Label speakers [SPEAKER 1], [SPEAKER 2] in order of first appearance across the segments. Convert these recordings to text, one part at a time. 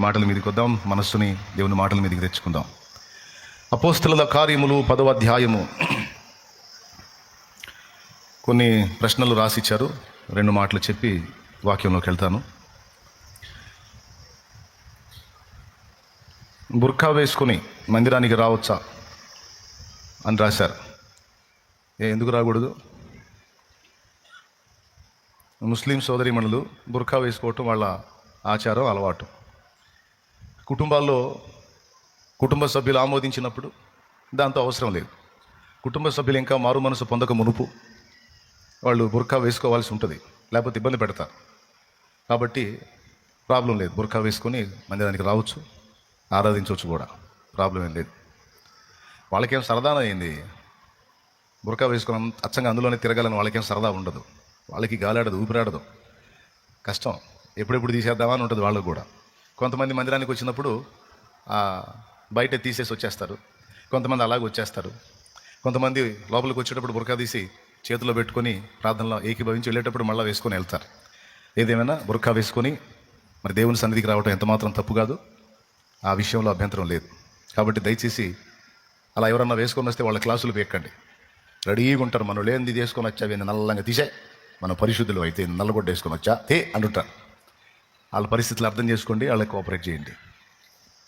[SPEAKER 1] మాటల మీదకి వద్దాం. మనస్సుని దేవుని మాటల మీదకి తెచ్చుకుందాం. అపోస్తలుల కార్యములు 10వ అధ్యాయము. కొన్ని ప్రశ్నలు రాసిచ్చారు. 2 మాటలు చెప్పి వాక్యంలోకి వెళ్తాను. బుర్కా వేసుకొని మందిరానికి రావచ్చా అని రాశారు. ఎందుకు రాకూడదు? ముస్లిం సోదరీమణులు బుర్కా వేసుకోవటం వాళ్ళ ఆచారం, అలవాటు. కుటుంబాల్లో కుటుంబ సభ్యులు ఆమోదించినప్పుడు దాంతో అవసరం లేదు. కుటుంబ సభ్యులు ఇంకా మారు మనసు పొందక మునుపు వాళ్ళు బుర్కా వేసుకోవాల్సి ఉంటుంది, లేకపోతే ఇబ్బంది పెడతారు. కాబట్టి ప్రాబ్లం లేదు, బుర్కా వేసుకొని మందిరానికి రావచ్చు, ఆరాధించవచ్చు కూడా, ప్రాబ్లం ఏం లేదు. వాళ్ళకేం సరదాన అయింది బుర్కా వేసుకొని అచ్చంగా అందులోనే తిరగాలని వాళ్ళకేం సరదా ఉండదు. వాళ్ళకి గాలాడదు, ఊపిరాడదు, కష్టం. ఎప్పుడెప్పుడు తీసేద్దామా అని ఉంటుంది వాళ్ళకు కూడా. కొంతమంది మందిరానికి వచ్చినప్పుడు బయట తీసేసి వచ్చేస్తారు, కొంతమంది అలాగే వచ్చేస్తారు. కొంతమంది లోపలికి వచ్చేటప్పుడు బుర్కా తీసి చేతిలో పెట్టుకొని ప్రార్థనలో ఏకీభవించి వెళ్ళేటప్పుడు మళ్ళీ వేసుకొని వెళ్తారు. ఏదేమైనా బుర్కా వేసుకొని మరి దేవుని సన్నిధికి రావడం ఎంతమాత్రం తప్పు కాదు, ఆ విషయంలో అభ్యంతరం లేదు. కాబట్టి దయచేసి అలా ఎవరన్నా వేసుకొని వస్తే వాళ్ళ క్లాసులు పేక్కండి. రెడీగా ఉంటారు. మనం లేనిది తీసుకొని వచ్చావి నల్లంగా తీసే, మనం పరిశుద్ధులు అయితే నల్లగొడ్డ వేసుకొని వచ్చా అంటుంటారు. వాళ్ళ పరిస్థితులు అర్థం చేసుకోండి, వాళ్ళకి కోఆపరేట్ చేయండి.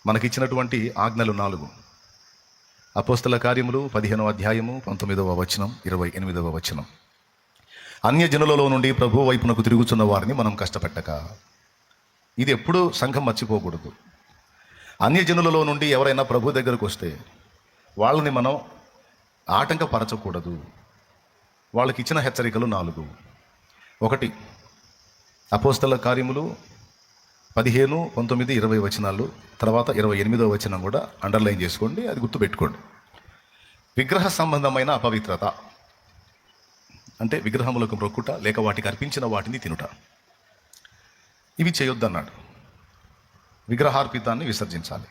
[SPEAKER 1] మనకిచ్చినటువంటి ఆజ్ఞలు 4. అపోస్తల కార్యములు 15వ అధ్యాయము 19వ వచనం, 28వ వచనం. అన్యజనులలో నుండి ప్రభు వైపునకు తిరుగుతున్న వారిని మనం కష్టపెట్టక. ఇది ఎప్పుడూ సంఘం మర్చిపోకూడదు. అన్యజనులలో నుండి ఎవరైనా ప్రభు దగ్గరకు వస్తే వాళ్ళని మనం ఆటంకపరచకూడదు. వాళ్ళకి ఇచ్చిన హెచ్చరికలు 4. 1 అపోస్తల కార్యములు 15, 19, 20 వచనాలు, తర్వాత 28వ వచనం కూడా అండర్లైన్ చేసుకోండి, అది గుర్తుపెట్టుకోండి. విగ్రహ సంబంధమైన అపవిత్రత అంటే విగ్రహములకు మొక్కుట, లేక వాటికి అర్పించిన వాటిని తినుట, ఇవి చేయొద్దన్నాడు. విగ్రహార్పితాన్ని విసర్జించాలి.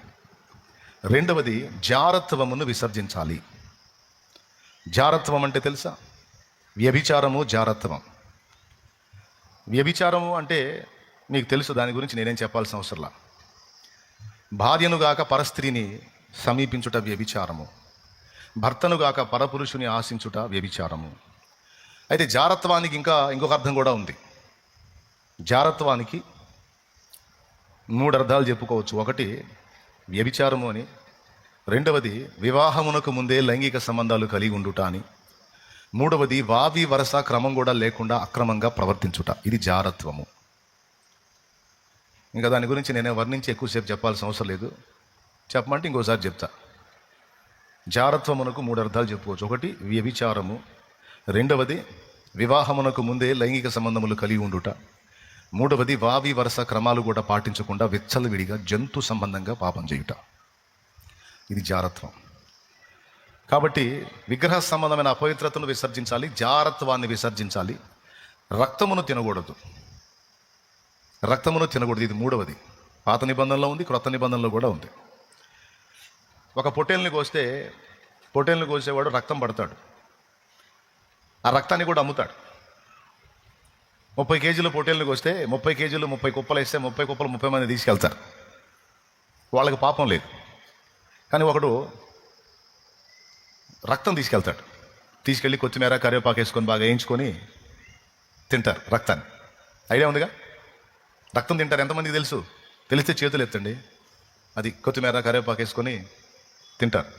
[SPEAKER 1] 2వది జారత్వమును విసర్జించాలి. జారత్వం అంటే తెలుసా? వ్యభిచారము, జారత్వం. వ్యభిచారము అంటే మీకు తెలుసు, దాని గురించి నేనేం చెప్పాల్సిన అవసరంలా. భార్యనుగాక పరస్త్రీని సమీపించుట వ్యభిచారము, భర్తనుగాక పరపురుషుని ఆశించుట వ్యభిచారము. అయితే జారత్వానికి ఇంకొక అర్థం కూడా ఉంది. జారత్వానికి 3 అర్థాలు చెప్పుకోవచ్చు. 1 వ్యభిచారము అని, 2వది వివాహమునకు ముందే లైంగిక సంబంధాలు కలిగి ఉండుట అని, 3వది వావి వరస క్రమం కూడా లేకుండా అక్రమంగా ప్రవర్తించుట. ఇది జారత్వము. ఇంకా దాని గురించి నేనే వర్ణించి ఎక్కువసేపు చెప్పాల్సిన అవసరం లేదు. చెప్పమంటే ఇంకోసారి చెప్తా. జారత్వమునకు 3 అర్థాలు చెప్పుకోవచ్చు. 1 వ్యభిచారము, 2వది వివాహమునకు ముందే లైంగిక సంబంధములు కలిగి ఉండుట, 3వది వావి వరస క్రమాలు కూడా పాటించకుండా విచ్చలవిడిగా జంతు సంబంధంగా పాపం చేయుట. ఇది జారత్వం. కాబట్టి విగ్రహ సంబంధమైన అపవిత్రతను విసర్జించాలి, జారత్వాన్ని విసర్జించాలి. రక్తమును తినకూడదు. ఇది 3వది. పాత నిబంధనలో ఉంది, క్రొత్త నిబంధనలో కూడా ఉంది. ఒక పొట్టేల్ని కోసేవాడు రక్తం పడతాడు, ఆ రక్తాన్ని కూడా అమ్ముతాడు. 30 కేజీల పొట్టేల్ని కోస్తే 30 కేజీలు 30 కుప్పలు వేస్తే 30 కుప్పలు 30 మంది తీసుకెళ్తారు. వాళ్ళకి పాపం లేదు. కానీ ఒకడు రక్తం తీసుకెళ్ళి కొత్తిమీర కరివేపాకు వేసుకొని బాగా వేయించుకొని తింటారు రక్తాన్ని. ఐడియా ఉందిగా? రక్తం తింటారు. ఎంతమందికి తెలుసు? తెలిస్తే చేతులు ఎత్తండి. అది కొత్తిమీర కరివేపాకు వేసుకొని తింటారు.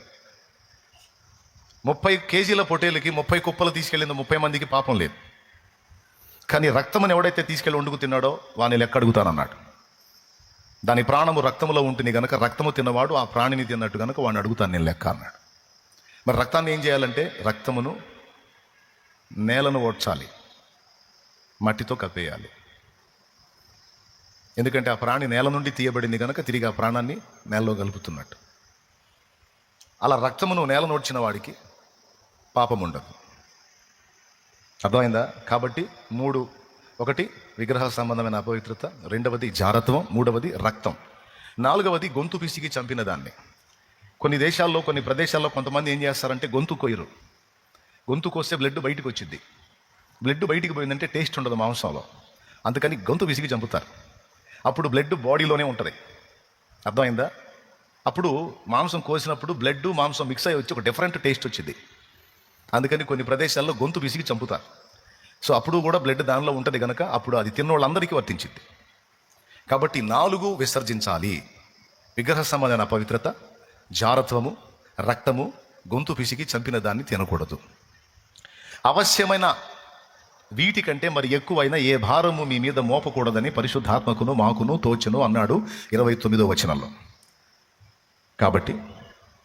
[SPEAKER 1] 30 కేజీల పొట్టేలకి 30 కుప్పలు తీసుకెళ్ళింది 30 మందికి పాపం లేదు. కానీ రక్తముని ఎవడైతే తీసుకెళ్ళి వండుకు తిన్నాడో వాని లెక్క అడుగుతానన్నాడు. దాని ప్రాణము రక్తములో ఉంటుంది కనుక రక్తము తిన్నవాడు ఆ ప్రాణిని తిన్నట్టు కనుక వాడిని అడుగుతాను నేను లెక్క అన్నాడు. మరి రక్తాన్ని ఏం చేయాలంటే రక్తమును నేలను ఓడ్చాలి, మట్టితో కప్పేయాలి. ఎందుకంటే ఆ ప్రాణి నేల నుండి తీయబడింది కనుక తిరిగి ఆ ప్రాణాన్ని నేలలో కలుపుతున్నట్టు. అలా రక్తమును నేలను ఓడ్చిన వాడికి పాపం ఉండదు. అర్థమైందా? కాబట్టి 3: 1 విగ్రహ సంబంధమైన అపవిత్రత, 2వది జారత్వం, 3వది రక్తం, 4వది గొంతు పిసికి చంపిన దాన్ని. కొన్ని దేశాల్లో, కొన్ని ప్రదేశాల్లో కొంతమంది ఏం చేస్తారంటే గొంతు కొయ్యరు. గొంతు కోస్తే బ్లడ్ బయటకు వచ్చింది. బ్లడ్ బయటికి పోయిందంటే టేస్ట్ ఉండదు మాంసంలో, అందుకని గొంతు పిసికి చంపుతారు. అప్పుడు బ్లడ్ బాడీలోనే ఉంటుంది. అర్థమైందా? అప్పుడు మాంసం కోసినప్పుడు బ్లడ్ మాంసం మిక్స్ అయ్యి వచ్చి ఒక డిఫరెంట్ టేస్ట్ వచ్చింది. అందుకని కొన్ని ప్రదేశాల్లో గొంతు పిసికి చంపుతారు. సో అప్పుడు కూడా బ్లడ్ దానిలో ఉంటుంది కనుక అప్పుడు అది తిన్న వాళ్ళందరికీ వర్తించింది. కాబట్టి 4 విసర్జించాలి: విగ్రహ సంబంధమైన అపవిత్రత, జారత్వము, రక్తము, గొంతు పిసికి చంపిన దాన్ని తినకూడదు. అవశ్యమైన వీటికంటే మరి ఎక్కువైన ఏ భారము మీ మీద మోపకూడదని పరిశుద్ధాత్మకును మాకును తోచెను అన్నాడు 29వ వచనంలో. కాబట్టి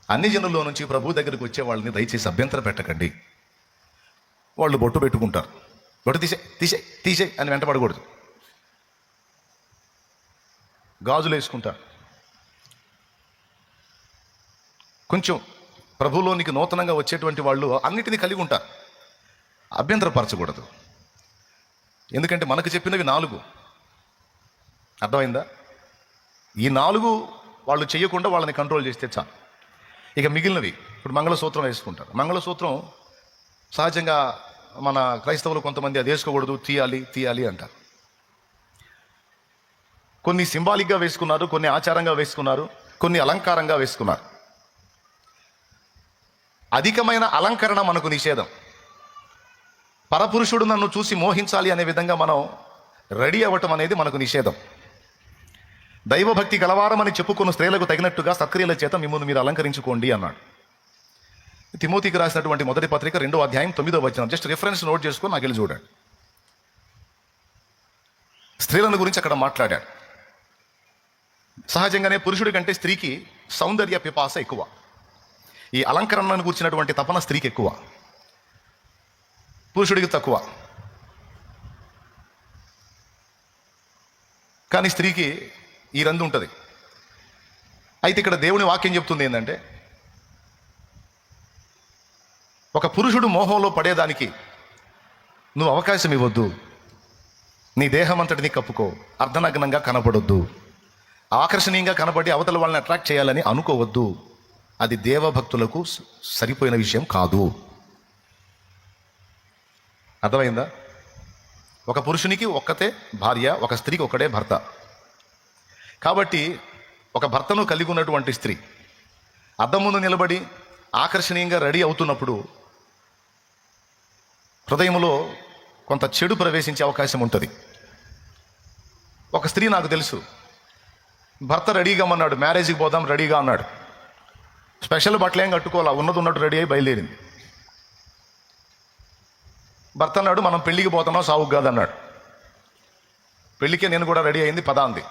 [SPEAKER 1] అన్ని జనుల్లో నుంచి ప్రభు దగ్గరికి వచ్చే వాళ్ళని దయచేసి అభ్యంతర పెట్టకండి. వాళ్ళు బొట్టు పెట్టుకుంటారు, బొట్టు తీసే అని వెంటపడకూడదు. గాజులు వేసుకుంటారు, కొంచెం ప్రభులోనికి నూతనంగా వచ్చేటువంటి వాళ్ళు అన్నిటినీ కలిగి ఉంటారు, అభ్యంతరపరచకూడదు. ఎందుకంటే మనకు చెప్పినవి 4. అర్థమైందా? ఈ 4 వాళ్ళు చేయకుండా వాళ్ళని కంట్రోల్ చేస్తే చాలు. ఇక మిగిలినవి, ఇప్పుడు మంగళసూత్రం వేసుకుంటారు. మంగళసూత్రం సహజంగా మన క్రైస్తవులు కొంతమంది అది వేసుకోకూడదు, తీయాలి అంటారు. కొన్ని సింబాలిక్గా వేసుకున్నారు, కొన్ని ఆచారంగా వేసుకున్నారు, కొన్ని అలంకారంగా వేసుకున్నారు. అధికమైన అలంకరణ మనకు నిషేధం. పరపురుషుడు నన్ను చూసి మోహించాలి అనే విధంగా మనం రెడీ అవ్వటం అనేది మనకు నిషేధం. దైవభక్తి గలవారమని చెప్పుకున్న స్త్రీలకు తగినట్టుగా సత్క్రియల చేత మిమ్మల్ని మీరు అలంకరించుకోండి అన్నాడు. తిమోతికి రాసినటువంటి మొదటి పత్రిక 2వ అధ్యాయం 9వ వచనం. జస్ట్ రిఫరెన్స్ నోట్ చేసుకొని నాకు వెళ్ళి చూడండి. స్త్రీలను గురించి అక్కడ మాట్లాడాడు. సహజంగానే పురుషుడి కంటే స్త్రీకి సౌందర్య పిపాస ఎక్కువ. ఈ అలంకరణను గురించినటువంటి తపన స్త్రీకి ఎక్కువ, పురుషుడికి తక్కువ. కానీ స్త్రీకి ఈ రంది ఉంటుంది. అయితే ఇక్కడ దేవుని వాక్యం చెప్తుంది ఏంటంటే, ఒక పురుషుడు మోహంలో పడేదానికి నువ్వు అవకాశం ఇవ్వద్దు. నీ దేహం అంతటిని కప్పుకో, అర్ధనగ్నంగా కనపడొద్దు, ఆకర్షణీయంగా కనబడి అవతల వాళ్ళని అట్రాక్ట్ చేయాలని అనుకోవద్దు. అది దేవభక్తులకు సరిపోయిన విషయం కాదు. అర్థమైందా? ఒక పురుషునికి ఒక్కతే భార్య, ఒక స్త్రీకి ఒక్కడే భర్త. కాబట్టి ఒక భర్తను కలిగి ఉన్నటువంటి స్త్రీ అద్దం ముందు నిలబడి ఆకర్షణీయంగా రెడీ అవుతున్నప్పుడు హృదయంలో కొంత చెడు ప్రవేశించే అవకాశం ఉంటుంది. ఒక స్త్రీ నాకు తెలుసు, భర్త రెడీగా అన్నాడు, మ్యారేజ్కి పోదాం రెడీగా అన్నాడు. స్పెషల్ బట్టలు ఏం కట్టుకోవాలా, ఉన్నట్టు రెడీ అయి బయలుదేరింది. భర్త అన్నాడు, మనం పెళ్ళికి పోతున్నాం, సావుకు కాదన్నాడు. పెళ్ళికే నేను కూడా రెడీ అయింది, పదా అంది.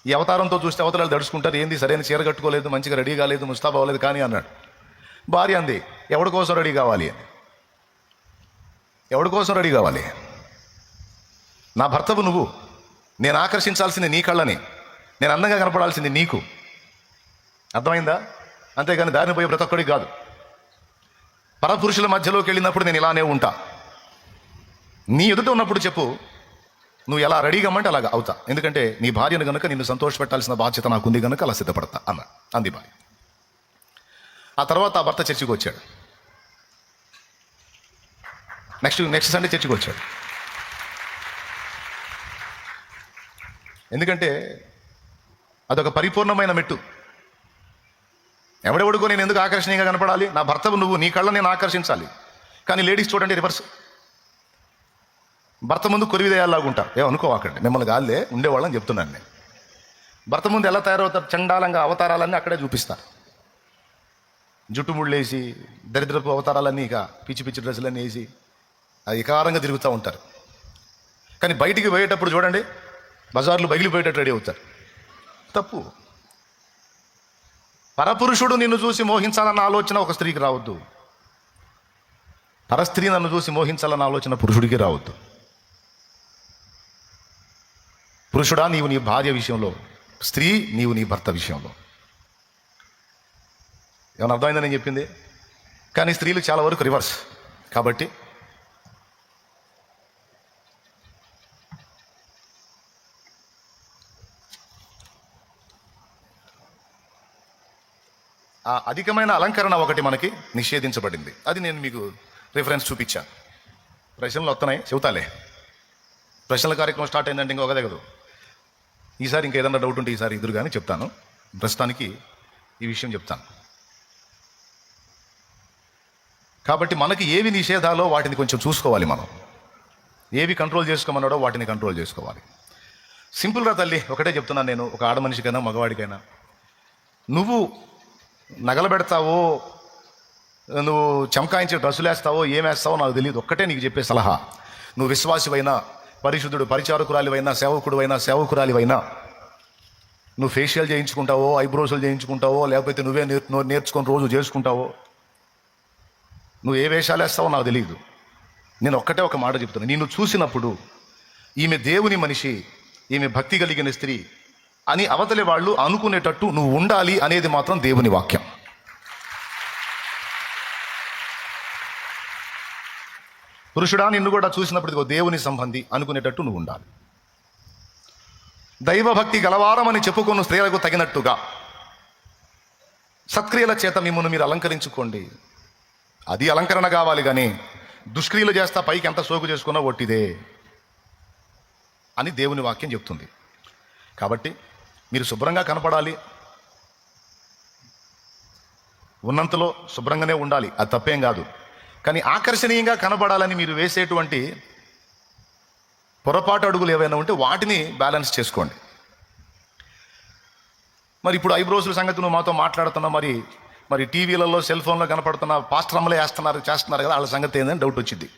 [SPEAKER 1] ఈ అవతారంతో చూస్తే అవతరాలు దడుచుకుంటారు, ఏంది సరైన చీర కట్టుకోలేదు, మంచిగా రెడీ కాలేదు, ముస్తాబ్ అవ్వలేదు కానీ అన్నాడు. భార్య అంది, ఎవడి కోసం రెడీ కావాలి అని. ఎవడి కోసం రెడీ కావాలి? నా భర్తవు నువ్వు. నేను ఆకర్షించాల్సింది నీ కళ్ళని, నేను అందంగా కనపడాల్సింది నీకు. అర్థమైందా? అంతేగాని దారిని పోయే ప్రతి ఒక్కడికి కాదు. పరపురుషుల మధ్యలోకి వెళ్ళినప్పుడు నేను ఇలానే ఉంటా. నీ ఎదుట ఉన్నప్పుడు చెప్పు, నువ్వు ఎలా రెడీగా అమ్మంటే అలాగా అవుతా. ఎందుకంటే నీ భార్యను కనుక నిన్ను సంతోషపెట్టాల్సిన బాధ్యత నాకుంది కనుక అలా సిద్ధపడతా అంది భార్య. ఆ తర్వాత ఆ భర్త చర్చికి వచ్చాడు. నెక్స్ట్ సండే చర్చికి వచ్చాడు. ఎందుకంటే అదొక పరిపూర్ణమైన మెట్టు. ఎవడెవడుకో నేను ఎందుకు ఆకర్షణీయంగా కనపడాలి? నా భర్తవు నువ్వు, నీ కళ్ళ నేను ఆకర్షించాలి. కానీ లేడీస్ చూడండి రివర్స్. భర్త ముందు కొరివిదేయాలాగా ఉంటారు. ఏమనుకోవాకండి, మిమ్మల్ని గాల్లే ఉండేవాళ్ళని చెప్తున్నాను నేను. భర్త ముందు ఎలా తయారవుతారు? చండాలంగా అవతారాలన్నీ అక్కడే చూపిస్తారు. జుట్టు ముళ్ళేసి దరిద్రపు అవతారాలన్నీ, ఇక పిచ్చి పిచ్చి డ్రెస్సులన్నీ వేసి అది వికారంగా తిరుగుతూ ఉంటారు. కానీ బయటికి పోయేటప్పుడు చూడండి, బజార్లు బగిలిపోయేటట్టు రెడీ అవుతారు. తప్పు. పరపురుషుడు నిన్ను చూసి మోహించాలన్న ఆలోచన ఒక స్త్రీకి రావద్దు. పరస్త్రీ నన్ను చూసి మోహించాలన్న ఆలోచన పురుషుడికి రావద్దు. పురుషుడా, నీవు నీ భార్య విషయంలో, స్త్రీ నీవు నీ భర్త విషయంలో. ఏమైనా అర్థమైందని నేను చెప్పింది? కానీ స్త్రీలు చాలా వరకు రివర్స్. కాబట్టి ఆ అధికమైన అలంకరణ ఒకటి మనకి నిషేధించబడింది. అది నేను మీకు రిఫరెన్స్ చూపించాను. ప్రశ్నలు వస్తున్నాయి, చెబుతాలే. ప్రశ్నల కార్యక్రమం స్టార్ట్ అయిందంటే ఇంకొక దగ్గర. ఈసారి ఇంకా ఏదన్నా డౌట్ ఉంటే ఈసారి ఎదురుగానే చెప్తాను. ప్రస్తుతానికి ఈ విషయం చెప్తాను. కాబట్టి మనకి ఏవి నిషేధాలో వాటిని కొంచెం చూసుకోవాలి. మనం ఏవి కంట్రోల్ చేసుకోమన్నాడో వాటిని కంట్రోల్ చేసుకోవాలి. సింపుల్గా తల్లి ఒకటే చెప్తున్నాను నేను, ఒక ఆడ మనిషికైనా మగవాడికైనా, నువ్వు నగలు పెడతావో, నువ్వు చమకాయించే డ్రెస్సులు వేస్తావో, ఏమేస్తావో నాకు తెలియదు. ఒక్కటే నీకు చెప్పే సలహా, నువ్వు విశ్వాసివైనా, పరిశుద్ధుడు పరిచారకురాలివైనా, సేవకురాలివైనా, నువ్వు ఫేషియల్ చేయించుకుంటావో, ఐబ్రోసులు చేయించుకుంటావో, లేకపోతే నువ్వే నేర్చుకొని రోజు చేసుకుంటావో, నువ్వు ఏ వేషాలు వేస్తావో నాకు తెలియదు. నేను ఒక్కటే ఒక మాట చెప్తాను, నిన్ను చూసినప్పుడు ఈమె దేవుని మనిషి, ఈమె భక్తి కలిగిన స్త్రీ అని అవతలి వాళ్ళు అనుకునేటట్టు నువ్వు ఉండాలి అనేది మాత్రం దేవుని వాక్యం. పురుషుడా, నిన్ను కూడా చూసినప్పుడు ఇదిగో దేవుని సంబంధి అనుకునేటట్టు నువ్వు ఉండాలి. దైవభక్తి గలవారమని చెప్పుకున్న స్త్రీలకు తగినట్టుగా సత్క్రియల చేత మిమ్మల్ని మీరు అలంకరించుకోండి. అది అలంకరణ కావాలి, కానీ దుష్క్రియలు చేస్తా పైకి ఎంత సోకు చేసుకున్నా ఒట్టిదే అని దేవుని వాక్యం చెప్తుంది. కాబట్టి మీరు శుభ్రంగా కనపడాలి, ఉన్నంతలో శుభ్రంగానే ఉండాలి, అది తప్పేం కాదు. కానీ ఆకర్షణీయంగా కనపడాలని మీరు వేసేటువంటి పొరపాటు అడుగులు ఏవైనా ఉంటే వాటిని బ్యాలెన్స్ చేసుకోండి. మరి ఇప్పుడు ఐబ్రోసుల సంగతి నువ్వు మాతో మాట్లాడుతున్నా, మరి టీవీలలో సెల్ ఫోన్లో కనపడుతున్న పాస్టరమ్మలే చేస్తున్నారు కదా, వాళ్ళ సంగతి ఏందని డౌట్ వచ్చింది.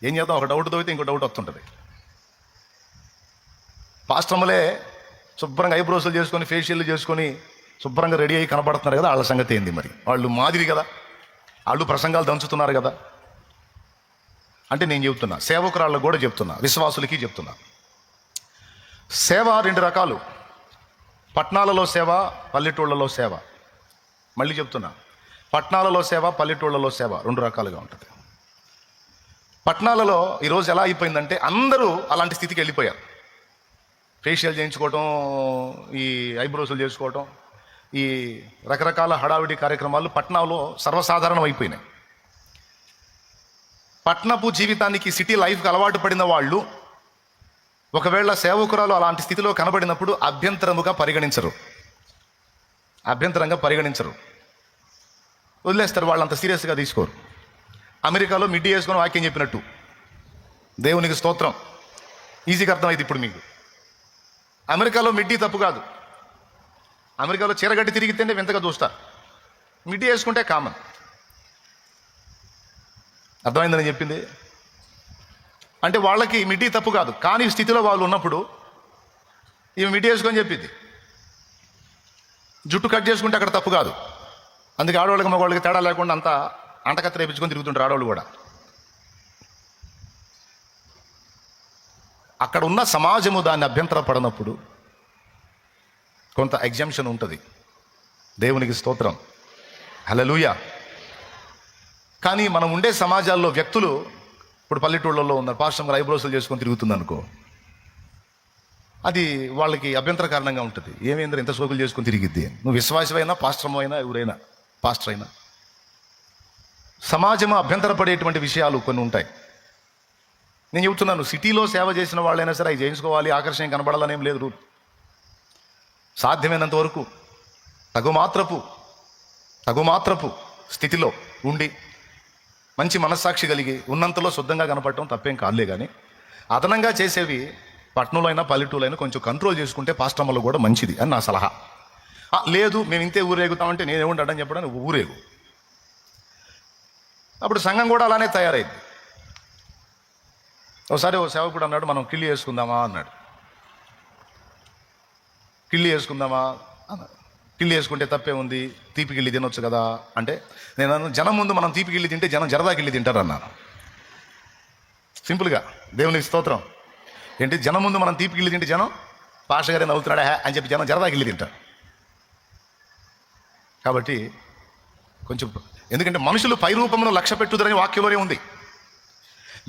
[SPEAKER 1] ఏం చేద్దాం, ఒక డౌట్ తోగితే ఇంకో డౌట్ వస్తుంటుంది. పాస్టరమ్మలే శుభ్రంగా ఐబ్రోసులు చేసుకొని, ఫేషియల్ చేసుకొని శుభ్రంగా రెడీ అయ్యి కనపడుతున్నారు కదా, వాళ్ళ సంగతి ఏంది? మరి వాళ్ళు మాదిరి కదా, వాళ్ళు ప్రసంగాలు దంచుతున్నారు కదా. అంటే నేను చెప్తున్నా, సేవకురాళ్ళకు కూడా చెప్తున్నా, విశ్వాసులకి చెప్తున్నా, సేవ రెండు రకాలు. పట్టణాలలో సేవ, పల్లెటూళ్ళలో సేవ. మళ్ళీ చెప్తున్నా, పట్టణాలలో సేవ, పల్లెటూళ్ళలో సేవ రెండు రకాలుగా ఉంటుంది. పట్టణాలలో ఈరోజు ఎలా అయిపోయిందంటే అందరూ అలాంటి స్థితికి వెళ్ళిపోయారు. ఫేషియల్ చేయించుకోవటం, ఈ ఐబ్రోసులు చేసుకోవటం, ఈ రకరకాల హడావిడి కార్యక్రమాలు పట్టణంలో సర్వసాధారణం అయిపోయినాయి. పట్టణపు జీవితానికి, సిటీ లైఫ్కి అలవాటు పడిన వాళ్ళు ఒకవేళ సేవకురాలు అలాంటి స్థితిలో కనబడినప్పుడు అభ్యంతరంగా పరిగణించరు, వదిలేస్తారు. వాళ్ళు అంత సీరియస్గా తీసుకోరు. అమెరికాలో మిడ్డీ వేసుకొని వాక్యం చెప్పినట్టు, దేవునికి స్తోత్రం, ఈజీగా అర్థమైంది ఇప్పుడు మీకు. అమెరికాలో మిడ్డీ తప్పు కాదు, అమెరికాలో చీరగడ్డి తిరిగితేనే వింతగా చూస్తారు, మిడ్డీ వేసుకుంటే కామన్. అర్థమైందని చెప్పింది. అంటే వాళ్ళకి మిడ్డీ తప్పు కాదు, కానీ స్థితిలో వాళ్ళు ఉన్నప్పుడు ఈమె మిడ్డీ వేసుకొని చెప్పింది. జుట్టు కట్ చేసుకుంటే అక్కడ తప్పు కాదు. అందుకే ఆడవాళ్ళకి మగవాళ్ళకి తేడా లేకుండా అంతా అంటకత్తి రేపించుకొని తిరుగుతుంటారు ఆడవాళ్ళు కూడా. అక్కడ ఉన్న సమాజము దాన్ని అభ్యంతరపడినప్పుడు కొంత ఎగ్జంప్షన్ ఉంటుంది. దేవునికి స్తోత్రం, హల్లెలూయా. కానీ మనం ఉండే సమాజాల్లో వ్యక్తులు, ఇప్పుడు పల్లెటూళ్ళలో ఉన్నారు, పాస్టర్ గారు ఐబ్రోసులు చేసుకొని తిరుగుతుంది అనుకో, అది వాళ్ళకి అభ్యంతర కారణంగా ఉంటుంది. ఏమైందో ఇంత సోకులు చేసుకొని తిరిగిద్ది. నువ్వు విశ్వాసమైనా, పాస్టర్ అయినా, ఎవరైనా, పాస్టర్ అయినా, సమాజం అభ్యంతరపడేటువంటి విషయాలు కొన్ని ఉంటాయి. నేను చెబుతున్నాను, సిటీలో సేవ చేసిన వాళ్ళైనా సరే అవి చేయించుకోవాలి, ఆకర్షణ కనబడాలని ఏం లేదు. రూల్ సాధ్యమైనంత వరకు తగుమాత్రపు స్థితిలో ఉండి మంచి మనస్సాక్షి కలిగి ఉన్నంతలో శుద్ధంగా కనపడటం తప్పేం కాదులే. కానీ అదనంగా చేసేవి పట్టణంలో అయినా పల్లెటూళ్ళు అయినా కొంచెం కంట్రోల్ చేసుకుంటే పాస్టర్మలో కూడా మంచిది అని నా సలహా. లేదు మేము ఇంతే ఊరేగుతామంటే నేనేముంటాడని చెప్పడానికి ఊరేగు. అప్పుడు సంఘం కూడా అలానే తయారైంది. ఒకసారి ఓ సేవకుడు అన్నాడు, మనం కిళ్ళి వేసుకుందామా అన్నాడు. కిళ్ళి వేసుకుందామా అన్నాడు. కిళ్ళి వేసుకుంటే తప్పే ఉంది, తీపి కిళ్ళి తినొచ్చు కదా అంటే, నేను అన్నాను, జనం ముందు మనం తీపి కిళ్ళి తింటే జనం జరదా కిళ్ళి తింటారు అన్నాను. సింపుల్గా, దేవునికి స్తోత్రం. ఏంటి, జనం ముందు మనం తీపి కిళ్ళి తింటే జనం పాస్టర్ గారే నవ్వుతున్నాడా అని చెప్పి జనం జరదా కిళ్ళి తింటారు. కాబట్టి కొంచెం, ఎందుకంటే మనుషులు పై రూపమును లక్ష్య పెట్టుదరని వాక్యంలోనే ఉంది.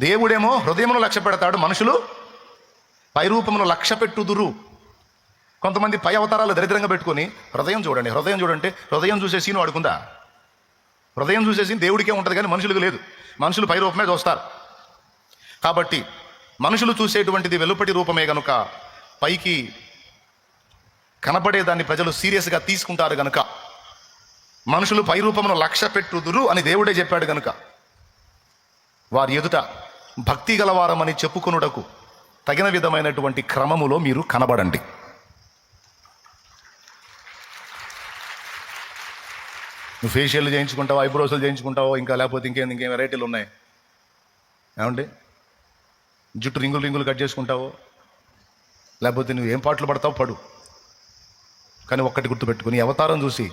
[SPEAKER 1] దేవుడేమో హృదయమును లక్ష్య పెడతాడు, మనుషులు పై రూపమును లక్ష్య పెట్టుదురు. కొంతమంది పై అవతారాలు దరిద్రంగా పెట్టుకొని హృదయం చూడండి, హృదయం చూసే సీను వాడుకుందా? హృదయం చూసే సీన్ దేవుడికే ఉంటుంది కానీ మనుషులకు లేదు. మనుషులు పై రూపమే చూస్తారు. కాబట్టి మనుషులు చూసేటువంటిది వెలుపటి రూపమే కనుక పైకి కనబడేదాన్ని ప్రజలు సీరియస్గా తీసుకుంటారు గనుక, మనుషులు పై రూపమును లక్ష్య పెట్టుదురు అని దేవుడే చెప్పాడు గనుక, వారి ఎదుట భక్తి గలవారమని చెప్పుకొనుటకు తగిన విధమైనటువంటి క్రమములో మీరు కనబడండి. నువ్వు ఫేషియల్ చేయించుకుంటావో, ఐబ్రోస్లు చేయించుకుంటావో, ఇంకా లేకపోతే ఇంకేం వెరైటీలు ఉన్నాయి ఏమండి, జుట్టు రింగులు కట్ చేసుకుంటావో, లేకపోతే నువ్వు ఏం పాటలు పడతావు పడు, కానీ ఒక్కటి గుర్తుపెట్టుకుని అవతారం చూసి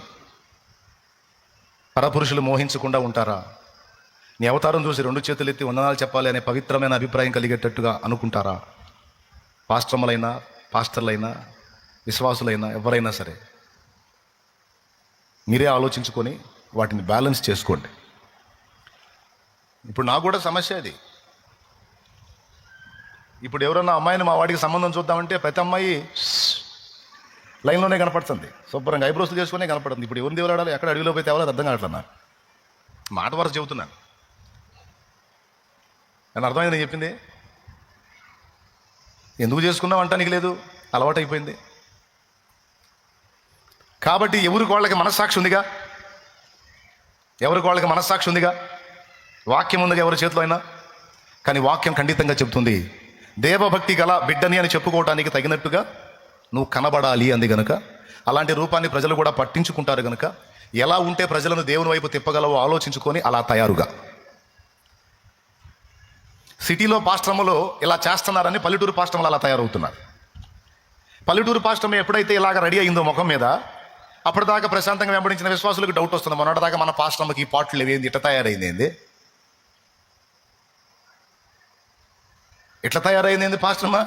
[SPEAKER 1] పరపురుషులు మోహించకుండా ఉంటారా? నీ అవతారం చూసి 2 చేతులు ఎత్తి వందనాలు చెప్పాలి అనే పవిత్రమైన అభిప్రాయం కలిగేటట్టుగా అనుకుంటారా? పాస్టర్లైనా విశ్వాసులైనా ఎవరైనా సరే మీరే ఆలోచించుకొని వాటిని బ్యాలెన్స్ చేసుకోండి. ఇప్పుడు నాకు కూడా సమస్య అది. ఇప్పుడు ఎవరన్నా అమ్మాయిని మా వాడికి సంబంధం చూద్దామంటే ప్రతి అమ్మాయి లైన్లోనే కనపడుతుంది, శుభ్రంగా ఐబ్రోస్లు చేసుకునే కనపడుతుంది. ఇప్పుడు ఎవరిని దేవులాడాలి, ఎక్కడ అడవిలో పోయి తేవాలో అర్థం కావట్లన్నా. మాట వరకు చెబుతున్నాను, నేను అర్థమైంది నేను చెప్పింది. ఎందుకు చేసుకున్నావు అంటానికి లేదు, అలవాటు అయిపోయింది. కాబట్టి ఎవరికి వాళ్ళకి మనస్సాక్షి ఉందిగా, వాక్యం ఉందిగా ఎవరి చేతిలో అయినా. కానీ వాక్యం ఖండితంగా చెబుతుంది, దేవభక్తి గల బిడ్డని అని చెప్పుకోవడానికి తగినట్టుగా నువ్వు కనబడాలి అంది గనుక, అలాంటి రూపాన్ని ప్రజలు కూడా పట్టించుకుంటారు గనుక, ఎలా ఉంటే ప్రజలను దేవుని వైపు తిప్పగలవో ఆలోచించుకొని అలా తయారుగా. సిటీలో పాస్టర్లు ఇలా చేస్తున్నారని పల్లెటూరు పాస్టర్లు అలా తయారవుతున్నారు. పల్లెటూరు పాస్టర్లు ఎప్పుడైతే ఇలాగ రెడీ అయిందో ముఖం మీద, అప్పటిదాకా ప్రశాంతంగా వెంబడించిన విశ్వాసులకు డౌట్ వస్తుంది, మొన్నటిదాకా మన పాస్టర్లకి ఈ పాటలు లేవేంది, ఇట్లా తయారైంది ఏంది, ఎట్లా తయారైంది పాస్టర్మా?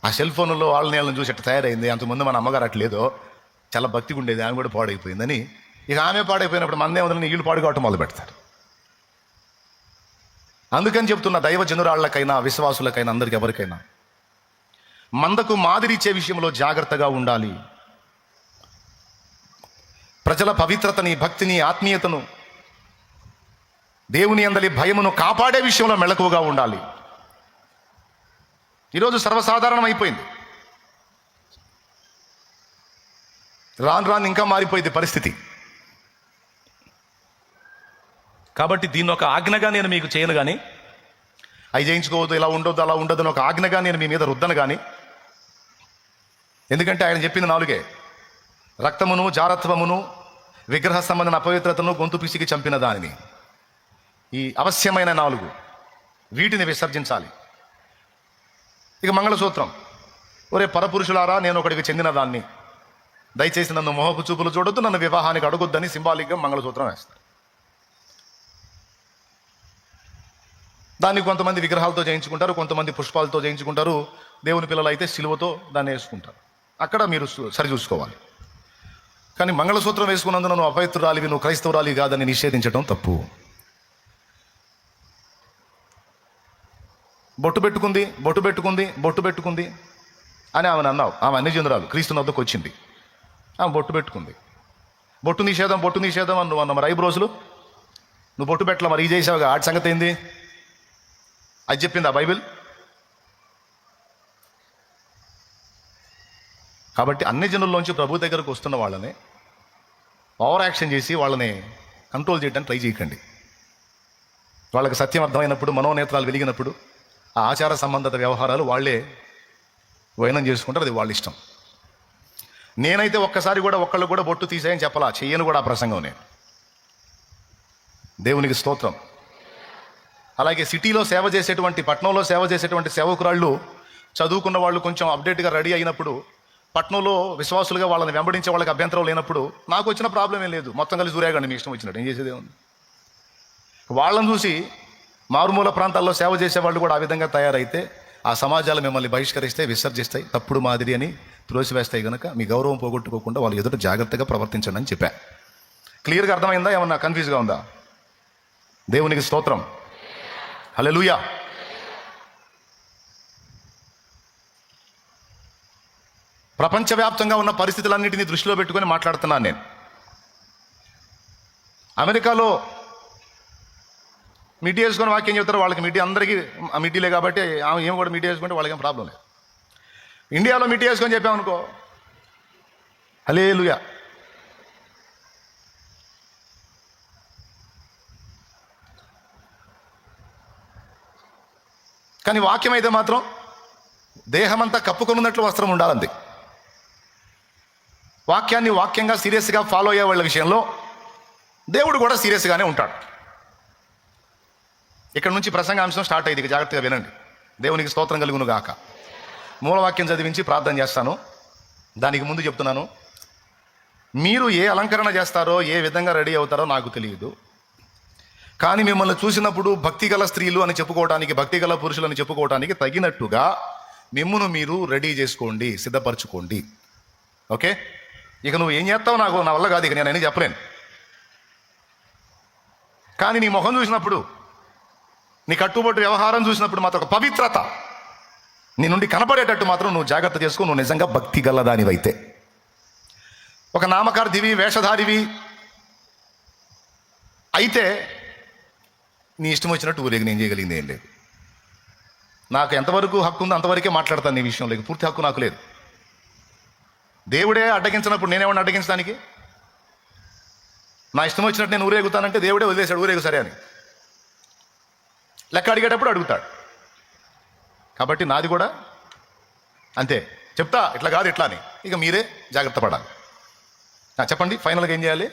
[SPEAKER 1] ఆ సెల్ ఫోన్లో వాళ్ళని చూసి ఎట్లా తయారైంది, అంతకుముందు మన అమ్మగారు అట్లేదో చాలా భక్తిగా ఉండేది, ఆమె కూడా పాడైపోయిందని. ఇక ఆమె పాడైపోయినప్పుడు మందే వదిలిన వీళ్ళు పాడుకోవటం మొదలు పెడతారు. అందుకని చెప్తున్న దైవజనురాళ్లకైనా విశ్వాసులకైనా అందరికి ఎవరికైనా మందకు మాదిరి ఇచ్చే విషయంలో జాగ్రత్తగా ఉండాలి. ప్రజల పవిత్రతని, భక్తిని, ఆత్మీయతను, దేవుని అందలి భయమును కాపాడే విషయంలో మెళకువగా ఉండాలి. ఈరోజు సర్వసాధారణం అయిపోయింది, రాను ఇంకా మారిపోయింది పరిస్థితి. కాబట్టి దీన్ని ఒక ఆజ్ఞగా నేను మీకు చేయను కానీ, అవి చేయించుకోవద్దు, ఇలా ఉండొద్దు, అలా ఉండొద్దు అని ఒక ఆజ్ఞగా నేను మీ మీద రుద్దను కానీ. ఎందుకంటే ఆయన చెప్పింది 4: రక్తమును, జారత్వమును, విగ్రహ సంబంధమైన అపవిత్రతను, గొంతు పిసికి చంపిన దానిని. ఈ అవశ్యమైన 4 వీటిని విసర్జించాలి. ఇక మంగళసూత్రం, ఒరే పరపురుషులారా, నేను ఒకడికి చెందిన దాన్ని, దయచేసి నన్ను మోహపు చూపులు చూడొద్దు, నన్ను వివాహానికి అడగొద్దని సింబాలిక్గా మంగళసూత్రం వేస్తారు. దాన్ని కొంతమంది విగ్రహాలతో చేయించుకుంటారు, కొంతమంది పుష్పాలతో చేయించుకుంటారు, దేవుని పిల్లలు అయితే సిలువతో దాన్ని వేసుకుంటారు. అక్కడ మీరు సరిచూసుకోవాలి. కానీ మంగళసూత్రం వేసుకున్నందున నువ్వు అపవిత్రురాలివి, నువ్వు క్రైస్తవురాలివి కాదని నిషేధించడం తప్పు. బొట్టు పెట్టుకుంది అని ఆమెను అన్నావు. ఆమె అన్ని జనురాలు క్రీస్తు వద్దకు వచ్చింది, ఆమె బొట్టు పెట్టుకుంది. బొట్టు నిషేధం అని నువ్వు అన్న, మరి ఐబ్రోస్లు నువ్వు బొట్టు పెట్టలే, మరి ఈ చేసావుగా, ఆటి సంగతి ఏంది? అది చెప్పింది ఆ బైబిల్. కాబట్టి అన్ని జనుల్లోంచి ప్రభు దగ్గరకు వస్తున్న వాళ్ళని ఓవర్ యాక్షన్ చేసి వాళ్ళని కంట్రోల్ చేయడానికి ట్రై చేయకండి. వాళ్ళకి సత్యం అర్థమైనప్పుడు, మనోనేత్రాలు వెలిగినప్పుడు ఆ ఆచార సంబంధిత వ్యవహారాలు వాళ్ళే వైనం చేసుకుంటారు, అది వాళ్ళ ఇష్టం. నేనైతే ఒక్కసారి కూడా ఒక్కళ్ళు కూడా బొట్టు తీసేయని చెప్పలా, చెయ్యను కూడా ఆ ప్రసంగం నేను. దేవునికి స్తోత్రం. అలాగే సిటీలో సేవ చేసేటువంటి, పట్నంలో సేవ చేసేటువంటి సేవకురాళ్ళు, చదువుకున్న వాళ్ళు కొంచెం అప్డేట్గా రెడీ అయినప్పుడు, పట్నంలో విశ్వాసులుగా వాళ్ళని వెంబడించే వాళ్ళకి అభ్యంతరం లేనప్పుడు నాకు వచ్చిన ప్రాబ్లం ఏం లేదు, మొత్తం కలిసి దూరేగండి మీ ఇష్టం వచ్చినట్టు, ఏం చేసేదే ఉంది. వాళ్ళని చూసి మారుమూల ప్రాంతాల్లో సేవ చేసేవాళ్ళు కూడా ఆ విధంగా తయారైతే ఆ సమాజాలు మిమ్మల్ని బహిష్కరిస్తాయి, విసర్జిస్తాయి, తప్పుడు మాదిరి అని త్రోసివేస్తాయి. కనుక మీ గౌరవం పోగొట్టుకోకుండా వాళ్ళ ఎదుట జాగ్రత్తగా ప్రవర్తించండి అని చెప్పా. క్లియర్గా అర్థమైందా? ఏమన్నా కన్ఫ్యూజ్గా ఉందా? దేవునికి స్తోత్రం, హల్లెలూయా. ప్రపంచవ్యాప్తంగా ఉన్న పరిస్థితులన్నింటినీ దృష్టిలో పెట్టుకొని మాట్లాడుతున్నాను నేను. అమెరికాలో మిడ్డీ వేసుకొని వాక్యం చెప్తారు, వాళ్ళకి మిడ్డీ, అందరికీ మిడ్డీలే కాబట్టి ఏమి కూడా మిడ్డీ వేసుకుంటే వాళ్ళకేం ప్రాబ్లం లేదు. ఇండియాలో మిట్టి వేసుకొని చెప్పామనుకో, హల్లెలూయా. కానీ వాక్యం అయితే మాత్రం దేహమంతా కప్పుకొనున్నట్లు వస్త్రం ఉండాలంది. వాక్యాన్ని వాక్యంగా సీరియస్గా ఫాలో అయ్యే వాళ్ళ విషయంలో దేవుడు కూడా సీరియస్గానే ఉంటాడు. ఇక్కడ నుంచి ప్రసంగాంశం స్టార్ట్ అయ్యింది, ఇక జాగ్రత్తగా వినండి. దేవునికి స్తోత్రం కలుగును గాక. మూలవాక్యం చదివించి ప్రార్థన చేస్తాను. దానికి ముందు చెప్తున్నాను, మీరు ఏ అలంకరణ చేస్తారో, ఏ విధంగా రెడీ అవుతారో నాకు తెలియదు. కానీ మిమ్మల్ని చూసినప్పుడు భక్తిగల స్త్రీలు అని చెప్పుకోవడానికి, భక్తిగల పురుషులు అని చెప్పుకోవడానికి తగినట్టుగా మిమ్మును మీరు రెడీ చేసుకోండి, సిద్ధపరచుకోండి. ఓకే, ఇక నువ్వు ఏం చేస్తావు నాకు నా వల్ల కాదు, ఇక నేను అని చెప్పలేను. కానీ నీ ముఖం చూసినప్పుడు, నీ కట్టుబొట్టు వ్యవహారం చూసినప్పుడు మాత్రం ఒక పవిత్రత నీ నుండి కనపడేటట్టు మాత్రం నువ్వు జాగ్రత్త చేసుకో. నువ్వు నిజంగా భక్తి గల దానివైతే. ఒక నామకార్థివి, వేషధారివి అయితే నీ ఇష్టం వచ్చినట్టు ఊరేగి నేను చేయగలిగింది ఏం లేదు. నాకు ఎంతవరకు హక్కు ఉందో అంతవరకే మాట్లాడతాను నీ విషయంలో, పూర్తి హక్కు నాకు లేదు. దేవుడే అడ్డగించినప్పుడు నేనేమన్నా అడ్డగించడానికి? నా ఇష్టం వచ్చినట్టు నేను ఊరేగుతానంటే దేవుడే వదిలేశాడు, ఊరేగు సరే అని. లెక్క అడిగేటప్పుడు అడుగుతాడు. కాబట్టి నాది కూడా అంతే. చెప్తా ఇట్లా కాదు ఇట్లా అని, ఇక మీరే జాగ్రత్త పడాలి. చెప్పండి, ఫైనల్గా ఏం చేయాలి?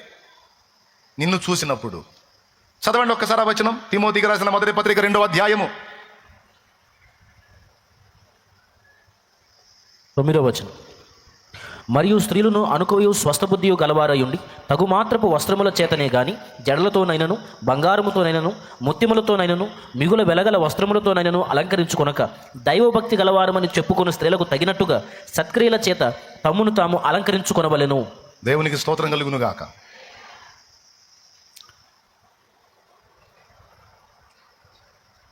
[SPEAKER 1] నిన్ను చూసినప్పుడు చదవండి ఒక్కసారి ఆ వచనం. తిమోతికి రాసిన మొదటి పత్రిక 2వ అధ్యాయము
[SPEAKER 2] 9వ వచనం. మరియు స్త్రీలను అనుకూయు స్వస్థబుద్ధియు గలవారయుండి తగుమాత్రపు వస్త్రముల చేతనే గాని జడలతోనైనను బంగారముతోనైనను ముత్యములతోనైనను మిగుల వెలగల వస్త్రములతోనైనను అలంకరించుకొనక దైవభక్తి గలవారమని చెప్పుకున్న స్త్రీలకు తగినట్టుగా సత్క్రియల చేత తమ్మును తాము అలంకరించుకొనవలెను.
[SPEAKER 1] దేవునికి స్తోత్రం కలుగును గాక.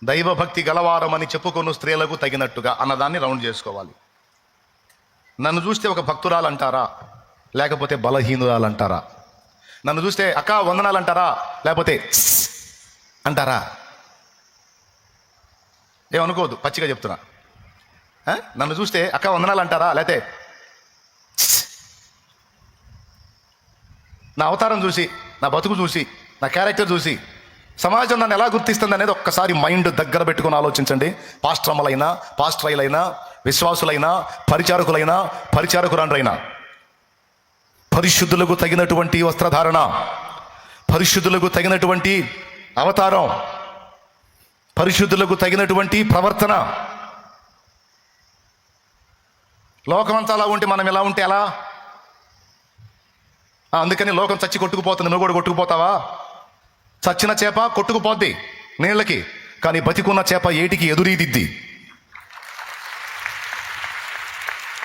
[SPEAKER 1] దైవభక్తి గలవారమని చెప్పుకున్న స్త్రీలకు తగినట్టుగా అన్నదాన్ని రౌండ్ చేసుకోవాలి. నన్ను చూస్తే ఒక భక్తురాలు అంటారా, లేకపోతే బలహీనురాలు అంటారా? నన్ను చూస్తే అక్క వందనాలు అంటారా, లేకపోతే అంటారా? ఏమనుకోవద్దు, పచ్చిగా చెప్తున్నా. నన్ను చూస్తే అక్క వందనాలు అంటారా, లేకపోతే నా అవతారం చూసి, నా బతుకు చూసి, నా క్యారెక్టర్ చూసి సమాజం నన్ను ఎలా గుర్తిస్తుంది అనేది ఒక్కసారి మైండ్ దగ్గర పెట్టుకుని ఆలోచించండి. పాస్టర్లైనా, పాస్టరైలైనా, విశ్వాసులైనా, పరిచారకులైనా, పరిచారకురాండ్రైనా, పరిశుద్ధులకు తగినటువంటి వస్త్రధారణ, పరిశుద్ధులకు తగినటువంటి అవతారం, పరిశుద్ధులకు తగినటువంటి ప్రవర్తన. లోకమంతా అలా ఉంటే మనం ఎలా ఉంటే ఎలా? అందుకని లోకం చచ్చి కొట్టుకుపోతుంది, నువ్వు కూడా కొట్టుకుపోతావా? చచ్చిన చేప కొట్టుకుపోద్ది నీళ్ళకి, కానీ బతికున్న చేప ఏటికి ఎదురీదిద్ది.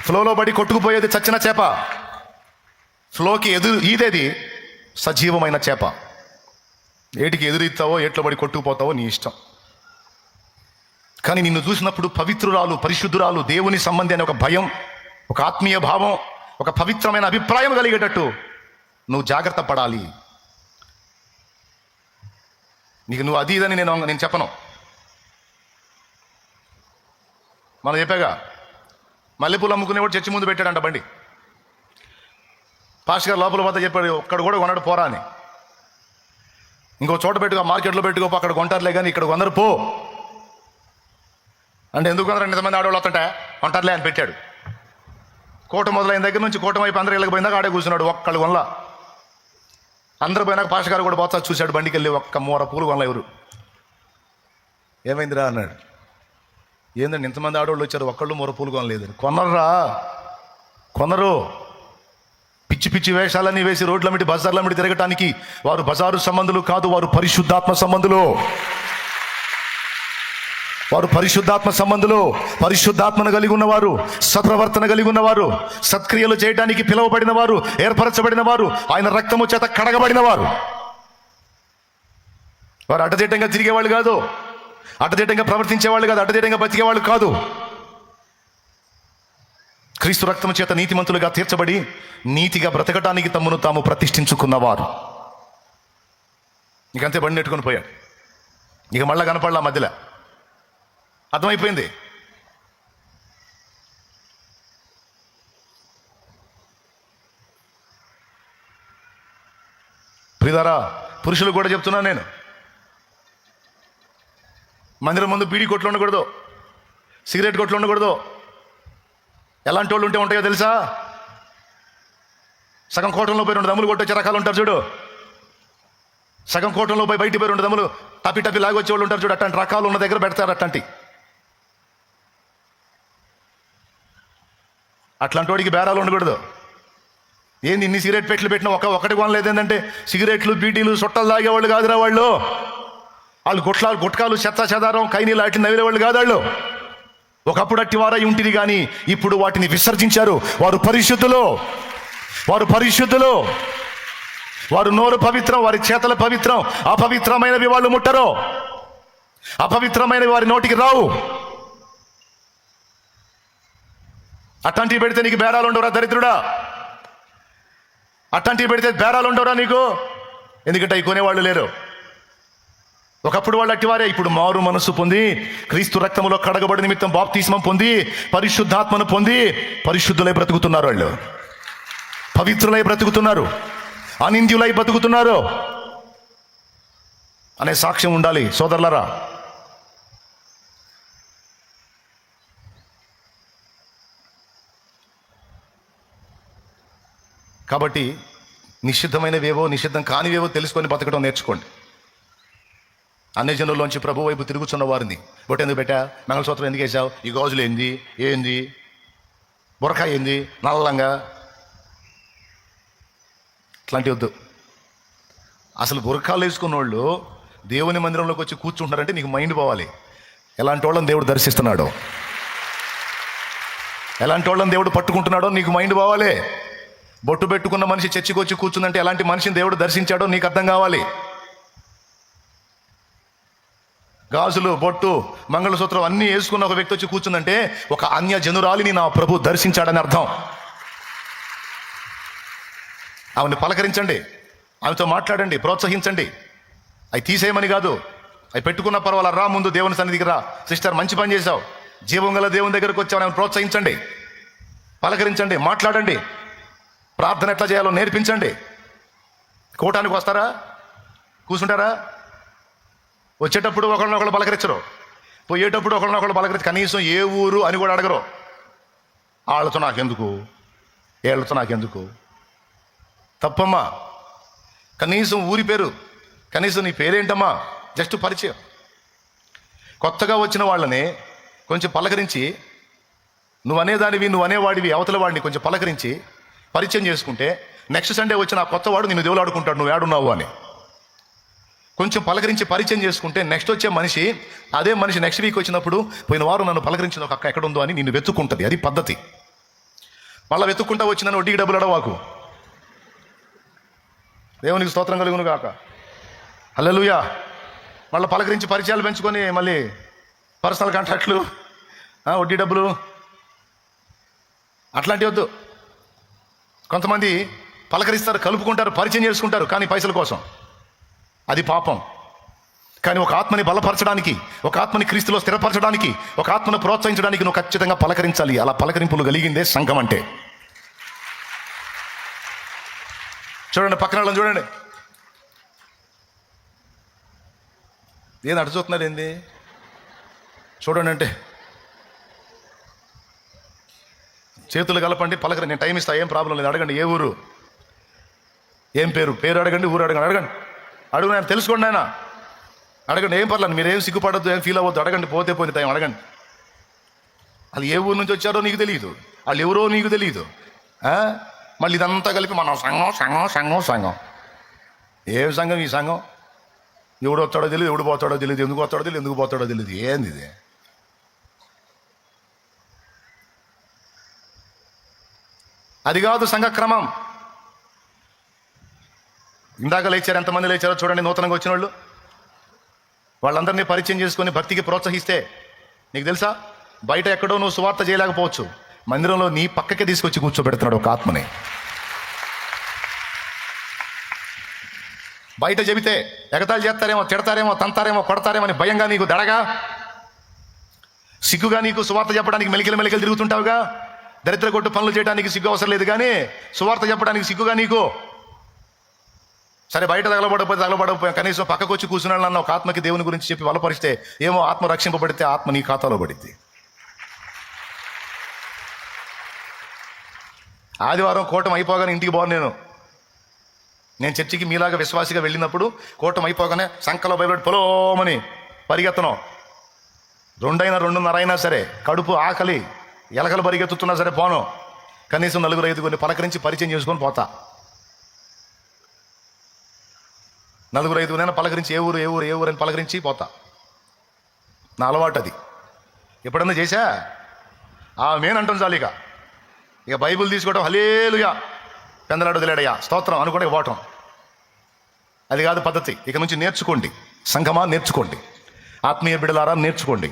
[SPEAKER 1] ఫ్లోలో పడి కొట్టుకుపోయేది చచ్చిన చేప, ఫ్లోకి ఈదేది సజీవమైన చేప. ఏటికి ఎదురీస్తావో, ఏట్లో పడి కొట్టుకుపోతావో నీ ఇష్టం. కానీ నిన్ను చూసినప్పుడు పవిత్రురాలు, పరిశుద్ధురాలు, దేవుని సంబంధి అనే ఒక భయం, ఒక ఆత్మీయ భావం, ఒక పవిత్రమైన అభిప్రాయం కలిగేటట్టు నువ్వు జాగ్రత్త పడాలి. నీకు నువ్వు అది ఇదని నేను చెప్పను. మనం చెప్పాగా, మల్లెపూలు అమ్ముకునేవాడు చర్చి ముందు పెట్టాడంట బండి. పాస్టర్ గారు లోపల పోతే చెప్పాడు, ఒక్కడ కూడా కొనడు పోరా అని. ఇంకో చోట పెట్టుకో, మార్కెట్లో పెట్టుకోపో, అక్కడ కొంటారులే కానీ ఇక్కడ కొందరు పో అంటే ఎందుకు కొందరు ఎంతమంది ఆడవాళ్ళు వస్తుంటే కొంటారులే అని పెట్టాడు. కోట మొదలైన దగ్గర నుంచి కోట వైపు అందరూ ఇళ్ళకి పోయిందాక ఆడే కూర్చున్నాడు, ఒక్కళ్ళు కొనలా. అందరూ పోయినాక పాస్టర్ గారు కూడా బోత్సా చూశాడు, బండికి వెళ్ళి ఒక్క మూర పూలు కొనలా. ఎవరు ఏమైందిరా అన్నాడు. ఏందండి ఇంతమంది ఆడవాళ్ళు వచ్చారు, ఒక్కళ్ళు మూర పూలు కొనలేదు. కొనరురా, కొనరు. పిచ్చి పిచ్చి వేషాలన్నీ వేసి రోడ్లమిటి బజార్లమిటి తిరగటానికి వారు బజారు సంబంధులు కాదు, వారు పరిశుద్ధాత్మ సంబంధులు. వారు పరిశుద్ధాత్మ సంబంధులు, పరిశుద్ధాత్మను కలిగి ఉన్నవారు, సత్ప్రవర్తన కలిగి ఉన్నవారు, సత్క్రియలు చేయడానికి పిలువబడిన వారు, ఏర్పరచబడిన వారు, ఆయన రక్తము చేత కడగబడిన వారు. వారు అడ్డదిడ్డంగా తిరిగేవాళ్ళు కాదు, అడ్డదిడ్డంగా ప్రవర్తించేవాళ్ళు కాదు, అడ్డదిడ్డంగా బతికేవాళ్ళు కాదు. క్రీస్తు రక్తము చేత నీతిమంతులుగా తీర్చబడి నీతిగా బ్రతకటానికి తమ్మును తాము ప్రతిష్ఠించుకున్నవారు. ఇంకంతే బండి నెట్టుకొని పోయాడు. ఇక మళ్ళా కనపడలా మధ్యలో. అర్థమైపోయింది. ప్రియులారా, పురుషులు కూడా చెప్తున్నాను నేను, మందిరం ముందు బీడీ కొట్లు ఉండకూడదు, సిగరెట్ కొట్లు ఉండకూడదు. ఎలాంటి వాళ్ళు ఉంటే ఉంటాయో తెలుసా? సగం కోటంలో పోయి 2 దమ్ములు కొట్టొచ్చే రకాలు ఉంటారు చూడు. సగం కోటంలో పోయి బయటికి పోయి 2 దమ్ములు టపి టపి లాగి వచ్చే వాళ్ళు ఉంటారు చూడు. అట్లాంటి రకాలు ఉన్న దగ్గర పెడతారు. అట్లాంటి వాడికి బేరాలు ఉండకూడదు. ఏంది ఇన్ని సిగరెట్ పెట్లు పెట్టినా ఒకటి కొనలేదు. ఏంటంటే సిగరెట్లు, బీటీలు, చుట్టలు తాగేవాళ్ళు కాదురా వాళ్ళు. వాళ్ళు గుట్కాలు, చెత్త చెదారం, కైనీలు అట్లా నవ్వేవాళ్ళు కాదు వాళ్ళు. ఒకప్పుడు అట్టివారై ఉంటుంది కానీ ఇప్పుడు వాటిని విసర్జించారు. వారు పరిశుద్ధులు, వారు నోరు పవిత్రం, వారి చేతల పవిత్రం. అపవిత్రమైనవి వాళ్ళు ముట్టరు, అపవిత్రమైనవి వారి నోటికి రావు. అట్లాంటివి పెడితే నీకు బేరాలు ఉండవురా దరిద్రుడా. అట్లాంటివి పెడితే బేరాలు ఉండవురా నీకు. ఎందుకంటే అవి కొనేవాళ్ళు లేరు. ఒకప్పుడు వాళ్ళు అట్టివారే, ఇప్పుడు మారు మనసు పొంది క్రీస్తు రక్తములో కడగబడి నిమిత్తం బాప్తిస్మం పొంది పరిశుద్ధాత్మను పొంది పరిశుద్ధులై బ్రతుకుతున్నారు. వాళ్ళు పవిత్రులై బ్రతుకుతున్నారు, అనింద్యులై బ్రతుకుతున్నారు అనే సాక్ష్యం ఉండాలి సోదరులారా. కాబట్టి నిషిద్ధమైనవేవో నిషిద్ధం కానివేవో తెలుసుకొని బతకడం నేర్చుకోండి. అన్ని జనుల్లోంచి ప్రభు వైపు తిరుగుతున్న వారిని బొట్టు ఎందుకు పెట్టా, మంగళసూత్రం ఎందుకు వేసావు, ఈ గాజులు ఏంది బురక ఏంది నల్లంగా, ఇట్లాంటి వద్దు. అసలు బురకాలు వేసుకున్న వాళ్ళు దేవుని మందిరంలోకి వచ్చి కూర్చుంటున్నారంటే నీకు మైండ్ పోవాలి. ఎలాంటి వాళ్ళని దేవుడు దర్శిస్తున్నాడో, ఎలాంటి వాళ్ళని దేవుడు పట్టుకుంటున్నాడో నీకు మైండ్ పోవాలి. బొట్టు పెట్టుకున్న మనిషి చర్చికి వచ్చి కూర్చుందంటే ఎలాంటి మనిషిని దేవుడు దర్శించాడో నీకు అర్థం కావాలి. గాజులు, బొట్టు, మంగళసూత్రం అన్నీ వేసుకున్న ఒక వ్యక్తి వచ్చి కూర్చుందంటే ఒక అన్య జనురాలిని నా ప్రభు దర్శించాడని అర్థం. ఆమెను పలకరించండి, ఆమెతో మాట్లాడండి, ప్రోత్సహించండి. అవి తీసేయమని కాదు, అవి పెట్టుకున్న పర్వాలా, రా ముందు దేవుని సన్నిధికి రా, సిస్టర్ మంచి పని చేశావు, జీవం గల దేవుని దగ్గరకు వచ్చావు, ఆమెను ప్రోత్సహించండి, పలకరించండి, మాట్లాడండి, ప్రార్థన ఎట్లా చేయాలో నేర్పించండి. కూటానికి వస్తారా, కూర్చుంటారా? వచ్చేటప్పుడు ఒకళ్ళనొకళ్ళు పలకరించరు, పోయేటప్పుడు ఒకళ్ళనొకళ్ళు పలకరించి కనీసం ఏ ఊరు అని కూడా అడగరు. వాళ్ళతో నాకెందుకు, వీళ్ళతో నాకెందుకు, తప్పమ్మా. కనీసం ఊరి పేరు, కనీసం నీ పేరేంటమ్మా, జస్ట్ పరిచయం. కొత్తగా వచ్చిన వాళ్ళని కొంచెం పలకరించి, నువ్వు అనేదానివి, నువ్వు అనేవాడివి, అవతల వాడిని కొంచెం పలకరించి పరిచయం చేసుకుంటే నెక్స్ట్ సండే వచ్చిన ఆ కొత్తవాడు నిన్ను దేవుడు ఆడుకుంటాడు నువ్వు ఏడున్నావు అని. కొంచెం పలకరించి పరిచయం చేసుకుంటే నెక్స్ట్ వచ్చే మనిషి, అదే మనిషి నెక్స్ట్ వీక్ వచ్చినప్పుడు పోయిన వారం నన్ను పలకరించిన ఒక అక్క ఎక్కడుందో అని నిన్ను వెతుక్కుంటుంది. అది పద్ధతి. మళ్ళీ వెతుక్కుంటా వచ్చి నన్ను వడ్డీకి డబ్బులు అడవాకు. దేవునికి స్తోత్రం కలుగును గాక. హల్లెలూయా. మళ్ళీ పలకరించి పరిచయాలు పెంచుకొని మళ్ళీ పర్సనల్ కాంట్రాక్ట్లు, వడ్డీ డబ్బులు, అట్లాంటివి వద్దు. కొంతమంది పలకరిస్తారు, కలుపుకుంటారు, పరిచయం చేసుకుంటారు, కానీ పైసల కోసం. అది పాపం. కానీ ఒక ఆత్మని బలపరచడానికి, ఒక ఆత్మని క్రీస్తులో స్థిరపరచడానికి, ఒక ఆత్మను ప్రోత్సహించడానికి నువ్వు ఖచ్చితంగా పలకరించాలి. అలా పలకరింపులు కలిగిందే సంఘం అంటే. చూడండి, పక్కన వాళ్ళని చూడండి, ఏది అటు చూస్తున్నారు ఏంది, చూడండి అంటే చేతులు కలపండి, పలకరి, నేను టైం ఇస్తా, ఏం ప్రాబ్లం లేదు, అడగండి ఏ ఊరు, ఏం పేరు అడగండి, ఊరు అడగండి, అడుగు, నేను తెలుసుకోండి ఆయన, అడగండి, ఏం పర్లేదు, మీరు ఏం సిగ్గుపడద్దు, ఏం ఫీల్ అవ్వద్దు, అడగండి, పోతే పోయిన టైం అడగండి. అది ఏ ఊరు నుంచి వచ్చారో నీకు తెలియదు, వాళ్ళు ఎవరో నీకు తెలియదు. మళ్ళీ ఇదంతా కలిపి మనం సంఘం. ఏం సంఘం ఈ సంఘం? ఎవడు వస్తాడో తెలియదు, ఎవడు పోతాడో తెలియదు, ఎందుకు వస్తాడో తెలియదు, ఎందుకు పోతాడో తెలియదు. ఏంది ఇది? అది కాదు సంఘక్రమం. ఇందాక లేచారు, ఎంతమంది లేచారో చూడండి. నూతనంగా వచ్చిన వాళ్ళు, వాళ్ళందరినీ పరిచయం చేసుకొని భక్తికి ప్రోత్సహిస్తే, నీకు తెలుసా, బయట ఎక్కడో నువ్వు సువార్త చేయలేకపోవచ్చు, మందిరంలో నీ పక్కకే తీసుకొచ్చి కూర్చోబెడుతున్నాడు ఒక ఆత్మని. బయట చెబితే ఎగతాళి చేస్తారేమో, తిడతారేమో, తంతారేమో, కొడతారేమో అని భయంగా నీకు దడగా, సిగ్గుగా నీకు సువార్త చెప్పడానికి మెలికలు తిరుగుతుంటావుగా. దరిద్ర కొట్టు పనులు చేయడానికి సిగ్గు అవసరం లేదు, కానీ సువార్త చెప్పడానికి సిగ్గుగా నీకు. సరే బయట తగలబడకపోయి కనీసం పక్కకు వచ్చి కూర్చున్నాళ్ళన్న ఒక ఆత్మకి దేవుని గురించి చెప్పి బలపరిస్తే ఏమో ఆత్మ రక్షింపబడితే ఆత్మ నీ ఖాతాలో పడింది. ఆదివారం కూటమి అయిపోగానే ఇంటికి పోను. నేను చర్చికి మీలాగా విశ్వాసిగా వెళ్ళినప్పుడు కూటమి అయిపోగానే సంకలో బయలుపెట్టి పొలోమని పరిగెత్తను. 2:30 అయినా సరే కడుపు ఆకలి ఎలకలు పరిగెత్తుతున్నా సరే పోను. కనీసం 4-5 పలకరించి పరిచయం చేసుకొని పోతా. 4-5 పలకరించి ఏ ఊరు అని పలకరించి పోతా. నా అలవాటు అది. ఎప్పుడన్నా చేశా ఆమేన్ అంటాం చాలు. ఇక బైబిల్ తీసుకోవడం హల్లెలూయా పెందలాడు వదిలేడయ్యా స్తోత్రం అనుకోవడం పోవటం అది కాదు పద్ధతి. ఇక నుంచి నేర్చుకోండి సంఘమా, నేర్చుకోండి ఆత్మీయ బిడ్డలారా, నేర్చుకోండి.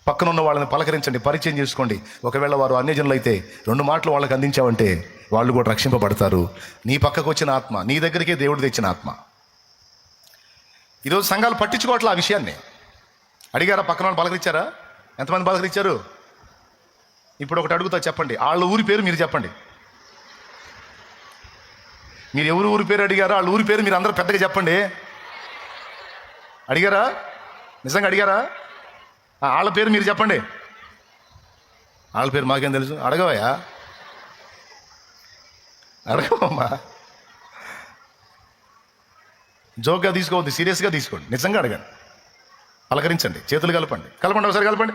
[SPEAKER 1] పక్కన ఉన్న వాళ్ళని పలకరించండి, పరిచయం చేసుకోండి. ఒకవేళ వారు అన్యజనులు అయితే 2 మాటలు వాళ్ళకి అందించావంటే వాళ్ళు కూడా రక్షింపబడతారు. నీ పక్కకు వచ్చిన ఆత్మ నీ దగ్గరికే దేవుడు తెచ్చిన ఆత్మ. ఈరోజు సంఘాలు పట్టించుకోవట్లే ఆ విషయాన్ని. అడిగారా పక్కన వాళ్ళు పలకరించారా? ఎంతమంది పలకరించారు? ఇప్పుడు ఒకటి అడుగుతా, చెప్పండి. వాళ్ళ ఊరి పేరు మీరు చెప్పండి. మీరు ఎవరు ఊరి పేరు అడిగారో వాళ్ళ ఊరి పేరు మీరు అందరూ పెద్దగా చెప్పండి. అడిగారా? నిజంగా అడిగారా? వాళ్ళ పేరు మీరు చెప్పండి. వాళ్ళ పేరు మాకేం తెలుసు? అడగవయ్యా, అడగవమ్మా. జోక్గా తీసుకోవద్దు, సీరియస్గా తీసుకోండి. నిజంగా అడగండి, పలకరించండి, చేతులు కలపండి. ఒకసారి కలపండి.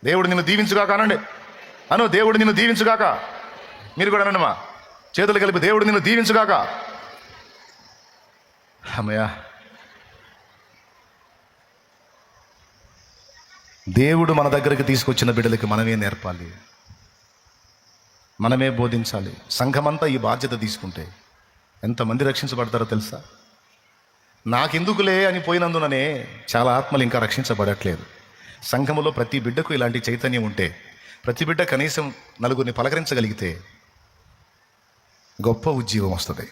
[SPEAKER 1] దేవుడు నిన్ను దీవించుగాక అనండి. దేవుడు నిన్ను దీవించుగాక. మీరు కూడా అనండి, మా చేతులు కలిపి దేవుడు నిన్ను దీవించుగాక. అమ్మయ్యా, దేవుడు మన దగ్గరికి తీసుకొచ్చిన బిడ్డలకి మనమే నేర్పాలి, మనమే బోధించాలి. సంఘమంతా ఈ బాధ్యత తీసుకుంటే ఎంతమంది రక్షించబడతారో తెలుసా? నాకెందుకులే అని పోయినందుననే చాలా ఆత్మలు ఇంకా రక్షించబడట్లేదు. సంఘములో ప్రతి బిడ్డకు ఇలాంటి చైతన్యం ఉంటే, ప్రతి బిడ్డ కనీసం 4 పలకరించగలిగితే గొప్ప ఉజ్జీవం వస్తుంది.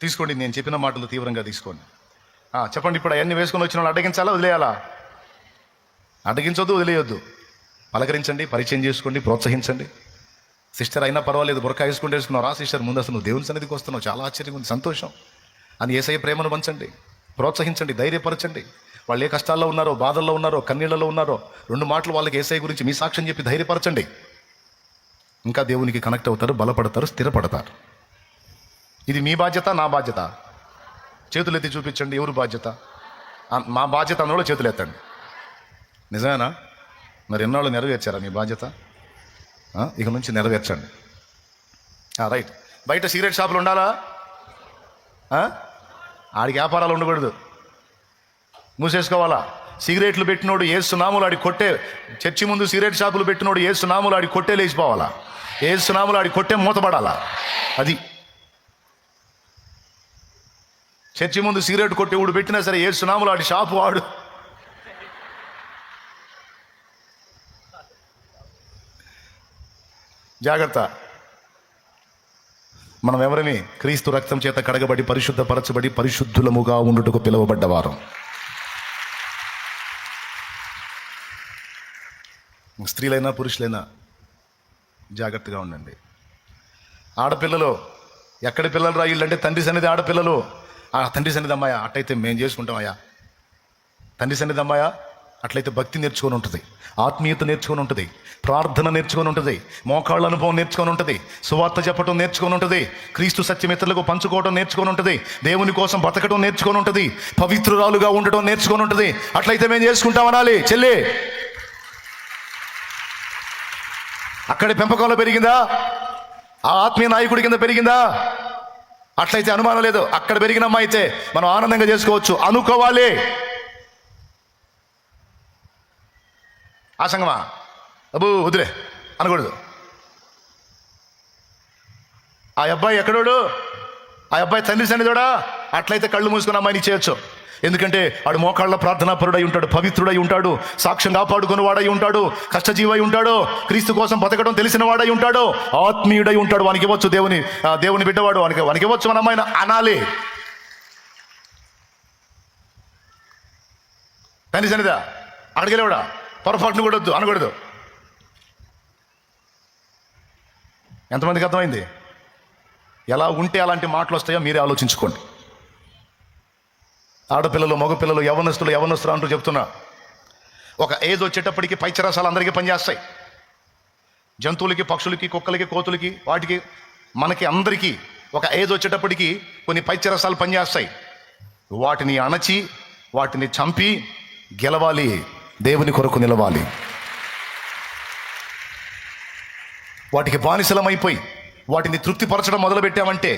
[SPEAKER 1] తీసుకోండి, నేను చెప్పిన మాటలు తీవ్రంగా తీసుకోండి. చెప్పండి. ఇప్పుడు అవన్నీ వేసుకొని వచ్చిన వాళ్ళు అడ్డగించాలా, వదిలేయాలా? అడ్డగించొద్దు, వదిలేయొద్దు. పలకరించండి, పరిచయం చేసుకోండి, ప్రోత్సహించండి. సిస్టర్ అయినా పర్వాలేదు, బురకా వేసుకున్నారా సిస్టర్, ముందు అసలు నువ్వు దేవుని సన్నిధికి వస్తున్నావు, చాలా ఆశ్చర్యంగా ఉంది, సంతోషం అని యేసయ్య ప్రేమను పంచండి, ప్రోత్సహించండి, ధైర్యపరచండి. వాళ్ళు ఏ కష్టాల్లో ఉన్నారో, బాధల్లో ఉన్నారో, కన్నీళ్లలో ఉన్నారో 2 మాటలు వాళ్ళకి యేసయ్య గురించి మీ సాక్ష్యం చెప్పి ధైర్యపరచండి. ఇంకా దేవునికి కనెక్ట్ అవుతారు, బలపడతారు, స్థిరపడతారు. ఇది మీ బాధ్యత, నా బాధ్యత. చేతులు ఎత్తి చూపించండి, ఎవరు బాధ్యత? మా బాధ్యత అన్నోళ్ళు చేతులు ఎత్తండి. నిజమేనా? మరి ఎన్నాళ్ళు నెరవేర్చారా మీ బాధ్యత? ఇక నుంచి నెరవేర్చండి. రైట్. బయట సిగరెట్ షాపులు ఉండాలా? ఆడికి వ్యాపారాలు ఉండకూడదు, మూసేసుకోవాలా. సిగరెట్లు పెట్టినోడు యేసునామములో ఆడి కొట్టే, చర్చి ముందు సిగరెట్ షాపులు పెట్టినోడు యేసునామములో ఆడి కొట్టే లేచిపోవాలా, యేసునామములో ఆడి కొట్టే మూతపడాలా. అది చర్చి ముందు సిగరెట్ కొట్టే ఊడు పెట్టినా సరే యేసునామములో ఆడి షాపు వాడు. జాగ్రత్త. మనం ఎవరిని? క్రీస్తు రక్తం చేత కడగబడి పరిశుద్ధపరచబడి పరిశుద్ధులముగా ఉండుటకు పిలువబడ్డవారు. స్త్రీలైనా పురుషులైనా జాగ్రత్తగా ఉండండి. ఆడపిల్లలు ఎక్కడి పిల్లలు రా వీళ్ళంటే తండ్రి సన్నిధి ఆడపిల్లలు. తండ్రి సన్నిధి అమ్మాయా, అట్లయితే మేము చేసుకుంటామయ్యా. తండ్రి సన్నిధి అమ్మాయా, అట్లయితే భక్తి నేర్చుకొని ఉంటుంది, ఆత్మీయత నేర్చుకొని ఉంటుంది, ప్రార్థన నేర్చుకొని ఉంటుంది, మోకాళ్ళ అనుభవం నేర్చుకొని ఉంటుంది, సువార్త చెప్పడం నేర్చుకొని ఉంటుంది, క్రీస్తు సత్యమిత్రులకు పంచుకోవడం నేర్చుకొని ఉంటుంది, దేవుని కోసం బతకడం నేర్చుకొని ఉంటుంది, పవిత్రురాలుగా ఉండటం నేర్చుకొని ఉంటుంది. అట్లయితే మేము చేసుకుంటామనాలి. చెల్లి అక్కడి పెంపకంలో పెరిగిందా? ఆ ఆత్మీయ నాయకుడి కింద పెరిగిందా? అట్లయితే అనుమానం లేదు, అక్కడ పెరిగిన అమ్మాయి అయితే మనం ఆనందంగా చేసుకోవచ్చు, అనుకోవాలి. ఆ సంగమా అబ్బు వదిలే అనకూడదు. ఆ అబ్బాయి ఎక్కడోడు? ఆ అబ్బాయి తండ్రి సన్నిధోడా? అట్లయితే కళ్ళు మూసుకుని అమ్మాయిని చేయొచ్చు. ఎందుకంటే వాడు మోకాళ్ళ ప్రార్థనా పరుడై ఉంటాడు, పవిత్రుడై ఉంటాడు, సాక్ష్యం కాపాడుకుని వాడై ఉంటాడు, కష్టజీవై ఉంటాడు, క్రీస్తు కోసం బతకడం తెలిసిన వాడై ఉంటాడు, ఆత్మీయుడై ఉంటాడు. వానికి ఇవ్వచ్చు, దేవుని బిడ్డవాడు, వానికి ఇవ్వచ్చు మన అమ్మాయిని అనాలి. తండ్రి సన్నిధా అక్కడికి వెళ్ళేవాడా? పొరపాటును కూడా వద్దు అనకూడదు. ఎంతమందికి అర్థమైంది? ఎలా ఉంటే అలాంటి మాటలు వస్తాయో మీరే ఆలోచించుకోండి. ఆడపిల్లలు, మగపిల్లలు, యవ్వనస్తులు అంటూ చెప్తున్నా. ఒక ఏజ్ వచ్చేటప్పటికి పైచరసాలు అందరికీ పనిచేస్తాయి. జంతువులకి, పక్షులకి, కుక్కలకి, కోతులకి, వాటికి, మనకి, అందరికీ ఒక ఏజ్ వచ్చేటప్పటికి కొన్ని పైచరసాలు పనిచేస్తాయి. వాటిని అణచి, వాటిని చంపి గెలవాలి, దేవుని కొరకు నిలవాలి. వాటికి బానిసలమైపోయి వాటిని తృప్తిపరచడం మొదలుపెట్టామంటే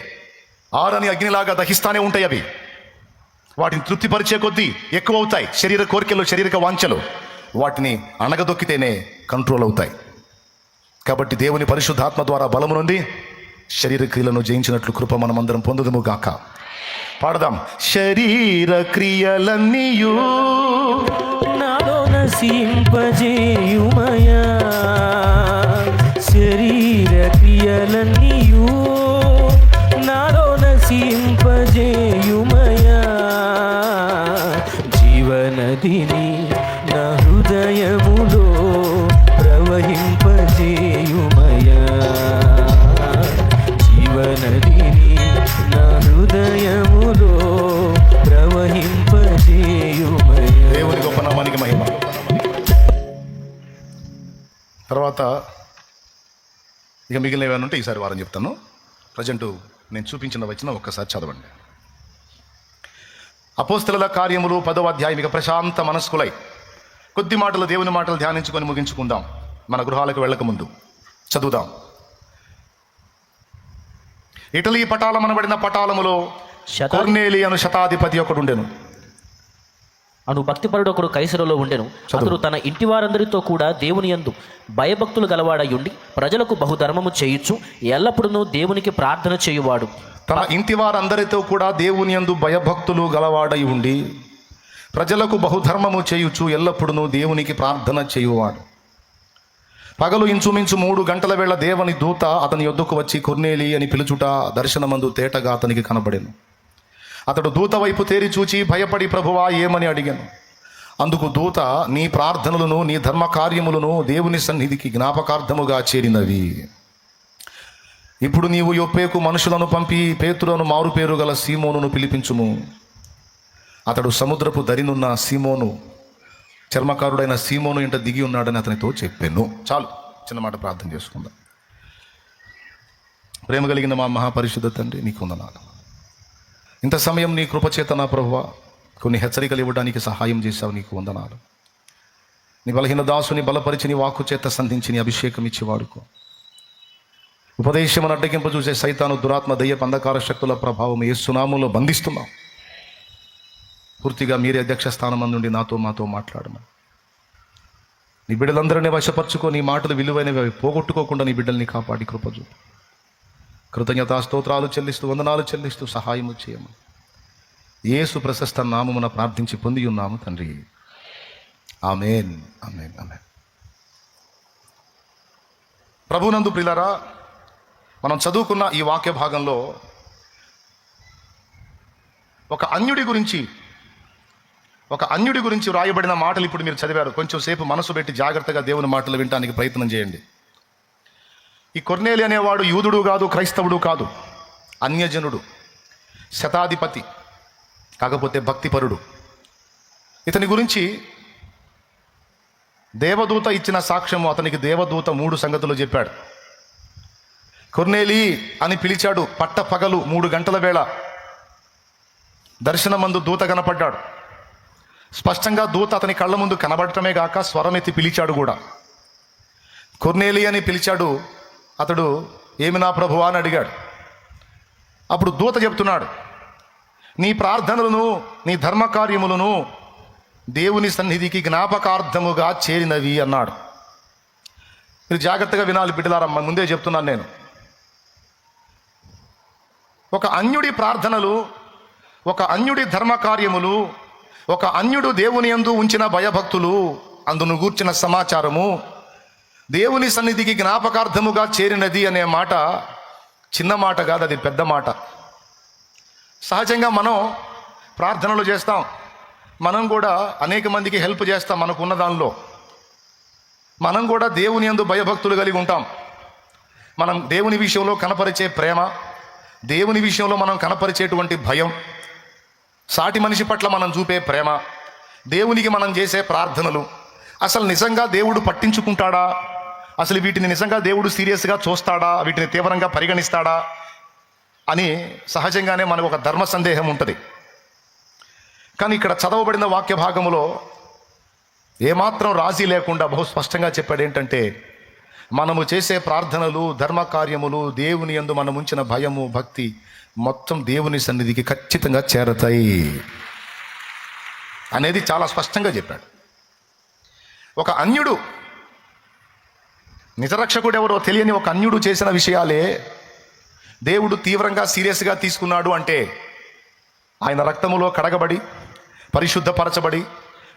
[SPEAKER 1] ఆరని అగ్నిలాగా దహిస్తానే ఉంటాయి. అవి వాటిని తృప్తిపరిచే కొద్దీ ఎక్కువ అవుతాయి. శరీర కోరికలు, శారీరక వాంఛలు వాటిని అణగదొక్కితేనే కంట్రోల్ అవుతాయి. కాబట్టి దేవుని పరిశుద్ధాత్మ ద్వారా బలము నుండి శరీర క్రియలను జయించినట్లు కృప మనమందరం పొందుదుము గాక. పాడదాం. శరీర క్రియలన్నీయు
[SPEAKER 2] నాలో నసింపజేయుమయా, శరీర క్రియలన్నీయు నాలో నసింపజేయుమయా, జీవనదిని నా హృదయములో ప్రవహింపజేయుమయా, జీవనదిని నా హృదయములో ప్రవహింపజేయుమయా.
[SPEAKER 1] దేవుని గొప్ప నామానికి మహిమ. తర్వాత ఇక మిగిలిన ఏమైనా ఉంటే ఈసారి వారం చెప్తాను. ప్రజెంట్ నేను చూపించిన వచనం ఒక్కసారి చదవండి. అపోస్తలుల కార్యములు 10వ అధ్యాయం. ఇక ప్రశాంత మనస్కులై కొద్ది మాటలు, దేవుని మాటలు ధ్యానించుకొని ముగించుకుందాం. మన గృహాలకు వెళ్ళక ముందు చదువుదాం. ఇటలీ పటాలమనబడిన పటాలములో కొర్నేలి అను శతాధిపతి ఒకడు ఉండెను.
[SPEAKER 2] అను భక్తిపరుడు ఒకడు కైసరులో ఉండెను. అతడు తన ఇంటి వారందరితో కూడా దేవుని యందు భయభక్తులు గలవాడయుండి ప్రజలకు బహుధర్మము చేయుచు ఎల్లప్పుడూ దేవునికి ప్రార్థన చేయువాడు.
[SPEAKER 1] తన ఇంటి వారందరితో కూడా దేవుని యందు భయభక్తులు గలవాడై ఉండి ప్రజలకు బహుధర్మము చేయుచు ఎల్లప్పుడూ దేవునికి ప్రార్థన చేయువాడు. పగలు ఇంచుమించు 3 గంటల వేళ దేవుని దూత అతని యొద్దకు వచ్చి కొర్నేలి అని పిలుచుట దర్శనమందు తేటగా అతనికి కనబడెను. అతడు దూత వైపు తేరి చూచి భయపడి, ప్రభువా ఏమని అడిగాను. అందుకు దూత, నీ ప్రార్థనలను, నీ ధర్మ కార్యములను దేవుని సన్నిధికి జ్ఞాపకార్థముగా చేరినవి. ఇప్పుడు నీవు యొప్పేకు మనుషులను పంపి పేతురును మారుపేరు గల సీమోనును పిలిపించుము. అతడు సముద్రపు దరినున్న సీమోను, చర్మకారుడైన సీమోను ఇంట దిగి ఉన్నాడని అతనితో చెప్పాను. చాలు, చిన్న మాట ప్రార్థన చేసుకుందాం. ప్రేమ కలిగిన మా మహాపరిశుద్ధ తండ్రి, నీకు వందనాలు. ఇంత సమయం నీ కృపచేత నా ప్రభువా కొన్ని హెచ్చరికలు ఇవ్వడానికి సహాయం చేశావు. నీకు వందనాలు. నీ బలహీన దాసుని బలపరిచి నీ వాక్కు చేత సంధించి నీ అభిషేకం ఇచ్చి వాడుకో. ఉపదేశమును అడ్డగింపు చూసే సైతాను, దురాత్మ, దయ్యపు అంధకార శక్తుల ప్రభావం యేసు నామములో బంధిస్తున్నాం. పూర్తిగా మీరే అధ్యక్ష స్థానం నుండి మాతో మాట్లాడమని, నీ బిడ్డలందరినీ వశపరచుకో. నీ మాటలు విలువైనవి పోగొట్టుకోకుండా నీ బిడ్డల్ని కాపాడి కృపజు. కృతజ్ఞతా స్తోత్రాలు చెల్లిస్తూ, వందనాలు చెల్లిస్తూ సహాయము చేయమని యేసు ప్రశస్త నామమున ప్రార్థించి పొంది ఉన్నాము తండ్రి. ఆమేన్, ఆమేన్, ఆమేన్. ప్రభునందు ప్రియులారా, మనం చదువుకున్న ఈ వాక్య భాగంలో ఒక అన్యుడి గురించి వ్రాయబడిన మాటలు ఇప్పుడు మీరు చదివారు. కొంచెం సేపు మనసు పెట్టి జాగ్రత్తగా దేవుని మాటలు వినడానికి ప్రయత్నం చేయండి. ఈ కొర్నేలి అనేవాడు యూదుడు కాదు, క్రైస్తవుడు కాదు, అన్యజనుడు, శతాధిపతి, కాకపోతే భక్తిపరుడు. ఇతని గురించి దేవదూత ఇచ్చిన సాక్ష్యము, అతనికి దేవదూత 3 సంగతులు చెప్పాడు. కొర్నేలి అని పిలిచాడు. పట్ట పగలు 3 గంటల వేళ దర్శనమందు దూత కనపడ్డాడు. స్పష్టంగా దూత అతని కళ్ళ ముందు కనబడటమే గాక స్వరమెత్తి పిలిచాడు కూడా. కొర్నేలి అని పిలిచాడు. అతడు, ఏమి నా ప్రభువా అని అడిగాడు. అప్పుడు దూత చెప్తున్నాడు, నీ ప్రార్థనలను, నీ ధర్మకార్యములను దేవుని సన్నిధికి జ్ఞాపకార్థముగా చేరినవి అన్నాడు. మీరు జాగ్రత్తగా వినాలి బిడ్డలారా, ముందే చెప్తున్నాను నేను. ఒక అన్యుడి ప్రార్థనలు, ఒక అన్యుడి ధర్మకార్యములు, ఒక అన్యుడు దేవుని యందు ఉంచిన భయభక్తులు, అందును గూర్చిన సమాచారము దేవుని సన్నిధికి జ్ఞాపకార్థముగా చేరినది అనే మాట చిన్న మాట కాదు, అది పెద్ద మాట. సహజంగా మనం ప్రార్థనలు చేస్తాం, మనం కూడా అనేక మందికి హెల్ప్ చేస్తాం మనకున్న దానిలో. మనం కూడా దేవుని యందు భయభక్తులు కలిగి ఉంటాం. మనం దేవుని విషయంలో కనపరిచే ప్రేమ, దేవుని విషయంలో మనం కనపరిచేటువంటి భయం, సాటి మనిషి పట్ల మనం చూపే ప్రేమ, దేవునికి మనం చేసే ప్రార్థనలు అసలు నిజంగా దేవుడు పట్టించుకుంటాడా? అసలు వీటిని నిజంగా దేవుడు సీరియస్గా చూస్తాడా? వీటిని తీవ్రంగా పరిగణిస్తాడా అని సహజంగానే మనకు ఒక ధర్మ సందేహం ఉంటుంది. కానీ ఇక్కడ చదవబడిన వాక్య భాగములో ఏమాత్రం రాజీ లేకుండా బహు స్పష్టంగా చెప్పాడు ఏంటంటే, మనము చేసే ప్రార్థనలు, ధర్మ కార్యములు, దేవుని యందు మనం ఉంచిన భయము, భక్తి మొత్తం దేవుని సన్నిధికి ఖచ్చితంగా చేరతాయి అనేది చాలా స్పష్టంగా చెప్పాడు. ఒక అన్యుడు, నిజరక్షకుడు ఎవరో తెలియని ఒక అన్యుడు చేసిన విషయాలే దేవుడు తీవ్రంగా సీరియస్గా తీసుకున్నాడు అంటే, ఆయన రక్తములో కడగబడి పరిశుద్ధపరచబడి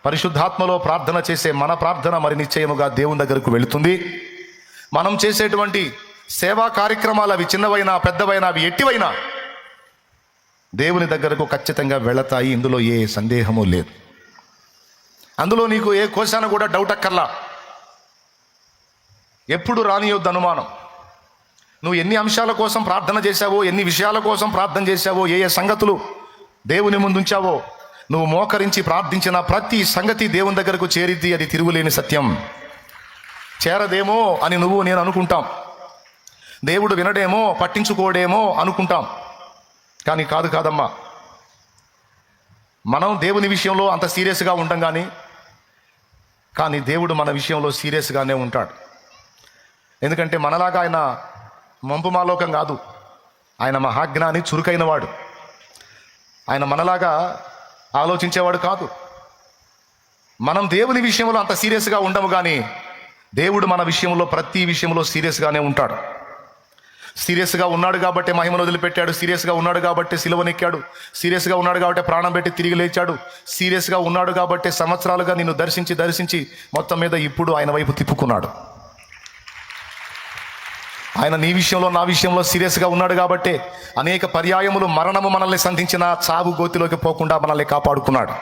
[SPEAKER 1] పరిశుద్ధాత్మలో ప్రార్థన చేసే మన ప్రార్థన మరి నిశ్చయముగా దేవుని దగ్గరకు వెళుతుంది. మనం చేసేటువంటి సేవా కార్యక్రమాలు అవి చిన్నవైనా పెద్దవైనా అవి ఎట్టివైనా దేవుని దగ్గరకు ఖచ్చితంగా వెళతాయి. ఇందులో ఏ సందేహము లేదు. అందులో నీకు ఏ కోశాన కూడా డౌట్ అక్కర్లా. ఎప్పుడు రానియొద్దు అనుమానం. నువ్వు ఎన్ని అంశాల కోసం ప్రార్థన చేశావో, ఎన్ని విషయాల కోసం ప్రార్థన చేశావో, ఏ ఏ సంగతులు దేవుని ముందుంచావో, నువ్వు మోకరించి ప్రార్థించిన ప్రతి సంగతి దేవుని దగ్గరకు చేరిద్ది. అది తిరుగులేని సత్యం. చేరదేమో అని నువ్వు నేను అనుకుంటాం, దేవుడు వినడేమో పట్టించుకోడేమో అనుకుంటాం. కానీ కాదమ్మా, మనం దేవుని విషయంలో అంత సీరియస్గా ఉంటాం కానీ దేవుడు మన విషయంలో సీరియస్గానే ఉంటాడు. ఎందుకంటే మనలాగా ఆయన మంపు మాలోకం కాదు. ఆయన మహాజ్ఞాని, చురుకైన వాడు. ఆయన మనలాగా ఆలోచించేవాడు కాదు. మనం దేవుని విషయంలో అంత సీరియస్గా ఉండము, కానీ దేవుడు మన విషయంలో ప్రతి విషయంలో సీరియస్గానే ఉంటాడు. సీరియస్గా ఉన్నాడు కాబట్టి మహిమను వదిలిపెట్టాడు. సీరియస్గా ఉన్నాడు కాబట్టి సిలువనెక్కాడు. సీరియస్గా ఉన్నాడు కాబట్టి ప్రాణం పెట్టి తిరిగి లేచాడు. సీరియస్గా ఉన్నాడు కాబట్టి సంవత్సరాలుగా నిన్ను దర్శించి మొత్తం మీద ఇప్పుడు ఆయన వైపు తిప్పుకున్నాడు. ఆయన నీ విషయంలో, నా విషయంలో సీరియస్గా ఉన్నాడు కాబట్టి అనేక పర్యాయములు మరణము మనల్ని సంధించిన చావు గోతిలోకి పోకుండా మనల్ని కాపాడుకున్నాడు.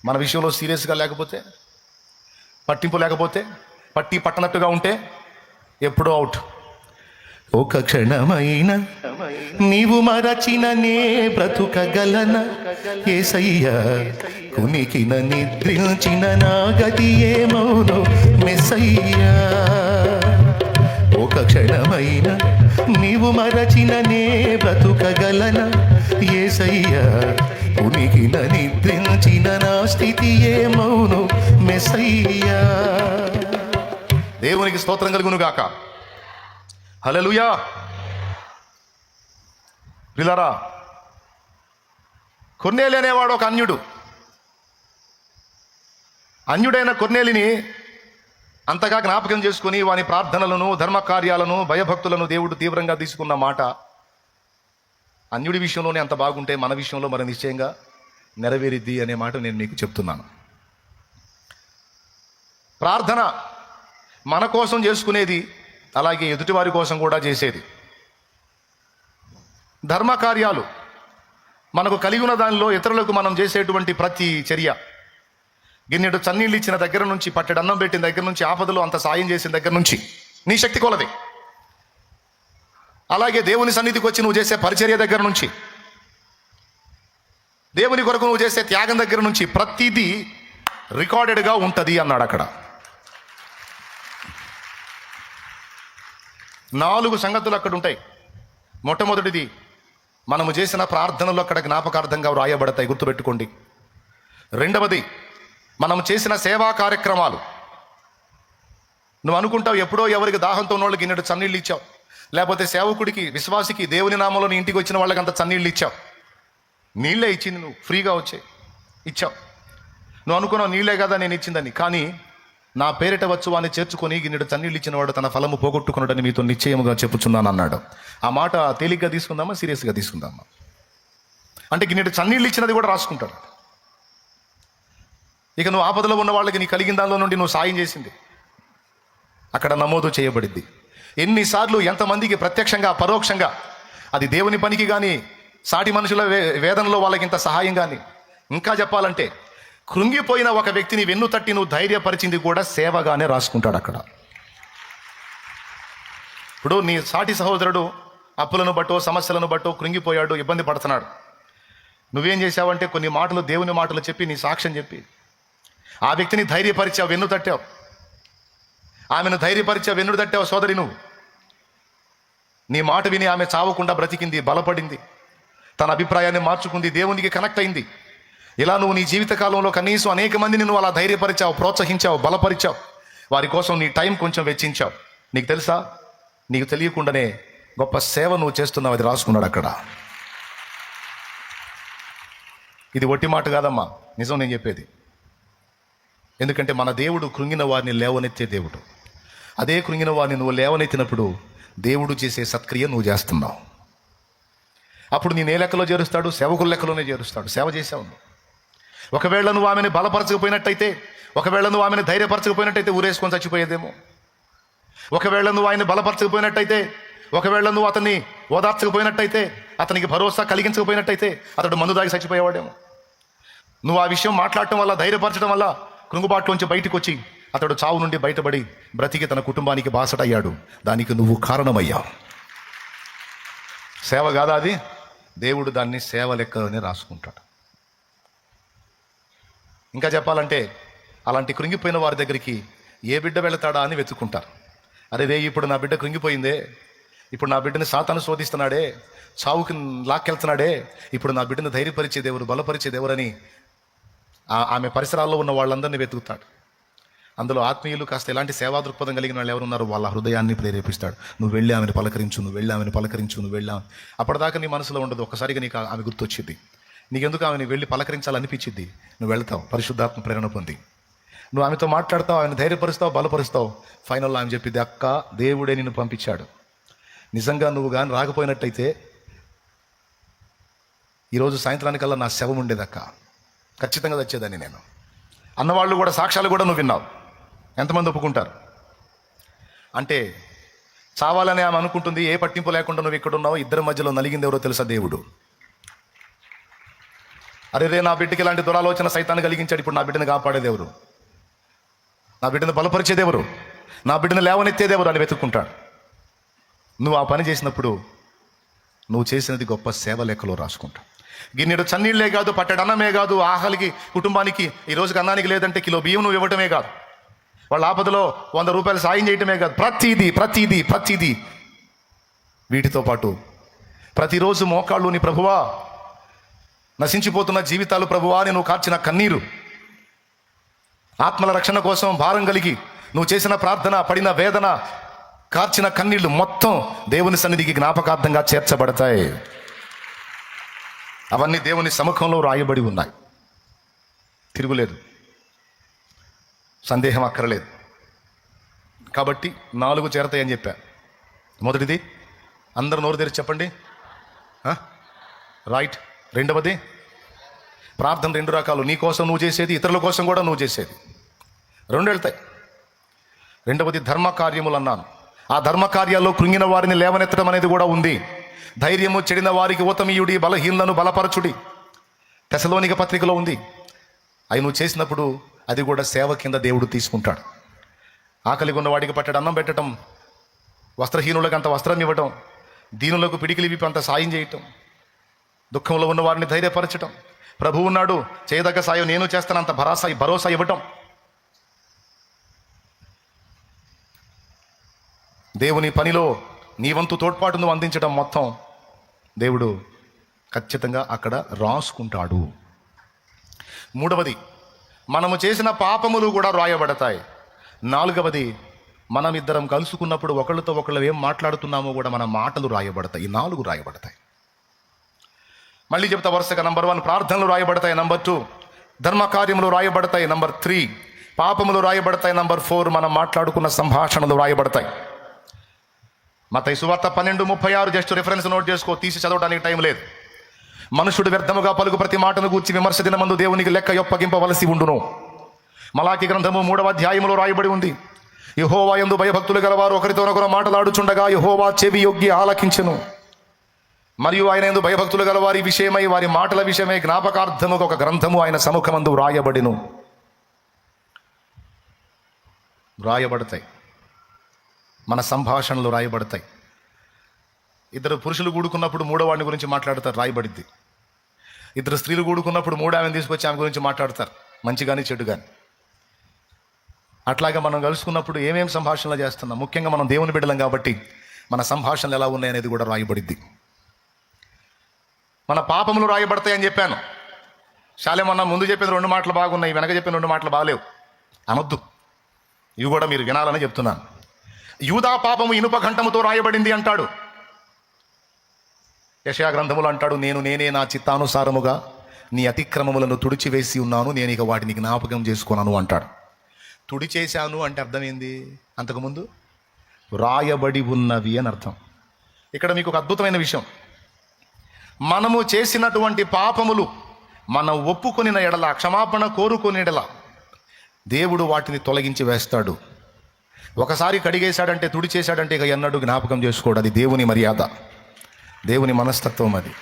[SPEAKER 1] మన విషయంలో సీరియస్గా లేకపోతే, పట్టింపు లేకపోతే, పట్టనట్టుగా ఉంటే ఎప్పుడో అవుట్. ఒక క్షణమైన నీవు మరచిన నే బ్రతుకగలన యేసయ్యా, కునికిన నిద్రించిన నా గతి ఏమౌనో మెస్సయ్యా. ఒక క్షణమైన నీవు మరచిన నే బ్రతుకగలన యేసయ్యా, కునికిన నిద్రించిన నా స్థితి ఏమౌనో మెస్సయ్యా. దేవునికి స్తోత్రం కలుగును గాక. హల్లెలూయా. పిల్లరా, కొర్నేలి అనేవాడు ఒక అన్యుడైన కొర్నేలిని అంతగా జ్ఞాపకం చేసుకుని వాని ప్రార్థనలను, ధర్మకార్యాలను, భయభక్తులను దేవుడు తీవ్రంగా తీసుకున్న మాట అన్యుడి విషయంలోనే అంత బాగుంటే మన విషయంలో మరి నిశ్చయంగా నెరవేరిద్ది అనే మాట నేను మీకు చెప్తున్నాను. ప్రార్థన మన కోసం చేసుకునేది, అలాగే ఎదుటివారి కోసం కూడా చేసేది. ధర్మకార్యాలు మనకు కలిగి ఉన్న దానిలో ఇతరులకు మనం చేసేటువంటి ప్రతి చర్య, గిన్నెడు చన్నీళ్ళు ఇచ్చిన దగ్గర నుంచి, పట్టెడు అన్నం పెట్టిన దగ్గర నుంచి, ఆపదలో అంత సాయం చేసిన దగ్గర నుంచి, నీ శక్తి కొలది. అలాగే దేవుని సన్నిధికి వచ్చి నువ్వు చేసే పరిచర్య దగ్గర నుంచి, దేవుని కొరకు నువ్వు చేసే త్యాగం దగ్గర నుంచి ప్రతిదీ రికార్డెడ్గా ఉంటుంది అన్నాడు. అక్కడ 4 సంగతులు అక్కడ ఉంటాయి. మొట్టమొదటిది, మనము చేసిన ప్రార్థనలు అక్కడ జ్ఞాపకార్థంగా వ్రాయబడతాయి, గుర్తుపెట్టుకోండి. రెండవది, మనం చేసిన సేవా కార్యక్రమాలు. నువ్వు అనుకుంటావు ఎప్పుడో ఎవరికి దాహంతో ఉన్నోళ్ళకి గిన్నెడు చన్నీళ్ళు ఇచ్చావు, లేకపోతే సేవకుడికి, విశ్వాసికి, దేవుని నామంలో నీ ఇంటికి వచ్చిన వాళ్ళకి అంత చన్నీళ్ళు ఇచ్చావు. నీళ్ళే ఇచ్చింది, నువ్వు ఫ్రీగా వచ్చే ఇచ్చావు. నువ్వు అనుకున్నావు నీళ్ళే కదా నేను ఇచ్చిందని. కానీ నా పేరిట వచ్చు వాడిని చేర్చుకొని గిన్నెడు చన్నీళ్ళు ఇచ్చిన వాడు తన ఫలము పోగొట్టుకున్నాడని మీతో నిశ్చయముగా చెప్పుచున్నాను అన్నాడు. ఆ మాట తేలిగ్గా తీసుకుందామా, సీరియస్గా తీసుకుందామా? అంటే గిన్నెడు చన్నీళ్ళు ఇచ్చినది కూడా రాసుకుంటాడు. ఇక నువ్వు ఆపదలో ఉన్న వాళ్ళకి నీ కలిగిన దానిలో నుండి నువ్వు సాయం చేసింది అక్కడ నమోదు చేయబడింది. ఎన్నిసార్లు ఎంతమందికి ప్రత్యక్షంగా, పరోక్షంగా, అది దేవుని పనికి కానీ, సాటి మనుషుల వేదనలో వాళ్ళకి ఇంత సహాయం కానీ, ఇంకా చెప్పాలంటే కృంగిపోయిన ఒక వ్యక్తిని వెన్ను తట్టి నువ్వు ధైర్యపరిచింది కూడా సేవగానే రాసుకుంటాడు అక్కడ. ఇప్పుడు నీ సాటి సహోదరుడు అప్పులను బట్టో సమస్యలను బట్టో కృంగిపోయాడు, ఇబ్బంది పడుతున్నాడు. నువ్వేం చేశావంటే కొన్ని మాటలు, దేవుని మాటలు చెప్పి, నీ సాక్ష్యం చెప్పి ఆ వ్యక్తిని ధైర్యపరిచావు, వెన్ను తట్టావు. ఆమెను ధైర్యపరిచావు, వెన్ను తట్టావు. సోదరి, నువ్వు నీ మాట విని ఆమె చావకుండా బ్రతికింది, బలపడింది, తన అభిప్రాయాన్ని మార్చుకుంది, దేవునికి కనెక్ట్ అయింది. ఇలా నువ్వు నీ జీవితకాలంలో కనీసం అనేక మందిని నువ్వు అలా ధైర్యపరిచావు, ప్రోత్సహించావు, బలపరిచావు. వారి కోసం నీ టైం కొంచెం వెచ్చించావు. నీకు తెలుసా, నీకు తెలియకుండానే గొప్ప సేవ నువ్వు చేస్తున్నావు. అది రాసుకున్నాడు అక్కడ. ఇది ఒట్టి మాట కాదమ్మా, నిజం నేను చెప్పేది. ఎందుకంటే మన దేవుడు కృంగిన వారిని లేవనెత్తే దేవుడు. అదే కృంగిన వారిని నువ్వు లేవనెత్తినప్పుడు దేవుడు చేసే సత్క్రియ నువ్వు చేస్తున్నావు. అప్పుడు నేను ఏ లెక్కలో చేరుస్తాడు? సేవకుల లెక్కలోనే చేరుస్తాడు. సేవ చేసావు. ఒకవేళ నువ్వు ఆమెను బలపరచకపోయినట్టయితే, ఒకవేళ నువ్వు ఆమెను ధైర్యపరచకపోయినట్టయితే ఊరేసుకొని చచ్చిపోయేదేమో. ఒకవేళ నువ్వు ఆయన బలపరచకపోయినట్టయితే, ఒకవేళ నువ్వు అతన్ని ఓదార్చకపోయినట్టయితే, అతనికి భరోసా కలిగించకపోయినట్టయితే అతడు మందు దాగి చచ్చిపోయేవాడేమో. నువ్వు ఆ విషయం మాట్లాడటం వల్ల, ధైర్యపరచడం వల్ల కృంగుబాట్లోంచి బయటకు వచ్చి అతడు చావు నుండి బయటపడి బ్రతికి తన కుటుంబానికి బాసటయ్యాడు. దానికి నువ్వు కారణమయ్యావు. సేవ కాదా అది? దేవుడు దాన్ని సేవ లెక్కలోనే రాసుకుంటాడు. ఇంకా చెప్పాలంటే అలాంటి కృంగిపోయిన వారి దగ్గరికి ఏ బిడ్డ వెళతాడా అని వెతుక్కుంటారు. అరే ఇప్పుడు నా బిడ్డ కృంగిపోయిందే, ఇప్పుడు నా బిడ్డని సాతాను శోధిస్తున్నాడే, చావుకి లాక్కెళ్తున్నాడే, ఇప్పుడు నా బిడ్డను ధైర్యపరిచేదేవరు, బలపరిచేదేవరని ఆమె పరిసరాల్లో ఉన్న వాళ్ళందరినీ వెతుకుతాడు. అందులో ఆత్మీయులు, కాస్త ఎలాంటి సేవా దృక్పథం కలిగిన వాళ్ళు ఎవరున్నారో వాళ్ళ హృదయాన్ని ప్రేరేపిస్తాడు. నువ్వు వెళ్ళి ఆమెను పలకరించు, నువ్వు వెళ్ళి ఆమెను పలకరించు, నువ్వు వెళ్ళా. అప్పటిదాకా నీ మనసులో ఉండదు. ఒక్కసారిగా నీకు ఆమె గుర్తొచ్చింది. నీకెందుకు ఆమెను వెళ్ళి పలకరించాలనిపించింది. నువ్వు వెళ్తావు, పరిశుద్ధాత్మ ప్రేరణ పొంది నువ్వు ఆమెతో మాట్లాడతావు, ఆమెను ధైర్యపరుస్తావు, బలపరుస్తావు. ఫైనల్లో ఆమె చెప్పింది, అక్క దేవుడే నిన్ను పంపించాడు. నిజంగా నువ్వు కానీ రాకపోయినట్టయితే ఈరోజు సాయంత్రానికల్లా నా శవం ఉండేదక్క, ఖచ్చితంగా వచ్చేదాన్ని నేను అన్నవాళ్ళు కూడా, సాక్ష్యాలు కూడా నువ్వు విన్నావు. ఎంతమంది ఒప్పుకుంటారు? అంటే చావాలని ఆమె అనుకుంటుంది. ఏ పట్టింపు లేకుండా నువ్వు ఇక్కడ ఉన్నావు. ఇద్దరి మధ్యలో నలిగింది ఎవరో తెలుసా? దేవుడు. అరే నా బిడ్డకి ఇలాంటి దురాలోచన సైతాన్ని కలిగించాడు, ఇప్పుడు నా బిడ్డను కాపాడేదెవరు? నా బిడ్డను బలపరిచేదెవరు? నా బిడ్డను లేవనెత్తేదెవరు అని వెతుక్కుంటాడు. నువ్వు ఆ పని చేసినప్పుడు నువ్వు చేసినది గొప్ప సేవ లెక్కలో రాసుకుంటావు. గిన్నెడు చన్నీళ్ళే కాదు, పట్టెడన్నమే కాదు, ఆకలికి కుటుంబానికి ఈ రోజుకి అన్నానికి లేదంటే కిలో బియ్యం నువ్వు ఇవ్వటమే కాదు, వాళ్ళ ఆపదలో 100 రూపాయలు సాయం చేయటమే కాదు, ప్రతిదీ వీటితో పాటు ప్రతిరోజు మోకాళ్ళుని, ప్రభువా నశించిపోతున్న జీవితాలు ప్రభువా అని నువ్వు కార్చిన కన్నీరు, ఆత్మల రక్షణ కోసం భారం కలిగి నువ్వు చేసిన ప్రార్థన, పడిన వేదన, కార్చిన కన్నీళ్లు మొత్తం దేవుని సన్నిధికి జ్ఞాపకార్థంగా చేర్చబడతాయి. అవన్నీ దేవుని సముఖంలో రాయబడి ఉన్నాయి. తిరుగులేదు, సందేహం అక్కరలేదు. కాబట్టి 4 చేరతాయని చెప్పా. మొదటిది, అందరు నోరు తెరిచి చెప్పండి, రైట్. రెండవది, ప్రార్థన 2 రకాలు. నీ కోసం నువ్వు చేసేది, ఇతరుల కోసం కూడా నువ్వు చేసేది. 2 వెళ్తాయి. రెండవది ధర్మకార్యములు అన్నాను. ఆ ధర్మకార్యాల్లో కృంగిన వారిని లేవనెత్తడం అనేది కూడా ఉంది. ధైర్యము చెడిన వారికి ఊతమీయుడి, బలహీనలను బలపరచుడి, తెసలోనిక పత్రికలో ఉంది. అవి నువ్వు చేసినప్పుడు అది కూడా సేవ కింద దేవుడు తీసుకుంటాడు. ఆకలిగా ఉన్న వాడికి పట్టడం అన్నం పెట్టడం, వస్త్రహీనులకు అంత వస్త్రం ఇవ్వటం, దీనులకు పిడికిలి విప్పి అంత సాయం చేయటం, దుఃఖంలో ఉన్న వారిని ధైర్యపరచటం, ప్రభువు ఉన్నాడు చేయదగ్గ సాయం నేను చేస్తానంత భరోసా ఇవ్వటం, దేవుని పనిలో నీ వంతు తోడ్పాటు నువ్వు అందించడం, మొత్తం దేవుడు ఖచ్చితంగా అక్కడ రాసుకుంటాడు. మూడవది, మనము చేసిన పాపములు కూడా రాయబడతాయి. నాలుగవది, మనమిద్దరం కలుసుకున్నప్పుడు ఒకళ్ళతో ఒకళ్ళు ఏం మాట్లాడుతున్నామో కూడా మన మాటలు రాయబడతాయి. ఈ 4 రాయబడతాయి. మళ్ళీ చెప్తా వరుసగా. నంబర్ 1 ప్రార్థనలు రాయబడతాయి. నంబర్ 2 ధర్మకార్యములు రాయబడతాయి. నంబర్ 3 పాపములు రాయబడతాయి. నంబర్ 4 మనం మాట్లాడుకున్న సంభాషణలు రాయబడతాయి. మత్తయి సువార్త 12:36 జస్ట్ రిఫరెన్స్ నోట్ చేసుకో, తీసి చదవడానికి టైం లేదు. మనుషుడు వ్యర్థముగా పలుకు ప్రతి మాటను గూర్చి విమర్శ దినమందు దేవునికి లెక్క యొప్పగింపవలసి ఉండును. మలాకి గ్రంథము 3వ అధ్యాయములో రాయబడి ఉంది, యెహోవా యందు భయభక్తులు గలవారు ఒకరితోనొకరు మాటలాడుచుండగా యెహోవా చెవి యొగ్గి ఆలకించెను. మరియు ఆయన యందు భయభక్తులు గల వారి విషయమై వారి మాటల విషయమై జ్ఞాపకార్థము ఒక గ్రంథము ఆయన సముఖమందు వ్రాయబడతాయి. మన సంభాషణలు రాయబడతాయి. ఇద్దరు పురుషులు కూడుకున్నప్పుడు మూడో వాడిని గురించి మాట్లాడతారు, రాయబడిద్ది. ఇద్దరు స్త్రీలు కూడుకున్నప్పుడు మూడో ఆమెను తీసుకొచ్చి ఆమె గురించి మాట్లాడతారు, మంచి కానీ చెడు కానీ. అట్లాగా మనం కలుసుకున్నప్పుడు ఏమేం సంభాషణలు చేస్తున్నాం, ముఖ్యంగా మనం దేవుని బిడ్డలం కాబట్టి మన సంభాషణలు ఎలా ఉన్నాయనేది కూడా రాయబడిద్ది. మన పాపములు రాయబడతాయి అని చెప్పాను. శాలేమన్నా ముందు చెప్పిన 2 మాటలు బాగున్నాయి, వెనక చెప్పిన 2 మాటలు బాగలేవు అనొద్దు. ఇవి కూడా మీరు వినాలని చెప్తున్నాను. యూదా పాపము ఇనుప ఘంటముతో రాయబడింది అంటాడు. యెషయా గ్రంథములు అంటాడు, నేనే నా చిత్తానుసారముగా నీ అతిక్రమములను తుడిచివేసి ఉన్నాను, నేను ఇక వాటిని జ్ఞాపకం చేసుకున్నాను అంటాడు. తుడిచేశాను అంటే అర్థం ఏంది? అంతకుముందు రాయబడి ఉన్నవి అని అర్థం. ఇక్కడ మీకు ఒక అద్భుతమైన విషయం, మనము చేసినటువంటి పాపములు మనం ఒప్పుకొనిన ఎడల, క్షమాపణ కోరుకొని ఎడల దేవుడు వాటిని తొలగించి వేస్తాడు. ఒకసారి కడిగేశాడంటే, తుడిచేశాడంటే ఇక ఎన్నడూ జ్ఞాపకం చేసుకోడు. అది దేవుని మర్యాద, దేవుని మనస్తత్వం. అది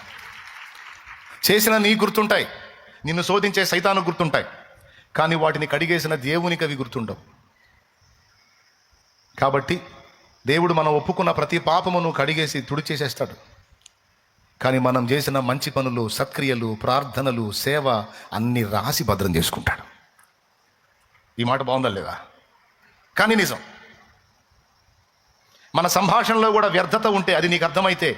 [SPEAKER 1] చేసిన నీ గుర్తుంటాయి, నిన్ను శోధించే సైతాను గుర్తుంటాయి, కానీ వాటిని కడిగేసిన దేవునికి అవి గుర్తుండవు. కాబట్టి దేవుడు మనం ఒప్పుకున్న ప్రతి పాపమును కడిగేసి తుడిచేసేస్తాడు. కానీ మనం చేసిన మంచి పనులు, సత్క్రియలు, ప్రార్థనలు, సేవ అన్నీ రాసి భద్రం చేసుకుంటాడు. ఈ మాట బాగుందా లేదా? కానీ నిజం. మన సంభాషణలో కూడా వ్యర్థత ఉంటే, అది నీకు అర్థమైతే,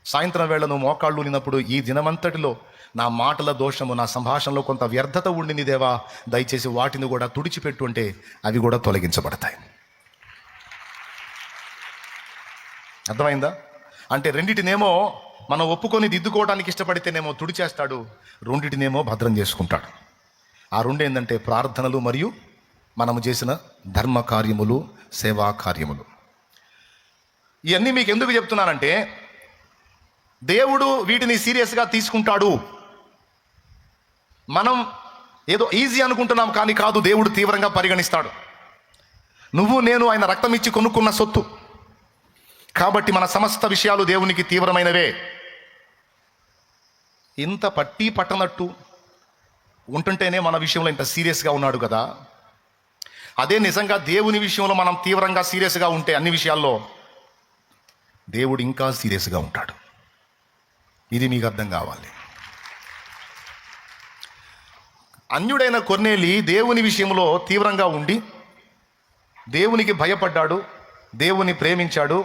[SPEAKER 1] సాయంత్రం వేళ నువ్వు మోకాళ్ళు ఉన్నప్పుడు, ఈ దినమంతటిలో నా మాటల దోషము, నా సంభాషణలో కొంత వ్యర్థత ఉండింది దేవా, దయచేసి వాటిని కూడా తుడిచిపెట్టు అంటే అవి కూడా తొలగించబడతాయి. అర్థమైందా? అంటే రెండిటినేమో మనం ఒప్పుకొని దిద్దుకోవడానికి ఇష్టపడితేనేమో తుడిచేస్తాడు, రెండిటినేమో భద్రం చేసుకుంటాడు. ఆ రెండు ఏంటంటే ప్రార్థనలు మరియు మనము చేసిన ధర్మ కార్యములు, సేవా కార్యములు. ఇవన్నీ మీకు ఎందుకు చెప్తున్నానంటే, దేవుడు వీటిని సీరియస్గా తీసుకుంటాడు. మనం ఏదో ఈజీ అనుకుంటున్నాం, కానీ కాదు, దేవుడు తీవ్రంగా పరిగణిస్తాడు. నువ్వు నేను ఆయన రక్తం ఇచ్చి కొనుక్కున్న సొత్తు కాబట్టి మన సమస్త విషయాలు దేవునికి తీవ్రమైనవే. ఇంత పట్టి పట్టనట్టు ఉంటుంటేనే మన విషయంలో ఇంత సీరియస్గా ఉన్నాడు కదా. అదే నిజంగా దేవుని విషయంలో మనం తీవ్రంగా సీరియస్గా ఉంటే, అన్ని విషయాల్లో దేవుడు ఇంకా సీరియస్గా ఉంటాడు. ఇది మీకు అర్థం కావాలి. అన్యుడైన కొర్నేలి దేవుని విషయంలో తీవ్రంగా ఉండి దేవునికి భయపడ్డాడు, దేవుని ప్రేమించాడు,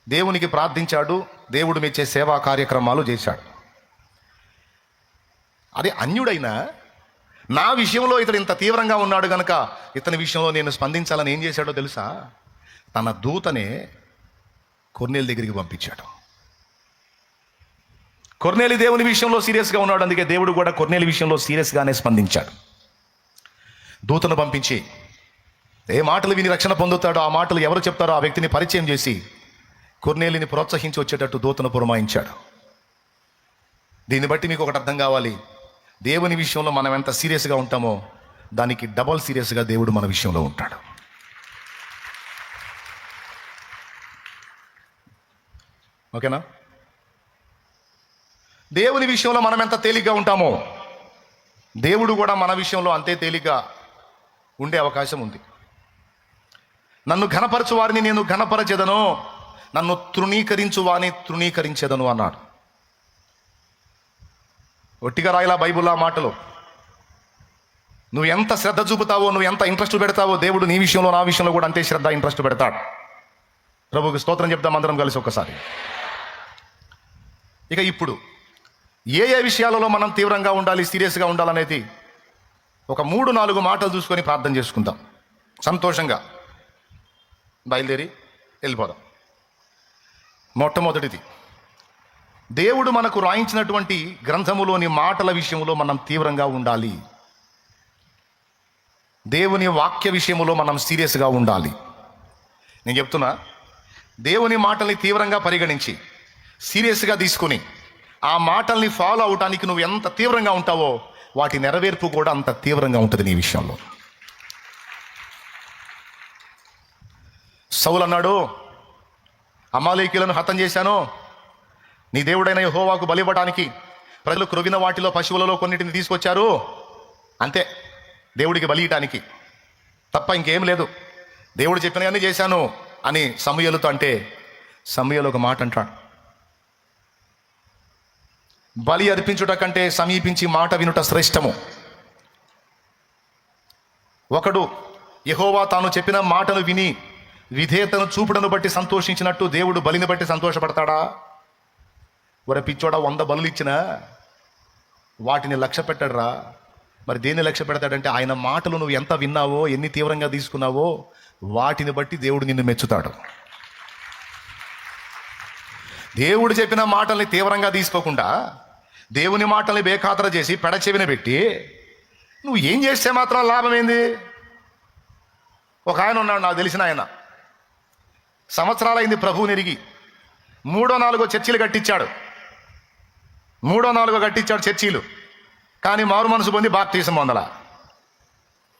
[SPEAKER 1] దేవునికి ప్రార్థించాడు, దేవుడు మెచ్చే సేవా కార్యక్రమాలు చేశాడు. అదే అన్యుడైనా నా విషయంలో ఇతడు ఇంత తీవ్రంగా ఉన్నాడు గనక ఇతని విషయంలో నేను స్పందించాలని ఏం చేశాడో తెలుసా? తన దూతనే కొర్నేలి దగ్గరికి పంపించాడు. కొర్నేలి దేవుని విషయంలో సీరియస్గా ఉన్నాడు, అందుకే దేవుడు కూడా కొర్నేలి విషయంలో సీరియస్గానే స్పందించాడు. దూతను పంపించి ఏ మాటలు విని రక్షణ పొందుతాడో ఆ మాటలు ఎవరు చెప్తారో ఆ వ్యక్తిని పరిచయం చేసి కొర్నేలిని ప్రోత్సహించి వచ్చేటట్టు దూతను పురమాయించాడు. దీన్ని బట్టి మీకు ఒకటి అర్థం కావాలి, దేవుని విషయంలో మనం ఎంత సీరియస్గా ఉంటామో దానికి డబల్ సీరియస్గా దేవుడు మన విషయంలో ఉంటాడు. ఓకేనా? దేవుని విషయంలో మనం ఎంత తేలిగ్గా ఉంటామో దేవుడు కూడా మన విషయంలో అంతే తేలిగ్గా ఉండే అవకాశం ఉంది. నన్ను ఘనపరచు వారిని నేను ఘనపరచెదను, నన్ను తృణీకరించు వారిని తృణీకరించెదను అన్నాడు. ఒట్టిగా రాయిలా బైబుల్ ఆ మాటలు. నువ్వు ఎంత శ్రద్ధ చూపుతావో, నువ్వు ఎంత ఇంట్రెస్ట్ పెడతావో, దేవుడు నీ విషయంలో నా విషయంలో కూడా అంతే శ్రద్ధ, ఇంట్రెస్ట్ పెడతాడు. ప్రభువుకి స్తోత్రం చెప్తాం అందరం కలిసి ఒక్కసారి. ఇక ఇప్పుడు ఏ ఏ విషయాలలో మనం తీవ్రంగా ఉండాలి, సీరియస్గా ఉండాలనేది ఒక 3-4 మాటలు చూసుకొని ప్రార్థన చేసుకుందాం. సంతోషంగా బయలుదేరి వెళ్ళిపోదాం. మొట్టమొదటిది, దేవుడు మనకు రాయించినటువంటి గ్రంథములోని మాటల విషయంలో మనం తీవ్రంగా ఉండాలి. దేవుని వాక్య విషయంలో మనం సీరియస్గా ఉండాలి. నేను చెప్తున్నా, దేవుని మాటల్ని తీవ్రంగా పరిగణించి సీరియస్గా తీసుకుని ఆ మాటల్ని ఫాలో అవటానికి నువ్వు ఎంత తీవ్రంగా ఉంటావో వాటి నెరవేర్పు కూడా అంత తీవ్రంగా ఉంటుంది నీ విషయంలో. సౌలు అన్నాడు, అమాలేకీయులను హతం చేశాను, నీ దేవుడైన యెహోవాకు బలి ఇవ్వడానికి ప్రజలు క్రొవిన వాటిలో పశువులలో కొన్నిటిని తీసుకొచ్చారు, అంతే. దేవుడికి బలి ఇవ్వటానికి తప్ప ఇంకేం లేదు. దేవుడు చెప్పినవన్నీ చేశాను అని సమూయేలుతో అంటే, సమూయేలు ఒక మాట అంటాడు, బలి అర్పించుట కంటే సమీపించి మాట వినుట శ్రేష్టము. ఒకడు యెహోవా తాను చెప్పిన మాటను విని విధేయతను చూపుటను బట్టి సంతోషించినట్టు దేవుడు బలిని బట్టి సంతోషపడతాడా? ఒరే పిచ్చోడా, 100 బలులు ఇచ్చినా వాటిని లక్ష్య పెట్టడరా. మరి దేన్ని లక్ష్య పెడతాడంటే, ఆయన మాటలు నువ్వు ఎంత విన్నావో, ఎన్ని తీవ్రంగా తీసుకున్నావో వాటిని బట్టి దేవుడు నిన్ను మెచ్చుతాడు. దేవుడు చెప్పిన మాటల్ని తీవ్రంగా తీసుకోకుండా దేవుని మాటల్ని బేఖాతరు చేసి పెడచెవిన పెట్టి నువ్వు ఏం చేస్తే మాత్రం లాభం ఏంది? ఒక ఆయన ఉన్నాడు, నాకు తెలిసిన ఆయన, సంవత్సరాలైంది ప్రభువుని ఎరిగి 3-4 చర్చిలు కట్టించాడు. 3-4 కట్టించాడు చర్చీలు, కానీ మారు మనసు పొంది బాప్తీసం పొందలా.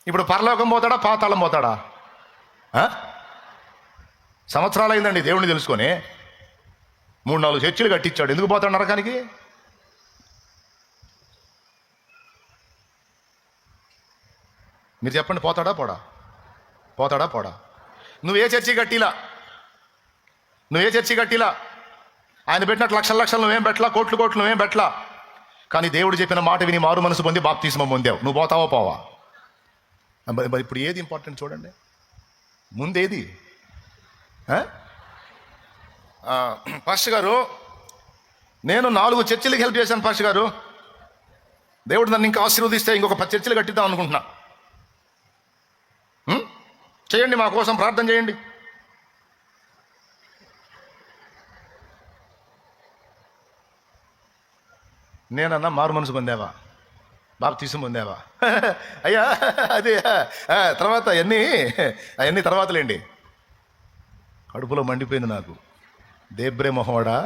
[SPEAKER 1] ఇప్పుడు పరలోకం పోతాడా, పాతాళం పోతాడా? సంవత్సరాలైందండి దేవుడిని తెలుసుకొని 3-4 చర్చిలు కట్టించాడు, ఎందుకు పోతాడు నరకానికి? మీరు చెప్పండి, పోతాడా పోడా? పోతాడా పోడా? నువ్వే చర్చి కట్టిలా, ఆయన పెట్టినట్టు లక్షలు నువ్వేం పెట్టలా, కోట్లు నువ్వేం పెట్టలా, కానీ దేవుడు చెప్పిన మాట విని మారు మనసు పొంది బాప్తిస్మం పొందావు. నువ్వు పోతావా పోవా? మరి ఇప్పుడు ఏది ఇంపార్టెంట్ చూడండి, ముందేది? పాస్టర్ గారు, నేను 4 చర్చిలకి హెల్ప్ చేశాను పాస్టర్ గారు, దేవుడు నన్ను ఇంకా ఆశీర్వదిస్తే ఇంకొక 10 చర్చిలు కట్టిద్దాం అనుకుంటున్నా. చేయండి, మా కోసం ప్రార్థన చేయండి. నేనన్నా మారు మనసు పొందావా, బాప్తిసం పొందావా? అయ్యా అదే తర్వాత అవన్నీ తర్వాతలేండి. కడుపులో మండిపోయింది నాకు. దేబ్రే మొహోడా,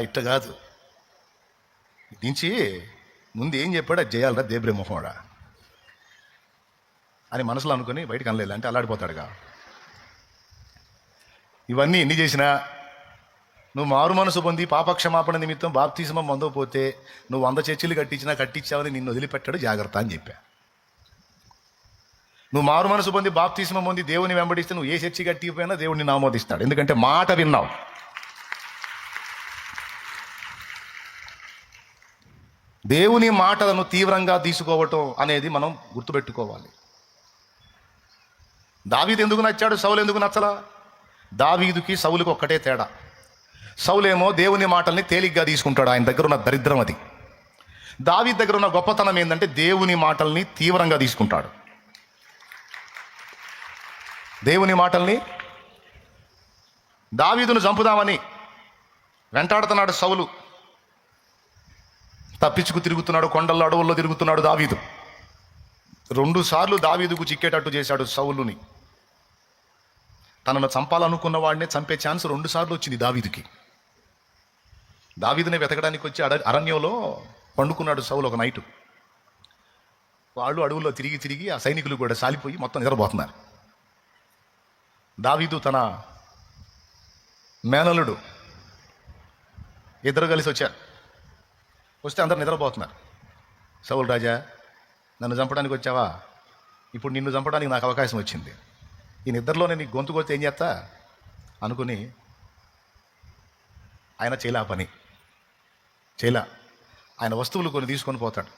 [SPEAKER 1] ఇట్ట కాదు నుంచి ముందు ఏం చెప్పాడు, అది చేయాలరా దేబ్రే మొహోడా అని మనసులో అనుకుని బయటకు అనలేదు, అంటే అల్లాడిపోతాడుగా. ఇవన్నీ ఎన్ని చేసినా నువ్వు మారు మనసు పొంది పాపక్షమాపణ నిమిత్తం బాప్తిస్మం పొందకపోతే నువ్వు 100 చర్చిలు కట్టించావని నిన్ను వదిలిపెట్టాడు, జాగ్రత్త అని చెప్పా. నువ్వు మారు మనసు పొంది బాప్తిస్మం పొంది దేవుని వెంబడిస్తే నువ్వు ఏ చర్చి కట్టిపోయినా దేవుడిని ఆమోదిస్తాడు, ఎందుకంటే మాట విన్నావు. దేవుని మాటలను తీవ్రంగా తీసుకోవటం అనేది మనం గుర్తుపెట్టుకోవాలి. దావీదు ఎందుకు నచ్చాడు, సౌలు ఎందుకు నచ్చలా? దావీదుకి సౌలుకి ఒక్కటే తేడా, సౌలేమో దేవుని మాటల్ని తేలిగ్గా తీసుకుంటాడు, ఆయన దగ్గర ఉన్న దరిద్రం అది. దావీదు దగ్గర ఉన్న గొప్పతనం ఏంటంటే దేవుని మాటల్ని తీవ్రంగా తీసుకుంటాడు. దేవుని మాటల్ని, దావీదును చంపుదామని వెంటాడుతున్నాడు సౌలు, తప్పించుకు తిరుగుతున్నాడు, కొండల్లో అడవుల్లో తిరుగుతున్నాడు దావీదు. 2 సార్లు దావీదుకు చిక్కేటట్టు చేశాడు సౌలుని. తనను చంపాలనుకున్న వాడిని చంపే ఛాన్స్ 2 సార్లు వచ్చింది దావీదుకి. దావీదుని వెతకడానికి వచ్చి అరణ్యంలో పండుకున్నాడు సౌలు ఒక నైటు. వాళ్ళు అడవుల్లో తిరిగి ఆ సైనికులు కూడా సాలిపోయి మొత్తం నిద్రపోతున్నారు. దావీదు తన మేనలుడు ఇద్దరు కలిసి వచ్చారు. వస్తే అందరు నిద్రపోతున్నారు. సౌలు రాజా, నన్ను చంపడానికి వచ్చావా? ఇప్పుడు నిన్ను చంపడానికి నాకు అవకాశం వచ్చింది. ఈ నిద్రలోనే నీ గొంతు కొడితే ఏం చేస్తా అనుకుని ఆయన చేయలా ఆయన వస్తువులు కొన్ని తీసుకొని పోతాడు.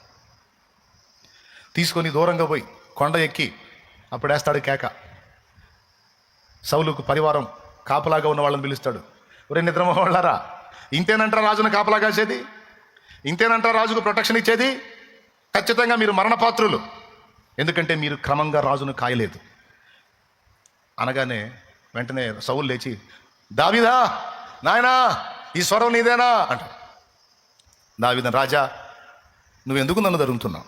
[SPEAKER 1] తీసుకొని దూరంగా పోయి కొండ ఎక్కి అప్పుడు వేస్తాడు కేక. సౌలుకు పరివారం కాపలాగా ఉన్న వాళ్ళని పిలుస్తాడు. ఒరే నిద్రమోహళ్ళారా, ఇంతేనంటారా రాజును కాపలా కాసేది? ఇంతేనంటారా రాజుకు ప్రొటెక్షన్ ఇచ్చేది? ఖచ్చితంగా మీరు మరణపాత్రులు, ఎందుకంటే మీరు క్రమంగా రాజును కాయలేదు. అనగానే వెంటనే సౌలు లేచి, దావీదా నాయనా, ఈ స్వరం నీదేనా అంట. దావీదు, రాజా నువ్వెందుకు నన్ను ధరుముతున్నావు?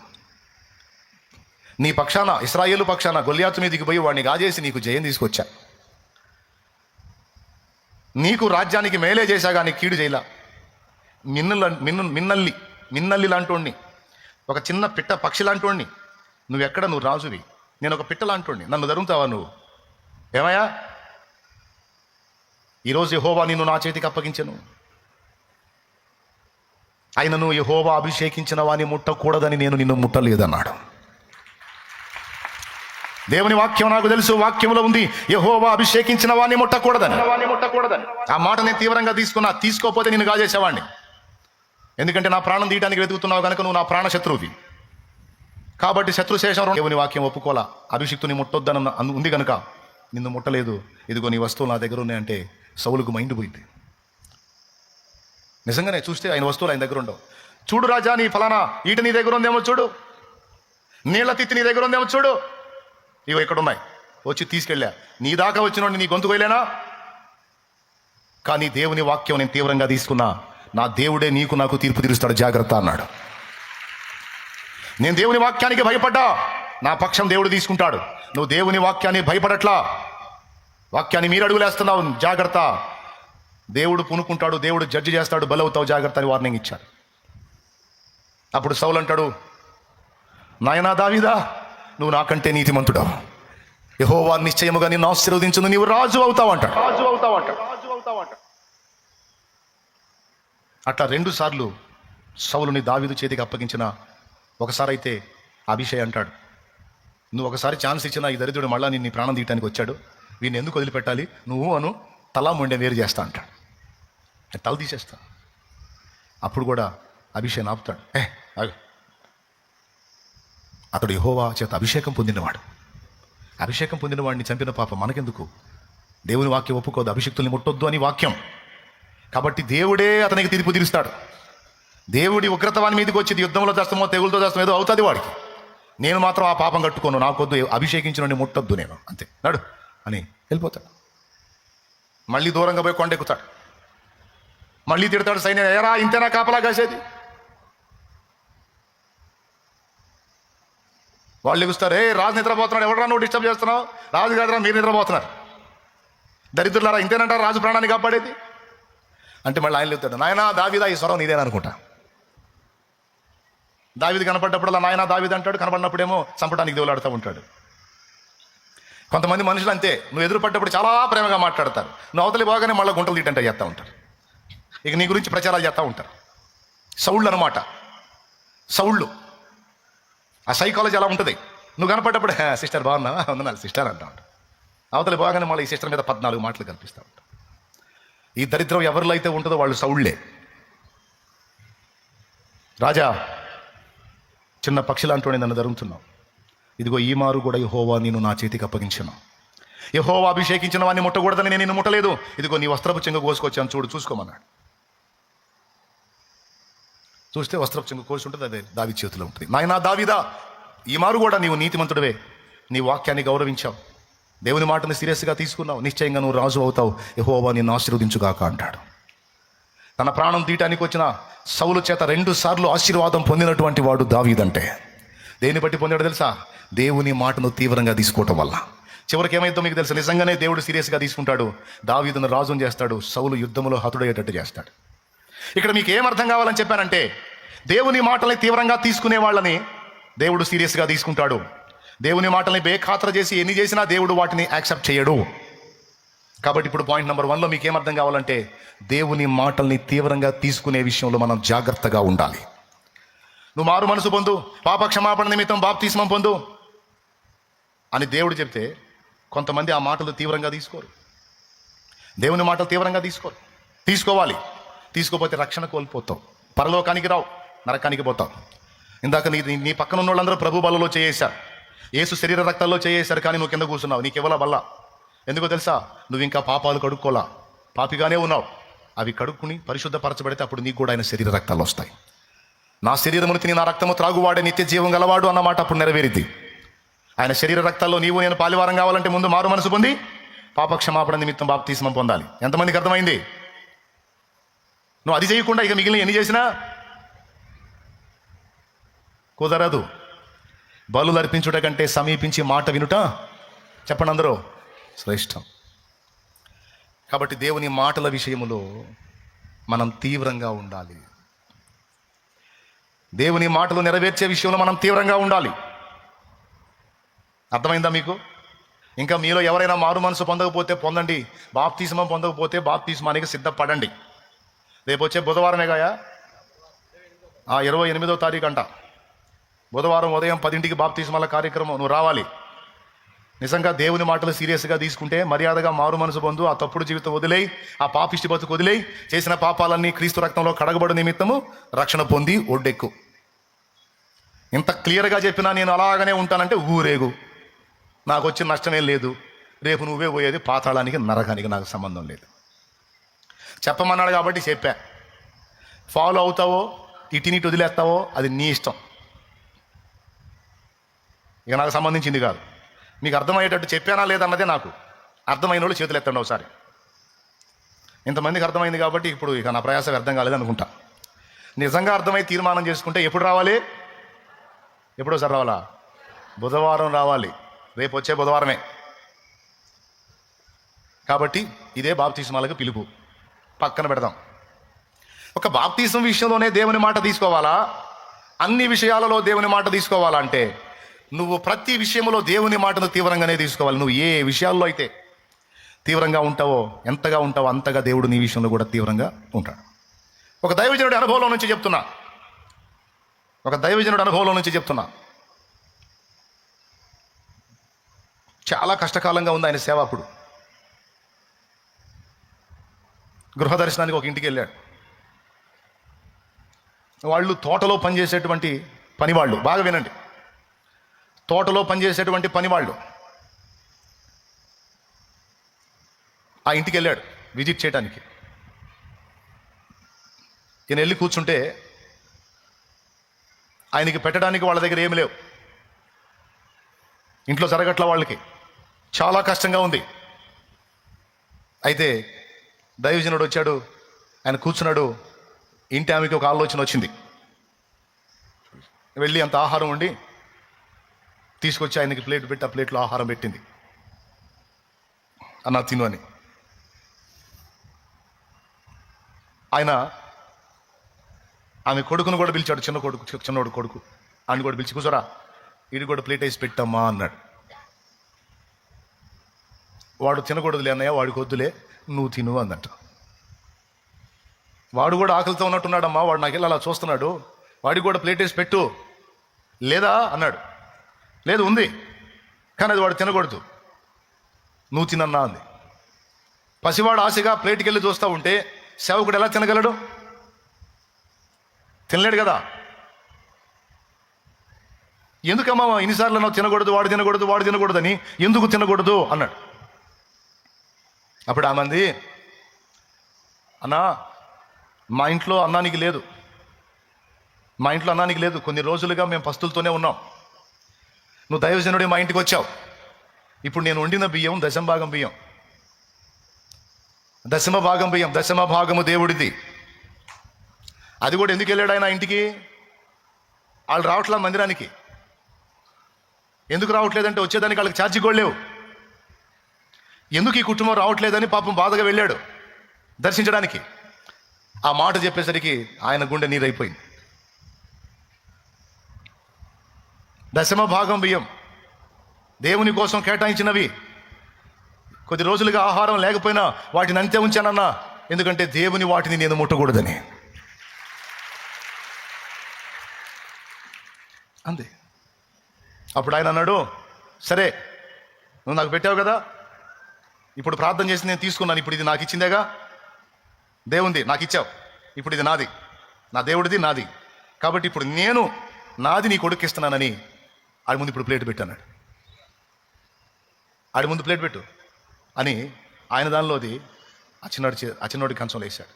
[SPEAKER 1] నీ పక్షాన, ఇశ్రాయేలు పక్షాన గొల్యాతు మీదికి పోయి వాడిని గాజేసి నీకు జయం తీసుకొచ్చా. నీకు రాజ్యానికి మేలే చేశా కానీ కీడు చేయలా. మిన్నల్లి లాంటోడిని, ఒక చిన్న పిట్ట పక్షి లాంటోడిని. నువ్వెక్కడ, నువ్వు రాజువి, నేను ఒక పిట్ట లాంటోడిని, నన్ను ధరుముతావా నువ్వు? ఏమయ్యా ఈరోజు యెహోవా నిన్ను నా చేతికి అప్పగించెను, ఆయనను యెహోవా అభిషేకించిన వాని ముట్టకూడదని నేను నిన్ను ముట్టలేదన్నాడు. దేవుని వాక్యం నాకు తెలుసు, వాక్యంలో ఉంది యెహోవా అభిషేకించిన వాణ్ణి ముట్టకూడదని. ఆ మాట నేను తీవ్రంగా తీసుకున్నా. తీసుకోకపోతే నిన్ను కాజేసేవాడిని. ఎందుకంటే నా ప్రాణం తీయడానికి వెతుకుతున్నావు కనుక నువ్వు నా ప్రాణ శత్రువువి. కాబట్టి శత్రుశేషం దేవుని వాక్యం ఒప్పుకోలా. అభిషిక్తుని ముట్టొద్దని ఉంది కనుక నిన్ను ముట్టలేదు. ఇదిగో నీ వస్తువులు నా దగ్గర ఉన్నాయంటే సౌలుకు మైండ్ పోయింది. నిజంగానే చూస్తే ఆయన వస్తువులు ఆయన దగ్గర ఉండవు. చూడు రాజా, నీ ఫలానా ఈట నీ దగ్గర ఉందేమో చూడు, నీళ్ల తిత్తి నీ దగ్గర ఉందేమో చూడు, ఇవో ఇక్కడ ఉన్నాయి, వచ్చి తీసుకెళ్ళా. నీ దాకా వచ్చినోడిని నీ గొంతు కొయ్యలేనా? కానీ దేవుని వాక్యం నేను తీవ్రంగా తీసుకున్నా. నా దేవుడే నీకు నాకు తీర్పు తీరుస్తాడు, జాగ్రత్త అన్నాడు. నేను దేవుని వాక్యానికి భయపడ్డా, నా పక్షం దేవుడు తీసుకుంటాడు. నువ్వు దేవుని వాక్యాన్ని భయపడట్లా, వాక్యాన్ని మీరు అడుగులేస్తున్నావు, జాగ్రత్త. దేవుడు పునుకుంటాడు, దేవుడు జడ్జి చేస్తాడు, బలవుతావు, జాగ్రత్త అని వార్నింగ్ ఇచ్చాడు. అప్పుడు సౌలు అంటాడు, నాయనా దావీదా, నువ్వు నాకంటే నీతిమంతుడా, యెహోవా నిశ్చయముగా నిన్ను ఆశీర్వదించును, నీవు రాజు అవుతావు అంటాడు. అట్లా 2 సార్లు సౌలుని దావీదు చేతికి అప్పగించిన. ఒకసారి అయితే అభిషేక్ అంటాడు, నువ్వు ఒకసారి ఛాన్స్ ఇచ్చినా ఈ దరిద్రుడు మళ్ళా నిన్ను ప్రాణం తీయటానికి వచ్చాడు, వీడిని ఎందుకు వదిలిపెట్టాలి, నువ్వు అను తలా మొండే వేరు చేస్తా అంటాడు. తల తీసేస్తా. అప్పుడు కూడా అభిషేక్ ఆపుతాడు. అతడు యెహోవా చేత అభిషేకం పొందినవాడు. అభిషేకం పొందిన వాడిని చంపిన పాపం మనకెందుకు? దేవుని వాక్యం ఒప్పుకోదు, అభిషిక్తుల్ని ముట్టొద్దు అని వాక్యం. కాబట్టి దేవుడే అతనికి తీర్పు తీరుస్తాడు. దేవుడి ఉగ్రత వాని మీదకి వచ్చి యుద్ధంలో చేస్తామో తెగులతో చేస్తామో ఏదో అవుతుంది వాడికి. నేను మాత్రం ఆ పాపం కట్టుకోను, నాకొద్దు, అభిషేకించిన ముట్టొద్దు నేను, అంతే నడు అని వెళ్ళిపోతాడు. మళ్ళీ దూరంగా పోయి కొండెక్కుతాడు. మళ్ళీ తిడతాడు సైన్యం, ఎరా ఇంతేనా కాపలా కాసేది? వాళ్ళు ఎగుస్తారు, రాజు నిద్రపోతున్నాడు, ఎవడరా నువ్వు డిస్టర్బ్ చేస్తున్నావు? రాజు కాదురా, మీరు నిద్రపోతున్నారు, దరిద్రులారా, ఇంతేనంటారా రాజు ప్రాణాన్ని కాపాడేది అంటే? మళ్ళీ ఆయన చెప్తాడు, నాయనా దావీదా, ఈ స్వరం నీదేనా అనుకుంటా. దావీదు కనపడ్డప్పుడు అలా నాయనా దావీదు అంటాడు, కనపడినప్పుడేమో చంపడానికి దేవులాడుతూ ఉంటాడు. కొంతమంది మనుషులు అంతే, నువ్వు ఎదురుపడ్డప్పుడు చాలా ప్రేమగా మాట్లాడతారు, నువ్వు అవతలి బాగానే మళ్ళీ గుంటలు తీటంటే చేస్తూ ఉంటారు. ఇక నీ గురించి ప్రచారాలు చేస్తూ ఉంటారు. సౌళ్ళు అనమాట, సౌళ్ళు. ఆ సైకాలజీ అలా ఉంటుంది. నువ్వు కనపడ్డప్పుడు సిస్టర్ బాగున్నావా, వందనాలు సిస్టర్ అంటా ఉంటావు. అవతలి బాగానే మళ్ళీ ఈ సిస్టర్ మీద 14 మాటలు కనిపిస్తూ ఉంటాయి. ఈ దరిద్రం ఎవరిలో అయితే ఉంటుందో వాళ్ళు సౌళ్ళే. రాజా, చిన్న పక్షిలాంటి నన్ను ధరుతున్నావు, ఇదిగో ఈ మారు కూడా యెహోవా నేను నా చేతికి అప్పగించాను. యెహోవా అభిషేకించిన వాడిని ముట్టకూడదని నేను నిన్ను ముట్టలేదు. ఇదిగో నీ వస్త్రపు చెంగు కోసుకొచ్చాను, చూసుకోమన్నాడు. చూస్తే వస్త్రపు చెంగు కోసి ఉంటుంది, అదే దావీదు చేతిలో ఉంటుంది. నాయనా దావీదా, ఈ మారు కూడా నీవు నీతిమంతుడివే, నీ వాక్యాన్ని గౌరవించావు, దేవుని మాటను సీరియస్గా తీసుకున్నావు, నిశ్చయంగా నువ్వు రాజు అవుతావు, యెహోవా నిన్ను ఆశీర్వదించుగాక అంటాడు. తన ప్రాణం తీయటానికి వచ్చిన సౌలు చేత 2 సార్లు ఆశీర్వాదం పొందినటువంటి వాడు దావీదంటే. దేన్ని బట్టి పొందాడు తెలుసా? దేవుని మాటను తీవ్రంగా తీసుకోవటం వల్ల. చివరికి ఏమైందో మీకు తెలుసు, నిజంగానే దేవుడు సీరియస్గా తీసుకుంటాడు, దావీదును రాజును చేస్తాడు, సౌలు యుద్ధంలో హతుడయ్యేటట్టు చేస్తాడు. ఇక్కడ మీకు ఏం అర్థం కావాలని చెప్పానంటే, దేవుని మాటల్ని తీవ్రంగా తీసుకునే వాళ్ళని దేవుడు సీరియస్గా తీసుకుంటాడు. దేవుని మాటల్ని బేఖాతరు చేసి ఎన్ని చేసినా దేవుడు వాటిని యాక్సెప్ట్ చేయడు. కాబట్టి ఇప్పుడు పాయింట్ నెంబర్ 1లో మీకు ఏమర్థం కావాలంటే, దేవుని మాటల్ని తీవ్రంగా తీసుకునే విషయంలో మనం జాగ్రత్తగా ఉండాలి. నువ్వు మారు మనసు పొందు, పాప క్షమాపణ నిమిత్తం బాప్తిస్మం పొందు అని దేవుడు చెప్తే కొంతమంది ఆ మాటలు తీవ్రంగా తీసుకోరు. దేవుని మాటలు తీవ్రంగా తీసుకోవాలి. తీసుకోపోతే రక్షణ కోల్పోతావు, పరలోకానికి రావు, నరకానికి పోతావు. ఇందాక నీ పక్కన ఉన్న వాళ్ళందరూ ప్రభు బలలో చేయేశారు, యేసు శరీర రక్తాల్లో చేయేశారు, కానీ నువ్వు కింద కూర్చున్నావు. నీకు ఇవ్వాల బల్ల. ఎందుకో తెలుసా? నువ్వు ఇంకా పాపాలు కడుక్కోలా, పాపిగానే ఉన్నావు. అవి కడుక్కుని పరిశుద్ధపరచబడితే అప్పుడు నీకు కూడా ఆయన శరీర రక్తాలు వస్తాయి. నా శరీరమును తిని నా రక్తము త్రాగువాడే నిత్య జీవం గలవాడు అన్నమాట అప్పుడు నెరవేరిద్ది. ఆయన శరీర రక్తాల్లో నీవు నేను పాలివారం కావాలంటే ముందు మారు మనసు పొంది పాప క్షమాపణ నిమిత్తం బాప్తిస్మం పొందాలి. ఎంతమందికి అర్థమైంది? నువ్వు అది చేయకుండా ఇక మిగిలిన ఎన్ని చేసినా కుదరదు. బలులు అర్పించుట కంటే సమీపించి మాట వినుట, చెప్పండి అందరూ, శ్రేష్టం. కాబట్టి దేవుని మాటల విషయములో మనం తీవ్రంగా ఉండాలి. దేవుని మాటలు నెరవేర్చే విషయంలో మనం తీవ్రంగా ఉండాలి. అర్థమైందా మీకు? ఇంకా మీలో ఎవరైనా మారు మనసు పొందకపోతే పొందండి, బాప్తిస్మం పొందకపోతే బాప్తిస్మానికి సిద్ధపడండి. రేపు వచ్చే బుధవారమేగాయా, 28వ తారీఖు అంట, బుధవారం ఉదయం 10ంటికి బాప్తిస్మాల కార్యక్రమం. నువ్వు రావాలి. నిజంగా దేవుని మాటలు సీరియస్గా తీసుకుంటే మర్యాదగా మారు మనసు పొందు, ఆ తప్పుడు జీవితం వదిలేయి, ఆ పాపిష్టి బతుకు వదిలేయి, చేసిన పాపాలన్నీ క్రీస్తు రక్తంలో కడగబడు నిమిత్తము రక్షణ పొంది ఒడ్డెక్కు. ఇంత క్లియర్గా చెప్పినా నేను అలాగనే ఉంటానంటే ఊరేగు, నాకు వచ్చిన నష్టమేం లేదు. రేపు నువ్వే పోయేది పాతాళానికి, నరకానికి, నాకు సంబంధం లేదు. చెప్పమన్నాడు కాబట్టి చెప్పా. ఫాలో అవుతావో ఇటు వదిలేస్తావో అది నీ ఇష్టం, ఇక నాకు సంబంధించింది కాదు. మీకు అర్థమయ్యేటట్టు చెప్పానా లేదన్నదే నాకు. అర్థమైన వాళ్ళు చేతులు ఎత్తండి ఒకసారి. ఇంతమందికి అర్థమైంది కాబట్టి ఇప్పుడు ఇక నా ప్రయాసం అర్థం కాలేదు అనుకుంటా. నిజంగా అర్థమై తీర్మానం చేసుకుంటే ఎప్పుడు రావాలి? ఎప్పుడోసారి రావాలా? బుధవారం రావాలి. రేపు వచ్చే బుధవారమే. కాబట్టి ఇదే బాప్తిస్మాలకు పిలుపు. పక్కన పెడదాం. ఒక బాప్తిసం విషయంలోనే దేవుని మాట తీసుకోవాలా? అన్ని విషయాలలో దేవుని మాట తీసుకోవాలా అంటే నువ్వు ప్రతి విషయంలో దేవుని మాటను తీవ్రంగానే తీసుకోవాలి. నువ్వు ఏ విషయాల్లో అయితే తీవ్రంగా ఉంటావో, ఎంతగా ఉంటావో అంతగా దేవుడు నీ విషయంలో కూడా తీవ్రంగా ఉంటాడు. ఒక దైవజనుడి అనుభవంలో నుంచి చెప్తున్నా. చాలా కష్టకాలంగా ఉంది ఆయన సేవ. అప్పుడు గృహ దర్శనానికి ఒక ఇంటికి వెళ్ళాడు. వాళ్ళు తోటలో పనిచేసేటువంటి పనివాళ్ళు, బాగా వినండి, తోటలో పనిచేసేటువంటి పనివాళ్ళు ఆ ఇంటికి వెళ్ళాడు విజిట్ చేయడానికి. ఈయన వెళ్ళి కూర్చుంటే ఆయనకి పెట్టడానికి వాళ్ళ దగ్గర ఏమి లేవు. ఇంట్లో జరగట్ల, వాళ్ళకి చాలా కష్టంగా ఉంది. అయితే దైవజనుడు వచ్చాడు, ఆయన కూర్చున్నాడు. ఇంటి ఆమెకి ఒక ఆలోచన వచ్చింది. వెళ్ళి అంత ఆహారం వండి తీసుకొచ్చి ఆయనకి ప్లేట్ పెట్టి ఆ ప్లేట్లో ఆహారం పెట్టింది. అన్నా తిను అని. ఆయన ఆమె కొడుకును కూడా పిలిచాడు, చిన్నోడు కొడుకు. ఆయన కూడా పిలిచి కూర్చోరా, ఈడు కూడా ప్లేట్ వేసి పెట్టమ్మా అన్నాడు. వాడు తినకూడదులే అన్నయ్య, వాడికి వద్దులే, నువ్వు తిను అన్నట్టు. వాడు కూడా ఆకలితో ఉన్నట్టున్నాడమ్మా, వాడు నాకెళ్ళి అలా చూస్తున్నాడు, వాడికి కూడా ప్లేట్ వేసి పెట్టు. లేదా అన్నాడు. లేదు ఉంది, కానీ అది వాడు తినకూడదు, నువ్వు తినన్నా అంది. పసివాడు ఆశగా ప్లేట్కి వెళ్ళి చూస్తూ ఉంటే సేవకుడు ఎలా తినగలడు? తినలేడు కదా. ఎందుకమ్మా ఇన్నిసార్లు నువ్వు తినకూడదు, వాడు తినకూడదని, ఎందుకు తినకూడదు అన్నాడు. అప్పుడు ఆమంది, అన్నా మా ఇంట్లో అన్నానికి లేదు, కొన్ని రోజులుగా మేము పస్తులతోనే ఉన్నాం. నువ్వు దైవజనుడి మా ఇంటికి వచ్చావు. ఇప్పుడు నేను వండిన బియ్యం దశమ భాగము దేవుడిది. అది కూడా ఎందుకు వెళ్ళాడు ఆయన ఇంటికి? వాళ్ళు రావట్లా మందిరానికి. ఎందుకు రావట్లేదంటే వచ్చేదానికి వాళ్ళకి ఛార్జీ కూడా లేవు. ఎందుకు ఈ కుటుంబం రావట్లేదని పాపం బాధగా వెళ్ళాడు దర్శించడానికి. ఆ మాట చెప్పేసరికి ఆయన గుండె నీరైపోయింది. దశమ భాగం బియ్యం దేవుని కోసం కేటాయించినవి. కొద్ది రోజులుగా ఆహారం లేకపోయినా వాటిని అంతే ఉంచానన్నా, ఎందుకంటే దేవుని వాటిని నేను ముట్టకూడదని. అంతే. అప్పుడు ఆయన అన్నాడు, సరే నువ్వు నాకు పెట్టావు కదా, ఇప్పుడు ప్రార్థన చేసి నేను తీసుకున్నాను, ఇప్పుడు ఇది నాకు ఇచ్చిందేగా, దేవుంది నాకు ఇచ్చావు, ఇప్పుడు ఇది నాది, నా దేవుడిది నాది, కాబట్టి ఇప్పుడు నేను నాది నీ కొడుకు ఇస్తున్నానని ఆడి ముందు ఇప్పుడు ప్లేట్ పెట్టాడు. ఆడి ముందు ప్లేట్ పెట్టు అని ఆయన దానిలోది ఆ చిన్నోడి కంచంలో వేశాడు.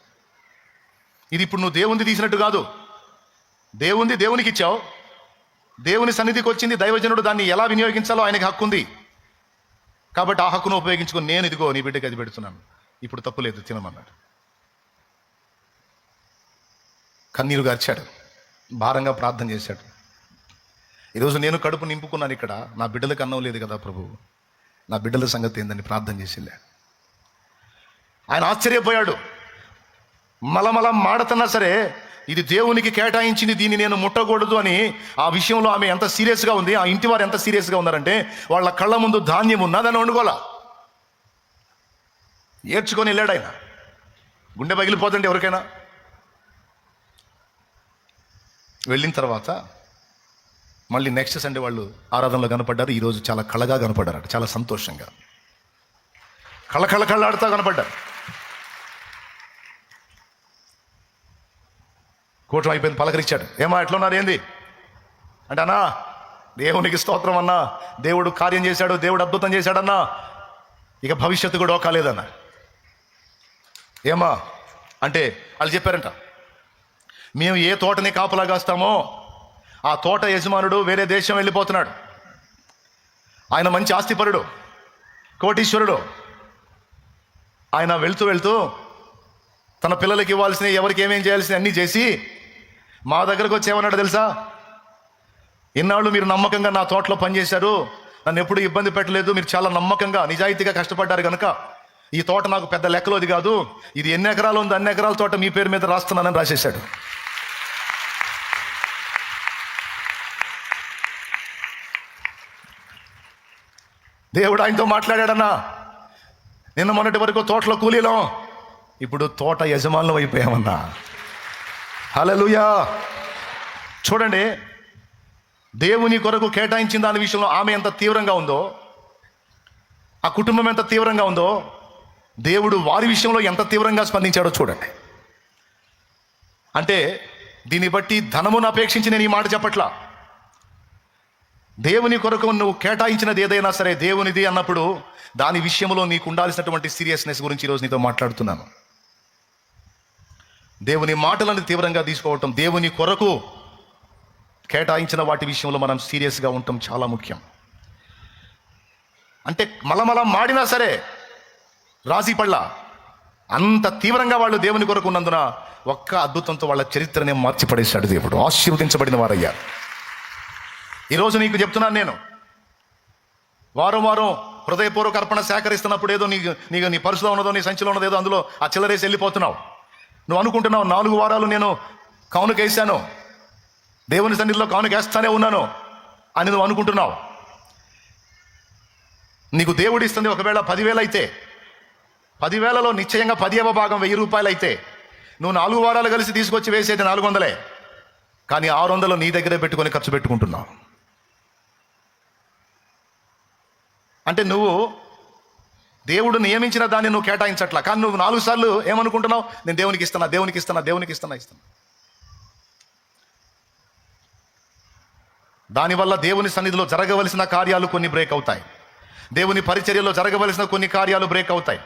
[SPEAKER 1] ఇది ఇప్పుడు నువ్వు దేవుంది తీసినట్టు కాదు, దేవుంది దేవునికి ఇచ్చావు, దేవుని సన్నిధికి వచ్చింది, దైవజనుడు దాన్ని ఎలా వినియోగించాలో ఆయనకి హక్కు ఉంది, కాబట్టి ఆ హక్కును ఉపయోగించుకొని నేను ఇదిగో నీ బిడ్డకి అది పెడుతున్నాను, ఇప్పుడు తప్పు లేదు, తినమన్నాడు. కన్నీరు గార్చాడు, భారంగా ప్రార్థన చేశాడు. ఈరోజు నేను కడుపు నింపుకున్నాను, ఇక్కడ నా బిడ్డలకు అన్నం లేదు కదా ప్రభు, నా బిడ్డల సంగతి ఏందని ప్రార్థన చేసిలే. ఆయన ఆశ్చర్యపోయాడు. మలమల మాడుతున్నా సరే ఇది దేవునికి కేటాయించింది, దీన్ని నేను ముట్టకూడదు అని ఆ విషయంలో ఆమె ఎంత సీరియస్గా ఉంది, ఆ ఇంటి వారు ఎంత సీరియస్గా ఉన్నారంటే వాళ్ళ కళ్ళ ముందు ధాన్యం ఉన్నా దాన్ని వండుకోలా, ఏడ్చుకొని వెళ్ళాడు ఆయన. గుండె పగిలిపోతుంటే ఎవరికైనా. వెళ్ళిన తర్వాత మళ్ళీ నెక్స్ట్ సండే వాళ్ళు ఆరాధనలో కనపడ్డారు. ఈరోజు చాలా కళగా కనపడ్డారు, చాలా సంతోషంగా కళ్ళాడుతూ కనపడ్డారు. కూటం అయిపోయింది, పలకరించాడు. ఏమా ఎట్లా ఉన్నారు ఏంది అంటే, అన్నా దేవునికి స్తోత్రం అన్నా, దేవుడు కార్యం చేశాడు, దేవుడు అద్భుతం చేశాడన్నా, ఇక భవిష్యత్తు కూడా కాలేదన్న. ఏమా అంటే వాళ్ళు చెప్పారంట, మేము ఏ తోటని కాపలా కాస్తామో ఆ తోట యజమానుడు వేరే దేశం వెళ్ళిపోతున్నాడు. ఆయన మంచి ఆస్తిపరుడు, కోటీశ్వరుడు. ఆయన వెళ్తూ తన పిల్లలకి ఇవ్వాల్సినవి, ఎవరికి ఏమేం చేయాల్సినవి అన్నీ చేసి మా దగ్గరకు వచ్చి ఏమన్నాడు తెలుసా, ఇన్నాళ్ళు మీరు నమ్మకంగా నా తోటలో పనిచేశారు, నన్ను ఎప్పుడు ఇబ్బంది పెట్టలేదు, మీరు చాలా నమ్మకంగా నిజాయితీగా కష్టపడ్డారు కనుక ఈ తోట నాకు పెద్ద లెక్కలోది కాదు, ఇది ఎన్ని ఎకరాలు ఉంది అన్ని ఎకరాల తోట మీ పేరు మీద రాస్తున్నానని రాసేశాడు. దేవుడు ఆయనతో మాట్లాడాడన్నా. నిన్న మొన్నటి వరకు తోటలో కూలీలం, ఇప్పుడు తోట యజమానులం అయిపోయామన్నా. హల్లెలూయా. చూడండి, దేవుని కొరకు కేటాయించిన దాని విషయంలో ఆమె ఎంత తీవ్రంగా ఉందో, ఆ కుటుంబం ఎంత తీవ్రంగా ఉందో, దేవుడు వారి విషయంలో ఎంత తీవ్రంగా స్పందించాడో చూడండి. అంటే దీన్ని బట్టి ధనమును అపేక్షించి నేను ఈ మాట చెప్పట్లా. దేవుని కొరకు నువ్వు కేటాయించినది ఏదైనా సరే దేవునిది అన్నప్పుడు దాని విషయంలో నీకు ఉండాల్సినటువంటి సీరియస్నెస్ గురించి ఈరోజు నీతో మాట్లాడుతున్నాను. దేవుని మాటలను తీవ్రంగా తీసుకోవటం, దేవుని కొరకు కేటాయించిన వాటి విషయంలో మనం సీరియస్గా ఉండటం చాలా ముఖ్యం. అంటే మలమల మాడినా సరే రాజీ పళ్ళ అంత తీవ్రంగా వాళ్ళు దేవుని కొరకు ఉన్నందున ఒక్క అద్భుతంతో వాళ్ళ చరిత్రనే మార్చిపడేశాడు దేవుడు. ఆశీర్వదించబడిన వారయ్యారు. ఈరోజు నీకు చెప్తున్నాను, నేను వారం హృదయపూర్వక అర్పణ సేకరిస్తున్నప్పుడు ఏదో నీ పర్సులో ఉన్నదో నీ సంచిలో ఉన్నదో ఏదో అందులో ఆ చిల్లరేసి వెళ్ళిపోతున్నావు. నువ్వు అనుకుంటున్నావు 4 వారాలు నేను కానుకేసాను, దేవుని సన్నిధిలో కానుకేస్తానే ఉన్నాను అని నువ్వు అనుకుంటున్నావు. నీకు దేవుడు ఇస్తుంది ఒకవేళ 10,000 అయితే, 10,000లో నిశ్చయంగా 10వ భాగం 1,000 రూపాయలు అయితే నువ్వు 4 వారాలు కలిసి తీసుకొచ్చి వేసేది 400, కానీ 600 నీ దగ్గరే పెట్టుకొని ఖర్చు పెట్టుకుంటున్నావు. అంటే నువ్వు దేవుడు నియమించిన దాన్ని నువ్వు కేటాయించట్లా, కానీ నువ్వు 4 సార్లు ఏమనుకుంటున్నావు, నేను దేవునికి ఇస్తున్నా. దానివల్ల దేవుని సన్నిధిలో జరగవలసిన కార్యాలు కొన్ని బ్రేక్ అవుతాయి, దేవుని పరిచర్యలో జరగవలసిన కొన్ని కార్యాలు బ్రేక్ అవుతాయి.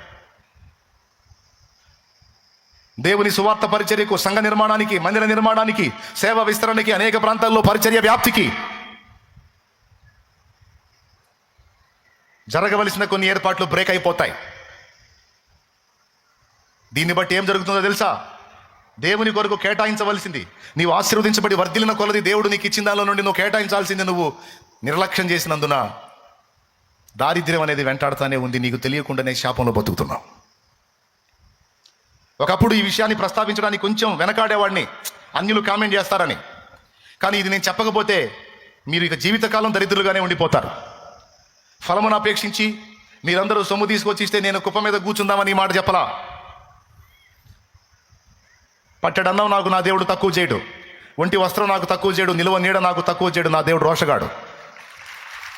[SPEAKER 1] దేవుని సువార్త పరిచర్యకు, సంఘ నిర్మాణానికి, మందిర నిర్మాణానికి, సేవ విస్తరణకి, అనేక ప్రాంతాల్లో పరిచర్య వ్యాప్తికి జరగవలసిన కొన్ని ఏర్పాట్లు బ్రేక్ అయిపోతాయి. దీన్ని బట్టి ఏం జరుగుతుందో తెలుసా, దేవుని కొరకు కేటాయించవలసింది, నీవు ఆశీర్వదించబడి వర్ధిల్లిన కొలది దేవుడు నీకు ఇచ్చిన దానిలో నుండి నువ్వు కేటాయించాల్సింది నువ్వు నిర్లక్ష్యం చేసినందున దారిద్ర్యం అనేది వెంటాడుతూనే ఉంది. నీకు తెలియకుండానే శాపంలో బతుకుతున్నావు. ఒకప్పుడు ఈ విషయాన్ని ప్రస్తావించడానికి కొంచెం వెనకాడేవాడిని, అన్యులు కామెంట్ చేస్తారని. కానీ ఇది నేను చెప్పకపోతే మీరు ఇక జీవితకాలం దరిద్రులుగానే ఉండిపోతారు. ఫలమును అపేక్షించి మీరందరూ సొమ్ము తీసుకొచ్చి ఇస్తే నేను కుప్ప మీద కూర్చుందామని ఈ మాట చెప్పలా. పట్టెడన్నం నాకు నా దేవుడు తక్కువ చేయడు, ఒంటి వస్త్రం నాకు తక్కువ చేయడు, నిలువ నీడ నాకు తక్కువ చేయడు. నా దేవుడు రోషగాడు.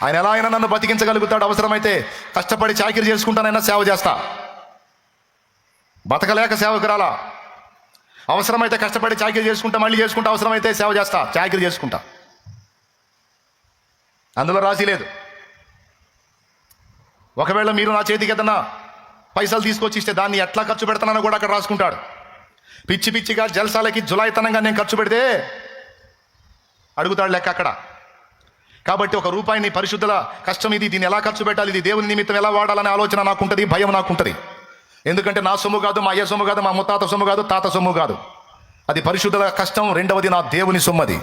[SPEAKER 1] ఆయన ఎలా అయినా నన్ను బతికించగలుగుతాడు. అవసరమైతే కష్టపడి చాకిరీ చేసుకుంటానైనా సేవ చేస్తా, బతకలేక సేవకు రాలా. అవసరమైతే కష్టపడి చాకిరీ చేసుకుంటా, మళ్ళీ చేసుకుంటా, అవసరమైతే సేవ చేస్తా, చాకిరీ చేసుకుంటా. అందులో రాజీ లేదు. ఒకవేళ మీరు నా చేతికి ఏదన్నా పైసలు తీసుకొచ్చి ఇస్తే దాన్ని ఎట్లా ఖర్చు పెడతానని కూడా అక్కడ రాసుకుంటాడు. పిచ్చిగా జల్సాలకి జులాయితనంగా నేను ఖర్చు పెడితే అడుగుతాడు లెక్క అక్కడ. కాబట్టి ₹1 పరిశుద్ధుల కష్టం ఇది, దీన్ని ఎలా ఖర్చు పెట్టాలి, ఇది దేవుని నిమిత్తం ఎలా వాడాలనే ఆలోచన నాకుంటుంది, భయం నాకుంటుంది. ఎందుకంటే నా సొమ్ము కాదు, మా అయ్య సొమ్ము కాదు, మా ముత్తాత సొమ్ము కాదు, తాత సొమ్ము కాదు, అది పరిశుద్ధుల కష్టం. రెండవది నా దేవుని సొమ్మది.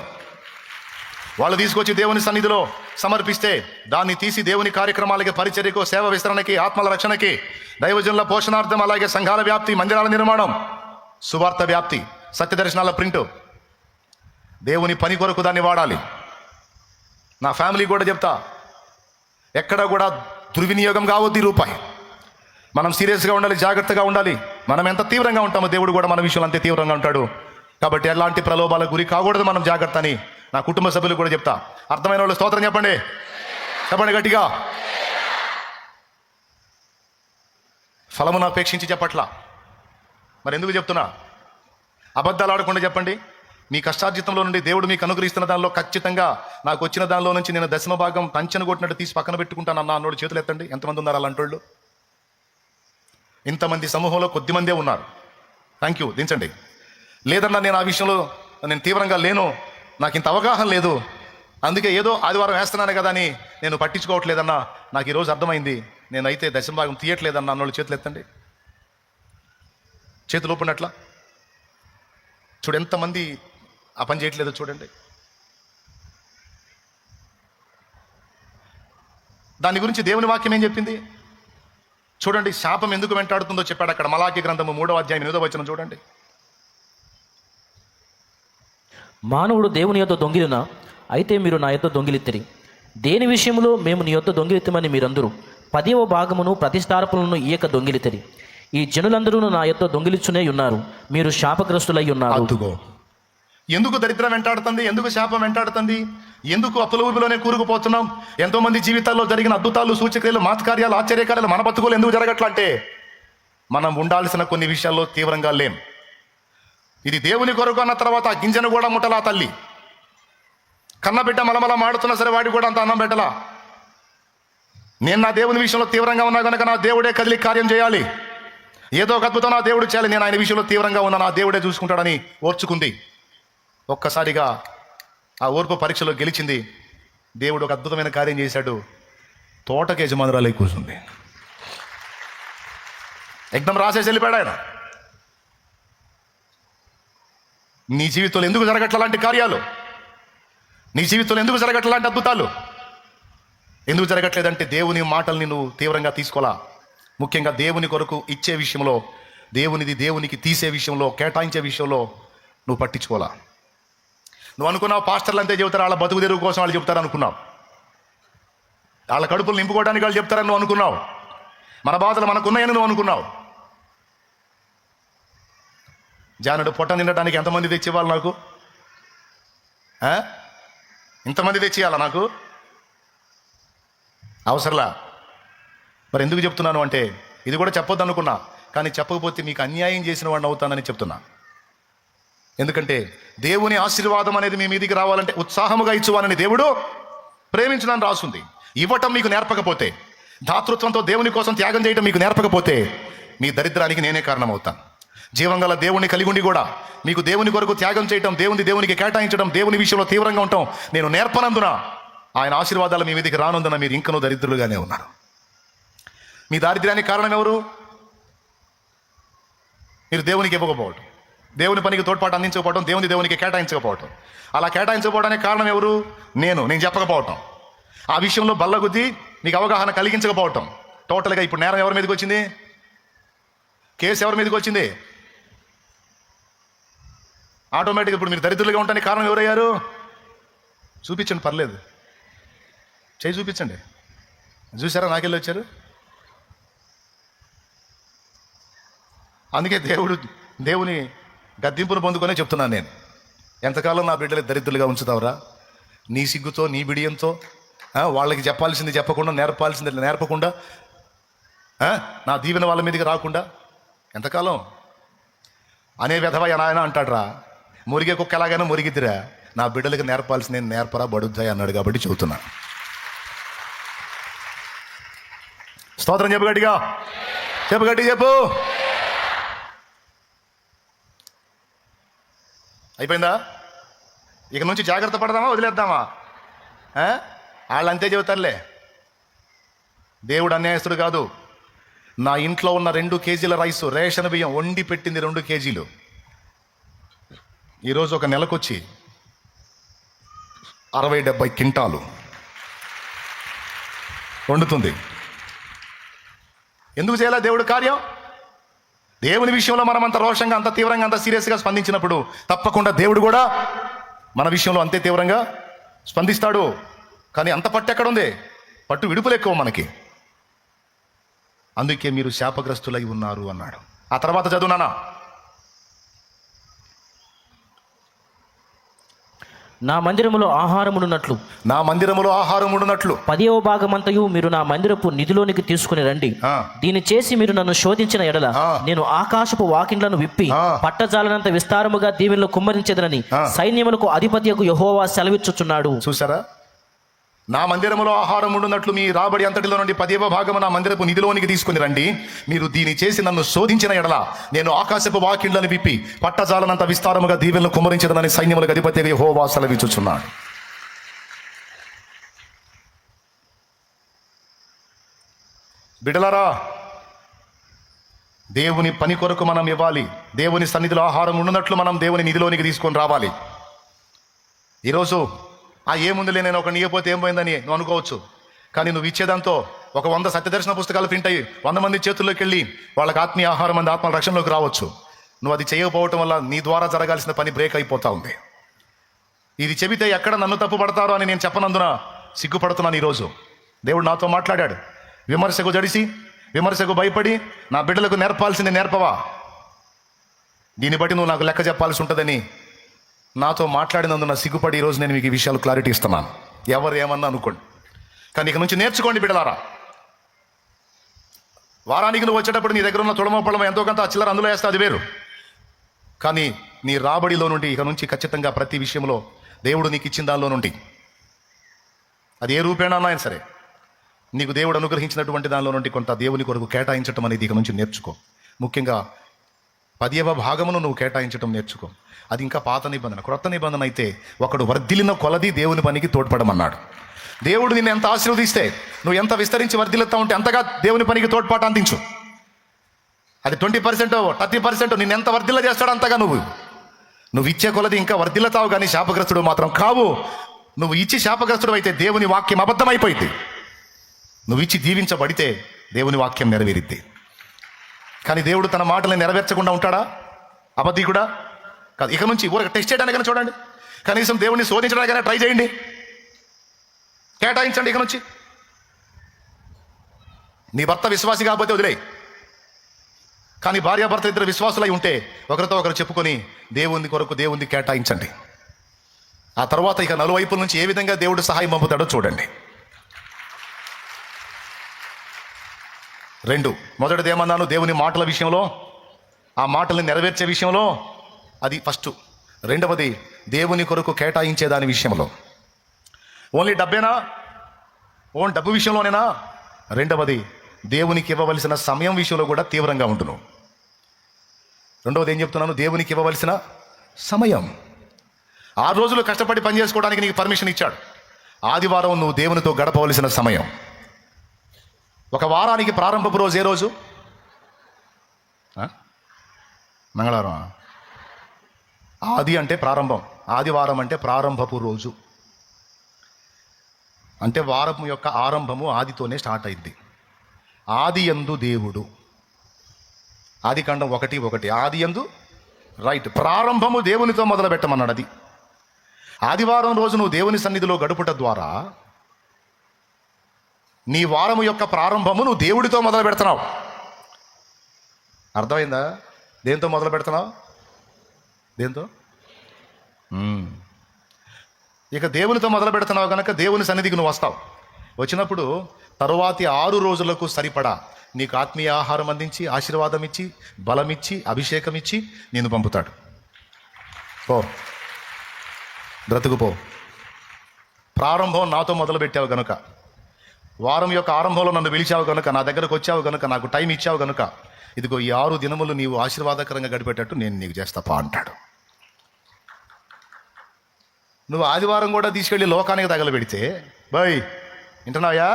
[SPEAKER 1] వాళ్ళు తీసుకొచ్చి దేవుని సన్నిధిలో సమర్పిస్తే దాన్ని తీసి దేవుని కార్యక్రమాలకి, పరిచర్యకు, సేవ విస్తరణకి, ఆత్మల రక్షణకి, దైవజనుల పోషణార్థం, అలాగే సంఘాల వ్యాప్తి, మందిరాల నిర్మాణం, సువార్త వ్యాప్తి, సత్య దర్శనాల ప్రింటు, దేవుని పని కొరకు దాన్ని వాడాలి. నా ఫ్యామిలీ కూడా చెప్తా, ఎక్కడ కూడా దుర్వినియోగం కావద్దు ఈ రూపాయి. మనం సీరియస్గా ఉండాలి, జాగ్రత్తగా ఉండాలి. మనం ఎంత తీవ్రంగా ఉంటామో దేవుడు కూడా మన విషయంలో అంతే తీవ్రంగా ఉంటాడు. కాబట్టి ఎలాంటి ప్రలోభాలకు గురి కాకూడదు, మనం జాగ్రత్త అని నా కుటుంబ సభ్యులు కూడా చెప్తా. అర్థమైన వాళ్ళు స్తోత్రం చెప్పండి, చెప్పండి గట్టిగా. ఫలమును అపేక్షించి చెప్పట్లా. మరి ఎందుకు చెప్తున్నా? అబద్ధాలు ఆడకుండా చెప్పండి. మీ కష్టార్జితంలో నుండి దేవుడు మీకు అనుగ్రహిస్తున్న దానిలో ఖచ్చితంగా నాకు వచ్చిన దానిలో నుంచి నేను దశమ భాగం పంచను కొట్టినట్టు తీసి పక్కన పెట్టుకుంటానన్న అన్నోడు చేతులు ఎత్తండి. ఎంతమంది ఉన్నారు అలాంటోళ్ళు? ఇంతమంది సమూహంలో కొద్దిమందే ఉన్నారు. థ్యాంక్ యూ, దించండి. లేదన్నా నేను ఆ విషయంలో నేను తీవ్రంగా లేను, నాకు ఇంత అవగాహన లేదు, అందుకే ఏదో ఆదివారం వేస్తున్నాను కదా అని నేను పట్టించుకోవట్లేదన్నా, నాకు ఈరోజు అర్థమైంది, నేనైతే దశమ భాగం తీయట్లేదన్న అన్నోళ్ళు చేతులు ఎత్తండి. చేతులు ఊపినట్లా చూడు, ఎంతమంది ఆ పని చేయట్లేదో చూడండి. దాని గురించి దేవుని వాక్యం ఏం చెప్పింది చూడండి. శాపం ఎందుకు వెంటాడుతుందో చెప్పాడు అక్కడ. మలాకి గ్రంథము 3వ అధ్యాయం 8వ వచనం చూడండి.
[SPEAKER 2] మానవుడు దేవుని యొద్ద దొంగిలిన, అయితే మీరు నా యొద్ద దొంగిలిత్తిరి. దేని విషయంలో మేము నీ యొద్ద దొంగిలిత్తమని మీరందరూ 10వ భాగమును ప్రతిష్టార్పణలను ఇయ్యక దొంగిలితిరి. ఈ జనులందరూ నా యొద్ద దొంగిలిచ్చునే ఉన్నారు, మీరు శాపగ్రస్తులై ఉన్నారు.
[SPEAKER 1] అదుగో ఎందుకు దరిద్రం వెంటాడుతుంది, ఎందుకు శాపం వెంటాడుతుంది, ఎందుకు అప్పుల ఊబిలోనే కూరుకుపోతున్నాం. ఎంతో మంది జీవితాల్లో జరిగిన అద్భుతాలు, సూచక్రియలు, మాతకార్యాలు, ఆశ్చర్యకార్యాలు మన బతుకులు ఎందుకు జరగట్లంటే మనం ఉండాల్సిన కొన్ని విషయాల్లో తీవ్రంగా లేం. ఇది దేవుని కొరకు అన్న తర్వాత ఆ గింజను కూడా ముట్టలా తల్లి. కన్నబిడ్డ మలమల మాడుతున్నా సరే వాడికి కూడా అంత అన్నం పెట్టలా. నేను నా దేవుని విషయంలో తీవ్రంగా ఉన్నా కనుక నా దేవుడే కదిలి కార్యం చేయాలి. ఏదో ఒక అద్భుతం నా దేవుడు చేయాలి. నేను ఆయన విషయంలో తీవ్రంగా ఉన్నా, నా దేవుడే చూసుకుంటాడని ఓర్చుకుంది. ఒక్కసారిగా ఆ ఓర్పు పరీక్షలో గెలిచింది. దేవుడు ఒక అద్భుతమైన కార్యం చేశాడు. తోటకి యజమానురాలై కూర్చుంది. ఎగ్దం రాసేసి వెళ్ళిపోయాడు ఆయన. నీ జీవితంలో ఎందుకు జరగట్లాంటి కార్యాలు, నీ జీవితంలో ఎందుకు జరగట్లాంటి అద్భుతాలు? ఎందుకు జరగట్లేదంటే దేవుని మాటల్ని నువ్వు తీవ్రంగా తీసుకోవాలా. ముఖ్యంగా దేవుని కొరకు ఇచ్చే విషయంలో, దేవునిది దేవునికి తీసే విషయంలో, కేటాయించే విషయంలో నువ్వు పట్టించుకోవాలా. నువ్వు అనుకున్నావు పాస్టర్లు అంతే చెబుతారు, వాళ్ళ బతుకు తెరుగు కోసం వాళ్ళు చెప్తారు అనుకున్నావు, వాళ్ళ కడుపులు నింపుకోవడానికి వాళ్ళు చెప్తారని నువ్వు అనుకున్నావు, మన బాధలు మనకున్నాయని నువ్వు అనుకున్నావు. జానుడు పొట్ట నిండటానికి ఎంతమంది తెచ్చేవాళ్ళు నాకు? ఇంతమంది తెచ్చేయాలా నాకు? అవసరంలా. మరి ఎందుకు చెప్తున్నాను అంటే, ఇది కూడా చెప్పొద్దు అనుకున్నా, కానీ చెప్పకపోతే మీకు అన్యాయం చేసిన వాడిని అవుతానని చెప్తున్నా. ఎందుకంటే దేవుని ఆశీర్వాదం అనేది మీ మీదికి రావాలంటే ఉత్సాహముగా ఇచ్చువానని దేవుడు ప్రేమించడానికి రాసుంది. ఇవ్వటం మీకు నేర్పకపోతే, దాతృత్వంతో దేవుని కోసం త్యాగం చేయటం మీకు నేర్పకపోతే మీ దరిద్రానికి నేనే కారణమవుతాను. జీవంగల దేవుణ్ణి కలిగి ఉండి కూడా మీకు దేవుని కొరకు త్యాగం చేయటం, దేవునికి కేటాయించడం, దేవుని విషయంలో తీవ్రంగా ఉండటం నేను నేర్పనందున ఆయన ఆశీర్వాదాలు మీ మీదికి రానందున మీరు ఇంకనూ దరిద్రులుగానే ఉన్నారు. మీ దారిద్ర్యానికి కారణం ఎవరు? మీరు దేవునికి ఇవ్వకపోవటం, దేవుని పనికి తోడ్పాటు అందించకపోవటం, దేవునికి కేటాయించకపోవటం. అలా కేటాయించకపోవడానికి కారణం ఎవరు? నేను చెప్పకపోవటం, ఆ విషయంలో బల్లగుద్ది మీకు అవగాహన కలిగించకపోవటం. టోటల్గా ఇప్పుడు నేరం ఎవరి మీదకి వచ్చింది? కేసు ఎవరి మీదకి వచ్చింది? ఆటోమేటిక్గా ఇప్పుడు మీరు దరిద్రులుగా ఉండడానికి కారణం ఎవరయ్యారు? చూపించండి, పర్లేదు, చేయి చూపించండి. చూసారా నాకెళ్ళి వచ్చారు? అందుకే దేవుని గద్దింపును పొందుకొనే చెప్తున్నాను నేను. ఎంతకాలం నా బిడ్డలు దరిద్రులుగా ఉంచుతావురా? నీ సిగ్గుతో, నీ బిడియంతో, వాళ్ళకి చెప్పాల్సింది చెప్పకుండా, నేర్పాల్సింది నేర్పకుండా, నా దీవెన వాళ్ళ మీదకి రాకుండా ఎంతకాలం? అనే విధవ నాయన అంటాడు రా, మురిగే కుక్క ఎలాగైనా మురిగిద్దిరా, నా బిడ్డలకి నేర్పాల్సింది నేను నేర్పరా బడుద్దాయి అన్నాడు కాబట్టి చెబుతున్నా. స్తోత్రం చెప్పు గట్టిగా, చెప్పు. అయిపోయిందా? ఇక నుంచి జాగ్రత్త పడదామా, వదిలేద్దామా? వాళ్ళంతే చెబుతారులే. దేవుడు అన్యాయస్తుడు కాదు. నా ఇంట్లో ఉన్న 2 కేజీల రైసు, రేషన్ బియ్యం వండి పెట్టింది 2 కేజీలు. ఈరోజు ఒక నెలకొచ్చి 60-70 క్వింటాలు వండుతుంది. ఎందుకు చేయాలా దేవుడు కార్యం? దేవుని విషయంలో మనం అంత రోషంగా, అంత తీవ్రంగా, అంత సీరియస్గా స్పందించినప్పుడు తప్పకుండా దేవుడు కూడా మన విషయంలో అంతే తీవ్రంగా స్పందిస్తాడు. కానీ అంత పట్టు ఎక్కడుంది? పట్టు విడుపులు ఎక్కువ మనకి. అందుకే మీరు శాపగ్రస్తులై ఉన్నారు అన్నాడు. ఆ తర్వాత చదువునానా,
[SPEAKER 2] నా మందిరములో ఆహారమునున్నట్లు
[SPEAKER 1] నా మందిరములో ఆహారం ఉండునట్లు
[SPEAKER 2] 10వ భాగమంతయు మీరు నా మందిరపు నిధిలోనికి తీసుకుని రండి.
[SPEAKER 1] ఆ.
[SPEAKER 2] దీన్ని చేసి మీరు నన్ను శోధించిన ఎడల
[SPEAKER 1] ఆ.
[SPEAKER 2] నేను ఆకాశపు వాకిండ్లను విప్పి
[SPEAKER 1] ఆ.
[SPEAKER 2] పట్టజాలనంత విస్తారముగా దీవెనలు కుమ్మరించేదనని
[SPEAKER 1] ఆ.
[SPEAKER 2] సైన్యములకు అధిపతియగు యెహోవా సెలవిచ్చుచున్నాడు.
[SPEAKER 1] చూసారా? నా మందిరములో ఆహారం ఉండునట్లు మీ రాబడి అంతటిలో నుండి 10వ భాగము నా మందిరపు నిధిలోనికి తీసుకుని రండి. మీరు దీన్ని చేసి నన్ను శోధించిన ఎడల నేను ఆకాశపు వాకిండ్లను విప్పి పట్టజాలనంత విస్తారముగా దీవెనలు కుమ్మరించదనని సైన్యములకు అధిపతిగా యెహోవా సెలవిచ్చుచున్నాడు. బిడ్డలారా, దేవుని పని కొరకు మనం ఇవ్వాలి. దేవుని సన్నిధిలో ఆహారం ఉండునట్లు మనం దేవుని నిధిలోనికి తీసుకొని రావాలి. ఈరోజు ఏముందిలే, నేను ఒక నీయపోతే ఏం పోయిందని నువ్వు అనుకోవచ్చు. కానీ నువ్వు ఇచ్చేదాంతో ఒక 100 సత్యదర్శన పుస్తకాలు ప్రింట్ అయ్యి 100 మంది చేతుల్లోకి వెళ్ళి వాళ్ళకి ఆత్మీయ ఆహారం మంది ఆత్మల రక్షణలోకి రావచ్చు. నువ్వు అది చేయకపోవటం వల్ల నీ ద్వారా జరగాల్సిన పని బ్రేక్ అయిపోతా ఉంది. ఇది చెబితే ఎక్కడ నన్ను తప్పు పడతారో అని నేను చెప్పనందున సిగ్గుపడుతున్నాను. ఈరోజు దేవుడు నాతో మాట్లాడాడు. విమర్శకు జడిసి, విమర్శకు భయపడి నా బిడ్డలకు నేర్పాల్సింది నేర్పవా? దీన్ని బట్టి నువ్వు నాకు లెక్క చెప్పాల్సి ఉంటుందని నాతో మాట్లాడినందున సిగ్గుపడి ఈరోజు నేను మీకు ఈ విషయాలు క్లారిటీ ఇస్తున్నాను. ఎవరు ఏమన్నా అనుకోండి, కానీ ఇక నుంచి నేర్చుకోండి బిడ్డలారా. వారానికి నువ్వు వచ్చేటప్పుడు నీ దగ్గర ఉన్న తుడమ పొడమ ఎంతో కొంత చిల్లర అందులో వేస్తే అది వేరు. కానీ నీ రాబడిలో నుండి ఇక నుంచి ఖచ్చితంగా ప్రతి విషయంలో దేవుడు నీకు ఇచ్చిన దానిలో నుండి, అది ఏ రూపేణా అయినా సరే, నీకు దేవుడు అనుగ్రహించినటువంటి దానిలో నుండి కొంత దేవుని కొరకు కేటాయించడం అనేది ఇక నుంచి నేర్చుకో. ముఖ్యంగా 10వ భాగమును నువ్వు కేటాయించడం నేర్చుకో. అది ఇంకా పాత నిబంధన. క్రొత్త నిబంధన అయితే ఒకడు వర్ధిల్లిన కొలది దేవుని పనికి తోడ్పడమన్నాడు. దేవుడు నిన్ను ఎంత ఆశీర్వదిస్తే, నువ్వు ఎంత విస్తరించి వర్ధిల్లుతా ఉంటే అంతగా దేవుని పనికి తోడ్పాటు అందించు. అది 20%, 30% నిన్ను ఎంత వర్ధిల్ల చేస్తాడో అంతగా నువ్వు ఇచ్చే కొలది ఇంకా వర్ధిల్లతావు. కానీ శాపగ్రస్తుడు మాత్రం కావు. నువ్వు ఇచ్చి శాపగ్రస్తుడు అయితే దేవుని వాక్యం అబద్ధమైపోయింది. నువ్వు ఇచ్చి దీవించబడితే దేవుని వాక్యం నెరవేరిద్ది. కానీ దేవుడు తన మాటలను నెరవేర్చకుండా ఉంటాడా? అబద్ధీకుడా కాదు. ఇక నుంచి ఊరికి టెస్ట్ చేయడానికైనా చూడండి, కనీసం దేవుడిని శోధించడానికైనా ట్రై చేయండి, కేటాయించండి. ఇక నుంచి నీ భర్త విశ్వాసి కాకపోతే వదిలే. కానీ భార్యాభర్త ఇద్దరు విశ్వాసులై ఉంటే ఒకరితో ఒకరు చెప్పుకొని దేవుని కొరకు దేవుని కేటాయించండి. ఆ తర్వాత ఇక నలువైపుల నుంచి ఏ విధంగా దేవుడు సహాయం పంపుతాడో చూడండి. 2, మొదటిది ఏమన్నాను? దేవుని మాటల విషయంలో, ఆ మాటల్ని నెరవేర్చే విషయంలో, అది ఫస్ట్. 2వది దేవుని కొరకు కేటాయించే దాని విషయంలో. ఓన్లీ డబ్బేనా? డబ్బు విషయంలోనేనా? 2వది దేవునికి ఇవ్వవలసిన సమయం విషయంలో కూడా తీవ్రంగా ఉంటును. 2వది ఏం చెప్తున్నాను? దేవునికి ఇవ్వవలసిన సమయం. 6 రోజులు కష్టపడి పని చేసుకోవడానికి నీకు పర్మిషన్ ఇచ్చాడు. ఆదివారం నువ్వు దేవునితో గడపవలసిన సమయం. ఒక వారానికి ప్రారంభపు రోజు ఏ రోజు? మంగళవారం. ఆది అంటే ప్రారంభం, ఆదివారం అంటే ప్రారంభపు రోజు. అంటే వారం యొక్క ఆరంభము ఆదితోనే స్టార్ట్ అయింది. ఆది యందు దేవుడు, ఆదికాండం 1:1. ఆది యందు రైట్, ప్రారంభము దేవునితో మొదలు పెట్టమన్నాడు. అది ఆదివారం రోజు నువ్వు దేవుని సన్నిధిలో గడుపుట ద్వారా నీ వారము యొక్క ప్రారంభము నువ్వు దేవుడితో మొదలు పెడుతున్నావు. అర్థమైందా? దేంతో మొదలు పెడుతున్నావు? దేంతో? ఇక దేవునితో మొదలు పెడుతున్నావు కనుక దేవుని సన్నిధికి నువ్వు వస్తావు. వచ్చినప్పుడు తరువాతి 6 రోజులకు సరిపడా నీకు ఆత్మీయ ఆహారం అందించి, ఆశీర్వాదం ఇచ్చి, బలమిచ్చి, అభిషేకం ఇచ్చి నేను పంపుతాడు. పో, బ్రతుకుపో. ప్రారంభం నాతో మొదలు పెట్టావు కనుక, వారం యొక్క ఆరంభంలో నన్ను పిలిచావు కనుక, నా దగ్గరకు వచ్చావు కనుక, నాకు టైం ఇచ్చావు కనుక, ఇదిగో ఈ 6 దినములు నీవు ఆశీర్వాదకరంగా గడిపేటట్టు నేను నీకు చేస్తాపా అంటాడు. నువ్వు ఆదివారం కూడా తీసుకెళ్ళి లోకానికి తగలబెడితే, బాయ్ వింటున్నావా,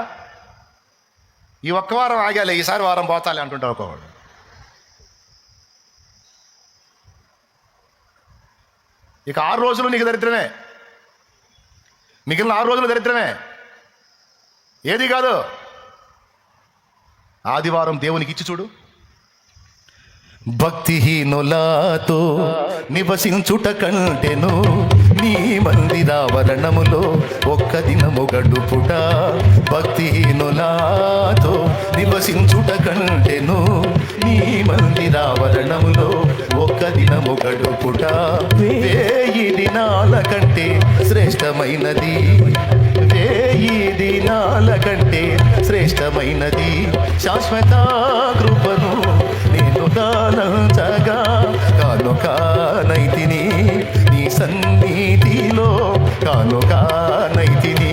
[SPEAKER 1] ఈ ఒక్క వారం ఆగాలి, ఈసారి వారం పోతాలి అంటుంటావు ఒకవాడు. ఇక 6 రోజులు నీకు దరిద్రమే, మిగిలిన 6 రోజులు దరిద్రమే. ఏది కాదు, ఆదివారం దేవునికి ఇచ్చి చూడు. భక్తిహీనులతో నివసించుట కంటెను నీ మందిరావరణములో ఒక్క దినము గడుపుట భక్తిహీనులాతో నివసించుట కంటెను. నీ మందిరావరణములో ఒక్క దినము గడుపుట 1000 దినాల కంటే శ్రేష్టమైనది. 1000 దినాల కంటే శ్రేష్టమైనది. శాశ్వత కృపను నేను దానంచగా కానుకానైతిని. నీ సన్నిధిలో కానుకానైతిని.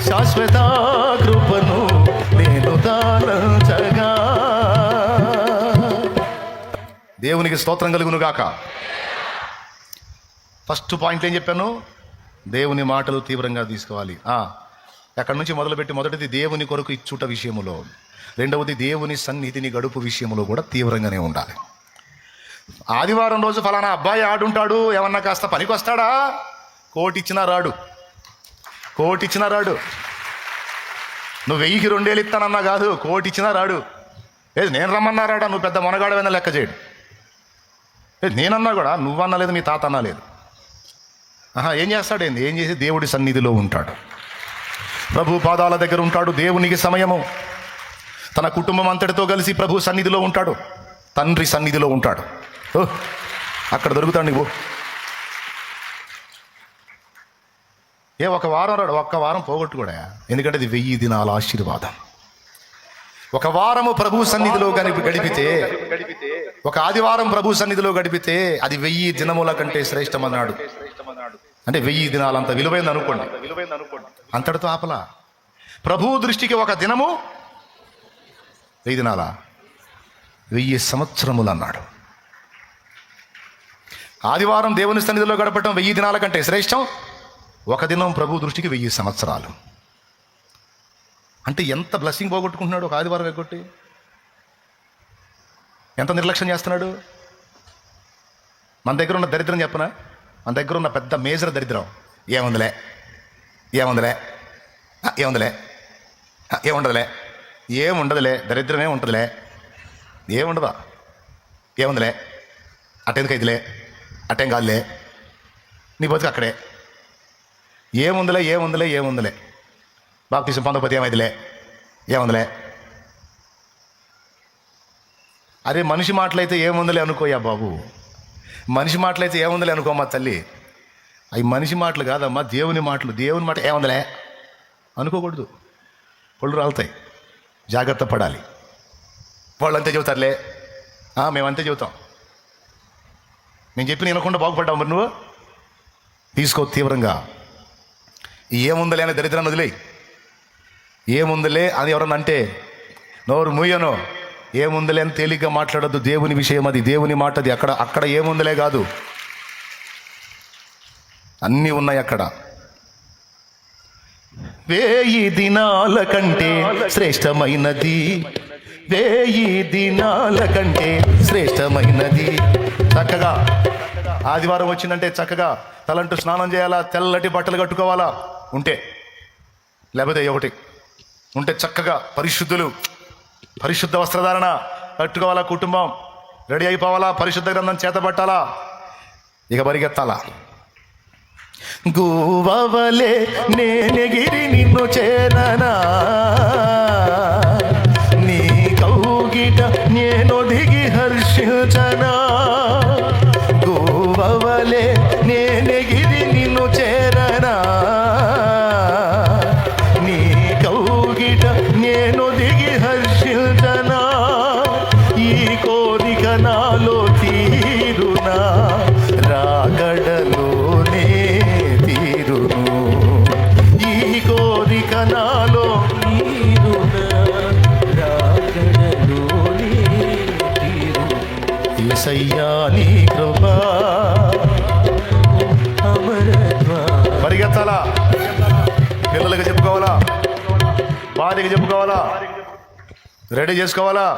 [SPEAKER 1] శాశ్వత కృపను నేను దానంచగా. దేవునికి స్తోత్రం కలుగును గాక. ఫస్ట్ పాయింట్ ఏం చెప్పాను? దేవుని మాటలు తీవ్రంగా తీసుకోవాలి. అక్కడి నుంచి మొదలుపెట్టి, మొదటిది దేవుని కొరకు ఇచ్చుట విషయములో, రెండవది దేవుని సన్నిధిని గడుపు విషయంలో కూడా తీవ్రంగానే ఉండాలి. ఆదివారం రోజు ఫలానా అబ్బాయి ఆడుంటాడు, ఏమన్నా కాస్త పనికి వస్తాడా? కోటిచ్చినా రాడు. నువ్వు 1000కి 2,000 ఇస్తానన్నా కాదు, కోటిచ్చినా రాడు. ఏది నేను రమ్మన్నా రాడా? నువ్వు పెద్ద మొనగాడమైనా లెక్క చేయడు. నేనన్నా కూడా నువ్వన్నలేదు, మీ తాత అన్నా లేదు. ఏం చేస్తాడేంది? ఏం చేసి దేవుడి సన్నిధిలో ఉంటాడు, ప్రభు పాదాల దగ్గర ఉంటాడు. దేవునికి సమయము. తన కుటుంబం అంతటితో కలిసి ప్రభు సన్నిధిలో ఉంటాడు, తండ్రి సన్నిధిలో ఉంటాడు. అక్కడ దొరుకుతాడు నువ్వు. ఒక వారం రాడు, ఒక్క వారం పోగొట్టు కూడా. ఎందుకంటే అది 1000 దినాల ఆశీర్వాదం. ఒక వారము ప్రభు సన్నిధిలో గడిపితే, ఒక ఆదివారం ప్రభు సన్నిధిలో గడిపితే అది 1000 దినముల కంటే శ్రేష్టమన్నాడు. అంటే 1000 దినాలు అంత విలువైంది అనుకోండి. అంతటితో ఆపలా. ప్రభు దృష్టికి ఒక దినము 1000 దినాల 1000 సంవత్సరములు అన్నాడు. ఆదివారం దేవుని సన్నిధిలో గడపటం 1000 దినాల కంటే శ్రేష్టం. ఒక దినం ప్రభు దృష్టికి 1000 సంవత్సరాలు. అంటే ఎంత బ్లెస్సింగ్ పోగొట్టుకుంటున్నాడు ఒక ఆదివారం ఎగ్గొట్టి. ఎంత నిర్లక్ష్యం చేస్తున్నాడు. మన దగ్గర ఉన్న దరిద్రం చెప్పనా? మన దగ్గర ఉన్న పెద్ద మేజర్ దరిద్రం ఏముందిలే, ఏముండదులే. దరిద్రమే ఉంటుందిలే. ఏముండదా? ఏముందిలే, అటెందుకు అయితేలే, అటేం కాదులే, నీ బతుకు అక్కడే. ఏముందిలే. బాప్తిసం పొందకపోతే ఏమైందిలే, ఏముందిలే. అరే మనిషి మాటలైతే ఏముందిలే అనుకోయా బాబు. మనిషి మాటలైతే ఏముందిలే అనుకోమ్మా తల్లి. అవి మనిషి మాటలు కాదమ్మా, దేవుని మాటలు. దేవుని మాట ఏముందిలే అనుకోకూడదు. పళ్ళు రాలుతాయి. జాగ్రత్త పడాలి. వాళ్ళు అంతే చెబుతారులే, మేమంతే చెబుతాం. నేను చెప్పి వినకుండా బాగుపడ్డావు. మరి నువ్వు తీసుకో తీవ్రంగా. ఏముందిలే అనే దరిద్రాన్ని వదిలేయి. ఏముందిలే అని ఎవరన్నా అంటే నోరు మూయను. ఏముందిలే అని తేలిగ్గా మాట్లాడద్దు. దేవుని విషయం అది, దేవుని మాట అది. అక్కడ ఏముందిలే కాదు, అన్నీ ఉన్నాయి అక్కడ. 1000 దినాల కంటే శ్రేష్టమైనది. 1000 దినాల కంటే శ్రేష్టమైనది. చక్కగా ఆదివారం వచ్చిందంటే చక్కగా తలంటూ స్నానం చేయాలా, తెల్లటి బట్టలు కట్టుకోవాలా ఉంటే, లేకపోతే ఒకటి ఉంటే చక్కగా పరిశుద్ధ వస్త్రధారణ కట్టుకోవాలా. కుటుంబం రెడీ అయిపోవాలా. పరిశుద్ధ గ్రంథం చేతబట్టాలా. ఇక పరిగెత్తాలా. గూవవలే నేనెగిరి నిన్ను చేరనా, నీ కౌగిట నేను దిగి హర్షించనా. గూవవలే నేనెగిరి నిన్ను చేరనా, నీ కౌగిట నేను దిగి హర్షించనా. ఈ కోరిక నాలో తీరునా, రాగడలోనే తీరును. ఈ కోరిక నాలో తీరునా, రాగడలోనే తీరును. యేసయ్యా నీ కృపా అమరత్వా. పరిగెత్తాలా. పిల్లలకి చెప్పుకోవాలా, భార్యకి చెప్పుకోవాలా, రెడీ చేసుకోవాలా.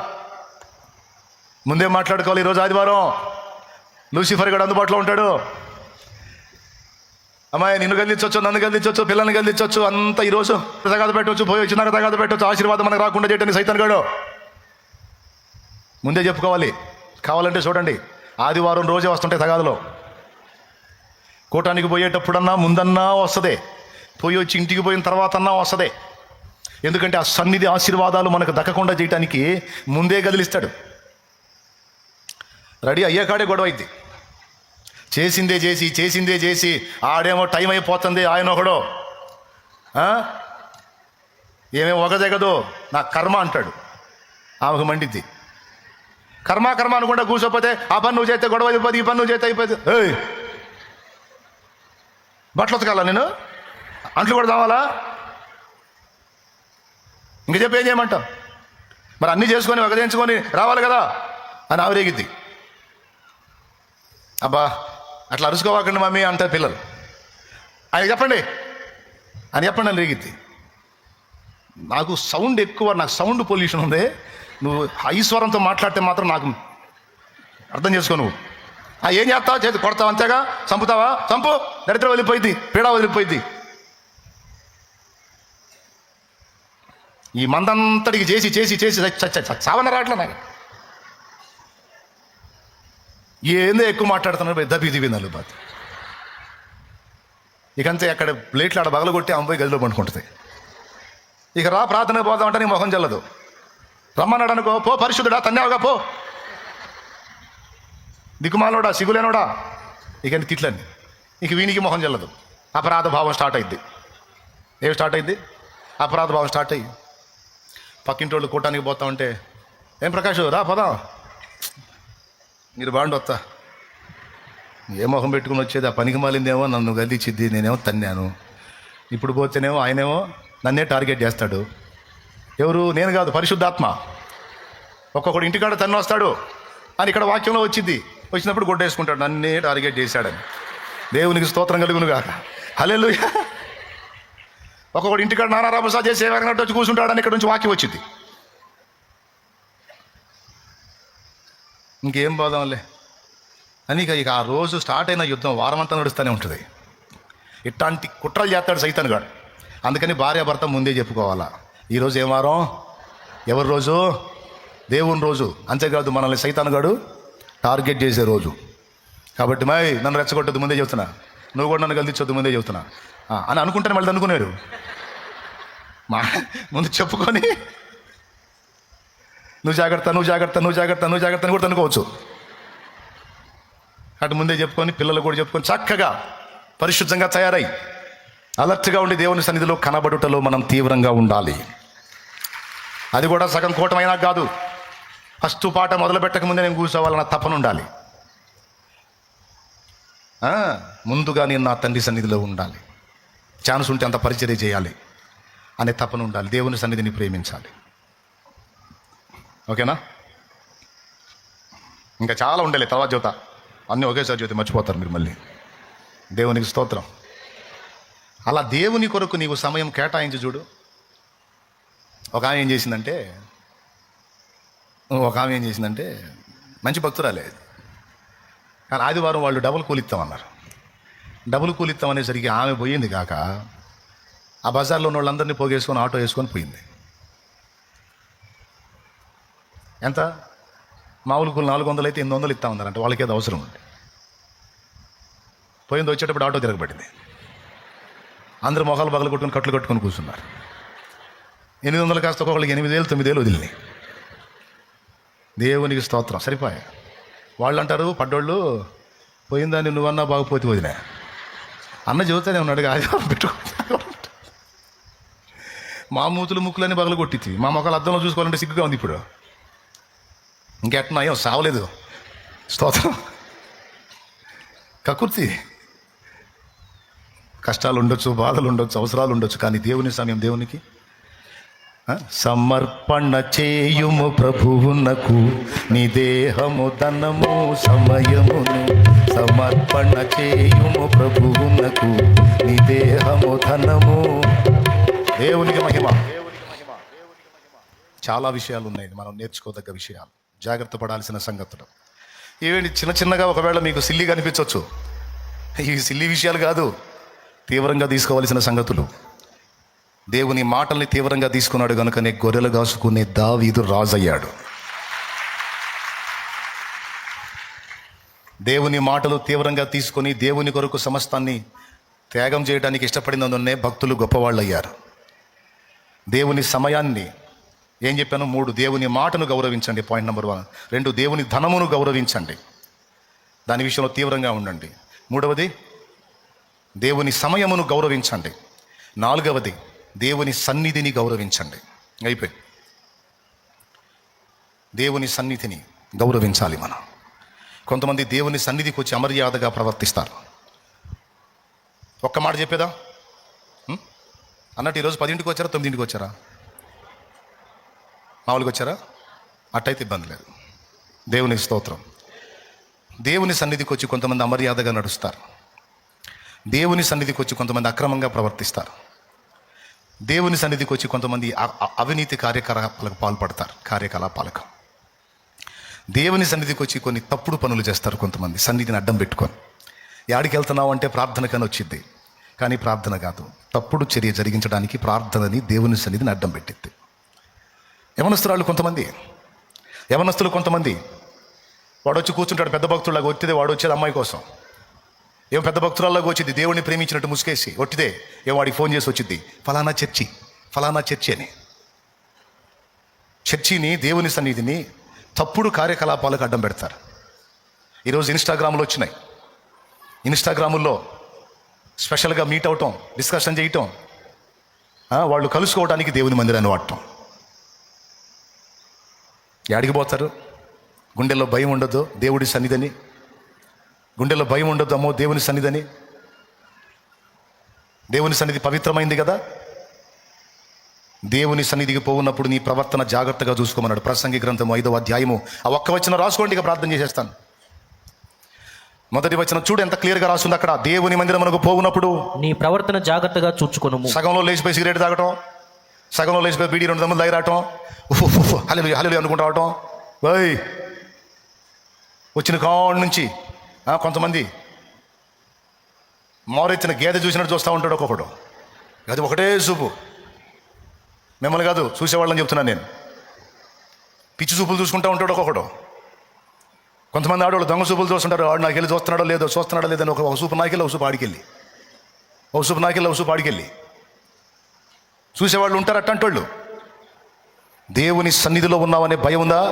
[SPEAKER 1] ముందే మాట్లాడుకోవాలి. ఈరోజు ఆదివారం లూసిఫర్ గడు అందుబాటులో ఉంటాడు. అమ్మాయి నిన్ను గెలిచొచ్చు, నన్ను గెలిచొచ్చు, పిల్లల్ని గెలిచొచ్చు, అంతా ఈరోజు తగాద పెట్టవచ్చు, పోయి వచ్చినాక తగాద పెట్టవచ్చు. ఆశీర్వాదం మనకు రాకుండా చేయటని సైతాన్ గాడు. ముందే చెప్పుకోవాలి. కావాలంటే చూడండి, ఆదివారం రోజే వస్తుంటాయి తగాదులో. కూటానికి పోయేటప్పుడన్నా ముందన్నా వస్తుంది, పోయి వచ్చి ఇంటికి పోయిన తర్వాత అన్నా వస్తుంది. ఎందుకంటే ఆ సన్నిధి ఆశీర్వాదాలు మనకు దక్కకుండా చేయటానికి ముందే కదిలిస్తాడు. రెడీ అయ్యాకాడే గొడవ అయింది. చేసిందే చేసి ఆడేమో టైం అయిపోతుంది, ఆయన ఒకడో ఏమేమో ఒక జగదో నా కర్మ అంటాడు. ఆమెకు మండిద్ది. కర్మ అనుకుంటా కూర్చోపోతే ఆ పని నువ్వు చేస్తే గొడవ అయిపోతుంది, ఈ పని నువ్వు చేస్తే అయిపోతుంది. ఏయ్, బట్టలు ఉతకాలా, నేను అంట్లు కూడా తావాలా, ఇంక చెప్పి ఏం చేయమంటావు? మరి అన్నీ చేసుకొని వగదించుకొని రావాలి కదా అని ఆవిరేగిద్ది. అబ్బా అట్లా అరుసుకోవాకండి మమ్మీ అంటారు పిల్లలు. ఆయన చెప్పండి అని రేగిద్ది. నాకు సౌండ్ ఎక్కువ, నాకు సౌండ్ పొల్యూషన్ ఉంది. నువ్వు ఐశ్వరంతో మాట్లాడితే మాత్రం నాకు అర్థం చేసుకో. నువ్వు ఏం చేస్తావు? చేతి కొడతావు అంతేగా, చంపుతావా? చంపు, దరిద్రం వదిలిపోయింది, పీడ వదిలిపోయింది. ఈ మందంతటికి చేసి చావన రావట్లే నాకు. ఏందో ఎక్కువ మాట్లాడుతున్నారు, దబి నలుబాత్. ఇకంతే అక్కడ ప్లేట్లు ఆడ బగలు కొట్టి అమ్మాయి గదిలో పండుకుంటుంది. ఇక రా ప్రార్థన పోదామంటే నీ మొహం చెల్లదు. రమ్మన్నాడు అనుకో, పో పరిశుద్ధుడా తన్యావుగా పో, దిక్కుమాలోడా సిగులేనోడా, ఇక తిట్లన్నీ. ఇక వీనికి మొహం చెల్లదు. అపరాధ భావం స్టార్ట్ అయింది. ఏమి స్టార్ట్ అయింది? అపరాధ భావం స్టార్ట్ అయ్యి పక్కింటి వాళ్ళు కూటానికి పోతా ఉంటే, ఏం ప్రకాష్ రా పోదాం, మీరు బాగుండి వస్తా. ఏ మొహం పెట్టుకుని వచ్చేది? ఆ పనికి మాలిందేమో నన్ను గదిచ్చిద్ది, నేనేమో తన్నాను. ఇప్పుడు పోతేనేమో ఆయనేమో నన్నే టార్గెట్ చేస్తాడు. ఎవరు? నేను కాదు, పరిశుద్ధాత్మ. ఒక్కొక్కడు ఇంటికాడ తన్ను వస్తాడు అని ఇక్కడ వాక్యంలో వచ్చింది. వచ్చినప్పుడు గొడ్డేసుకుంటాడు, నన్నే టార్గెట్ చేశాడని. దేవునికి స్తోత్రం కలుగునుగాక. హల్లెలూయా. ఒక్కొక్కడు ఇంటికాడ నానారాబసా చేసి ఏమన్నట్టు వచ్చి కూర్చుంటాడని ఇక్కడ నుంచి వాక్యం వచ్చింది. ఇంకేం పోదాంలే అని ఇక ఆ రోజు స్టార్ట్ అయిన యుద్ధం వారమంతా నడుస్తూనే ఉంటుంది. ఇట్లాంటి కుట్రలు చేస్తాడు సైతాన్ గాడు. అందుకని భార్యాభర్త ముందే చెప్పుకోవాలా, ఈరోజు ఏం వారం, ఎవరి రోజు? దేవుని రోజు. అంతేకాదు మనల్ని సైతాన్ గాడు టార్గెట్ చేసే రోజు. కాబట్టి నన్ను రెచ్చగొట్టద్దు ముందే చెప్తున్నా, నువ్వు కూడా నన్ను గెలిచొద్దు ముందే చెప్తున్నా అని అనుకుంటాను. మళ్ళీ అనుకునేరు ముందు చెప్పుకొని నువ్వు జాగ్రత్త అని కూడా అనుకోవచ్చు. అటు ముందే చెప్పుకొని పిల్లలు కూడా చెప్పుకొని చక్కగా పరిశుద్ధంగా తయారై అలర్ట్గా ఉండి దేవుని సన్నిధిలో కనబడుటలో మనం తీవ్రంగా ఉండాలి. అది కూడా సగం కూటమైనా కాదు, ఫస్ట్ పాట మొదలు పెట్టక ముందే నేను కూర్చోవాలన్న తపన ఉండాలి. ముందుగా నేను నా తండ్రి సన్నిధిలో ఉండాలి, ఛాన్స్ ఉంటే అంత పరిచర్య చేయాలి అనే తపన ఉండాలి. దేవుని సన్నిధిని ప్రేమించాలి. ఓకేనా? ఇంకా చాలా ఉండలే, తర్వాత చూతా. అన్నీ ఒకేసారి చూస్తే మర్చిపోతారు మీరు మళ్ళీ. దేవునికి స్తోత్రం. అలా దేవుని కొరకు నీవు సమయం కేటాయించి చూడు. ఒక ఆమె ఏం చేసిందంటే మంచి భక్తురాలే, కానీ ఆదివారం వాళ్ళు డబుల్ కూలిస్తామన్నారు. డబుల్ కూలిస్తాం అనేసరికి ఆమె పోయింది కాక ఆ బజార్లో ఉన్న వాళ్ళందరినీ పోగేసుకొని ఆటో వేసుకొని పోయింది. ఎంత? మామూలు కూలి 400 అయితే 800 ఇస్తా ఉన్నారంటే వాళ్ళకి ఏదో అవసరం ఉంది. పోయింది, వచ్చేటప్పుడు ఆటో తిరగబడింది. అందరూ మొహాలు బగలు కొట్టుకొని కట్లు కట్టుకొని కూర్చున్నారు. 800 కాస్త ఒక్కొక్కరికి 8,000 9,000 వదిలినాయి. దేవునికి స్తోత్రం. సరిపోయా. వాళ్ళు అంటారు పడ్డోళ్ళు, పోయిందని నువ్వన్నా బాగుపోతే వదిలే అన్న చెబుతానే ఉన్నాడు. ఆదివారం పెట్టుకో. మా మూతులు ముక్కులన్నీ బగలు కొట్టించి మా మొక్కలు అద్దంలో చూసుకోవాలంటే సిగ్గుగా ఉంది ఇప్పుడు. ఇంకెట్నా ఏం సావలేదు. స్తోత్రం. కకుర్తి. కష్టాలు ఉండొచ్చు, బాధలు ఉండొచ్చు, అవసరాలు ఉండొచ్చు, కానీ దేవుని సమయం దేవునికి సమర్పణ చేయుము ప్రభువునకు నీ దేహము ధనము సమయమును. సమర్పణ చేయుము ప్రభువునకు నీ దేహము ధనము. దేవునికి మహిమ. చాలా విషయాలు ఉన్నాయి మనం నేర్చుకోదగ్గ విషయాలు, జాగ్రత్త పడాల్సిన సంగతులు. ఇవేంటి చిన్నగా ఒకవేళ మీకు సిల్లిగా అనిపించవచ్చు. ఇవి సిల్లి విషయాలు కాదు, తీవ్రంగా తీసుకోవాల్సిన సంగతులు. దేవుని మాటల్ని తీవ్రంగా తీసుకున్నాడు కనుకనే గొర్రెలు కాసుకునే దావీదు రాజయ్యాడు. దేవుని మాటలు తీవ్రంగా తీసుకొని దేవుని కొరకు సమస్తాన్ని త్యాగం చేయడానికి ఇష్టపడినందునే భక్తులు గొప్పవాళ్ళు అయ్యారు. దేవుని సమయాన్ని ఏం చెప్పాను? 3, దేవుని మాటను గౌరవించండి, పాయింట్ నెంబర్ 1. 2, దేవుని ధనమును గౌరవించండి, దాని విషయంలో తీవ్రంగా ఉండండి. 3వది, దేవుని సమయమును గౌరవించండి. 4వది, దేవుని సన్నిధిని గౌరవించండి. అయిపోయి దేవుని సన్నిధిని గౌరవించాలి మనం. కొంతమంది దేవుని సన్నిధికి వచ్చి అమర్యాదగా ప్రవర్తిస్తారు. ఒక్క మాట చెప్పేదా అన్నట్టు ఈరోజు 10ంటికి వచ్చారా, 9ంటికి వచ్చారా, మామూలుగా వచ్చారా? అట్టయితే ఇబ్బంది లేదు. దేవుని స్తోత్రం. దేవుని సన్నిధికి వచ్చి కొంతమంది అమర్యాదగా నడుస్తారు. దేవుని సన్నిధికి వచ్చి కొంతమంది అక్రమంగా ప్రవర్తిస్తారు. దేవుని సన్నిధికి వచ్చి కొంతమంది అవినీతి కార్యకలాపాలకు దేవుని సన్నిధికి వచ్చి కొన్ని తప్పుడు పనులు చేస్తారు. కొంతమంది సన్నిధిని అడ్డం పెట్టుకొని, యాడికి వెళ్తున్నావు అంటే ప్రార్థనకని వచ్చింది, కానీ ప్రార్థన కాదు, తప్పుడు చర్య జరిగించడానికి ప్రార్థనని దేవుని సన్నిధిని అడ్డం పెట్టింది. యవనస్తులు కొంతమంది వాడు వచ్చి కూర్చుంటాడు, పెద్ద భక్తులాగా ఒట్టిదే వాడు వచ్చేది అమ్మాయి కోసం. ఏం పెద్ద భక్తురాల్లాగా వచ్చింది, దేవుడిని ప్రేమించినట్టు ముసుకేసి ఒట్టిదే ఏం వాడికి ఫోన్ చేసి వచ్చింది, ఫలానా చర్చి అని. చర్చిని, దేవుని సన్నిధిని తప్పుడు కార్యకలాపాలకు అడ్డం పెడతారు. ఈరోజు ఇన్స్టాగ్రామ్లో వచ్చినాయి. ఇన్స్టాగ్రాముల్లో స్పెషల్గా మీట్ అవటం, డిస్కషన్ చేయటం, వాళ్ళు కలుసుకోవడానికి దేవుని మందిరాన్ని వాడటం. యాడికి పోతారు? గుండెల్లో భయం ఉండదు దేవుడి సన్నిధిని, గుండెల్లో భయం ఉండదు అమ్మో దేవుని సన్నిధిని. దేవుని సన్నిధి పవిత్రమైంది కదా. దేవుని సన్నిధికి పోవున్నప్పుడు నీ ప్రవర్తన జాగ్రత్తగా చూసుకోమన్నాడు. ప్రసంగి గ్రంథము 5వ అధ్యాయము ఆ ఒక్క వచనం రాసుకోండి, ఇక ప్రార్థన చేసేస్తాను. మొదటి వచనం చూడు ఎంత క్లియర్గా రాస్తుంది అక్కడ. దేవుని మందిరమునకు పోవునప్పుడు
[SPEAKER 2] నీ ప్రవర్తన జాగ్రత్తగా చూచుకొనుము.
[SPEAKER 1] సగంలో లేచిపోయి సిగరెట్ తాగటం, సగంలో లేచిపోయి బీడీ 2 దమ్ములు తాగిరాటం, హల్లెలూయా అనుకుంటూ రావటం. వచ్చిన కాడి నుంచి కొంతమంది మోరెత్తిన గేదె చూసినట్టు చూస్తూ ఉంటాడు ఒక్కొక్కడు. అది ఒకటే చూపు. మిమ్మల్ని కాదు, చూసేవాళ్ళని చెప్తున్నాను నేను. పిచ్చి చూపులు చూసుకుంటూ ఉంటాడు ఒక్కొక్కడు. కొంతమంది ఆడవాళ్ళు దొంగ చూపులు చూస్తుంటారు. వాడు నాకు వెళ్ళి చూస్తున్నాడో లేదని ఒక చూపు నాకెళ్ళి ఒక చూపు ఆడికెళ్ళి, ఒక చూపు నాకెళ్ళి ఒక చూపు ఆడికెళ్ళి చూసేవాళ్ళు ఉంటారు. అట్టంటోళ్ళు. దేవుని సన్నిధిలో ఉన్నావనే భయం ఉందా?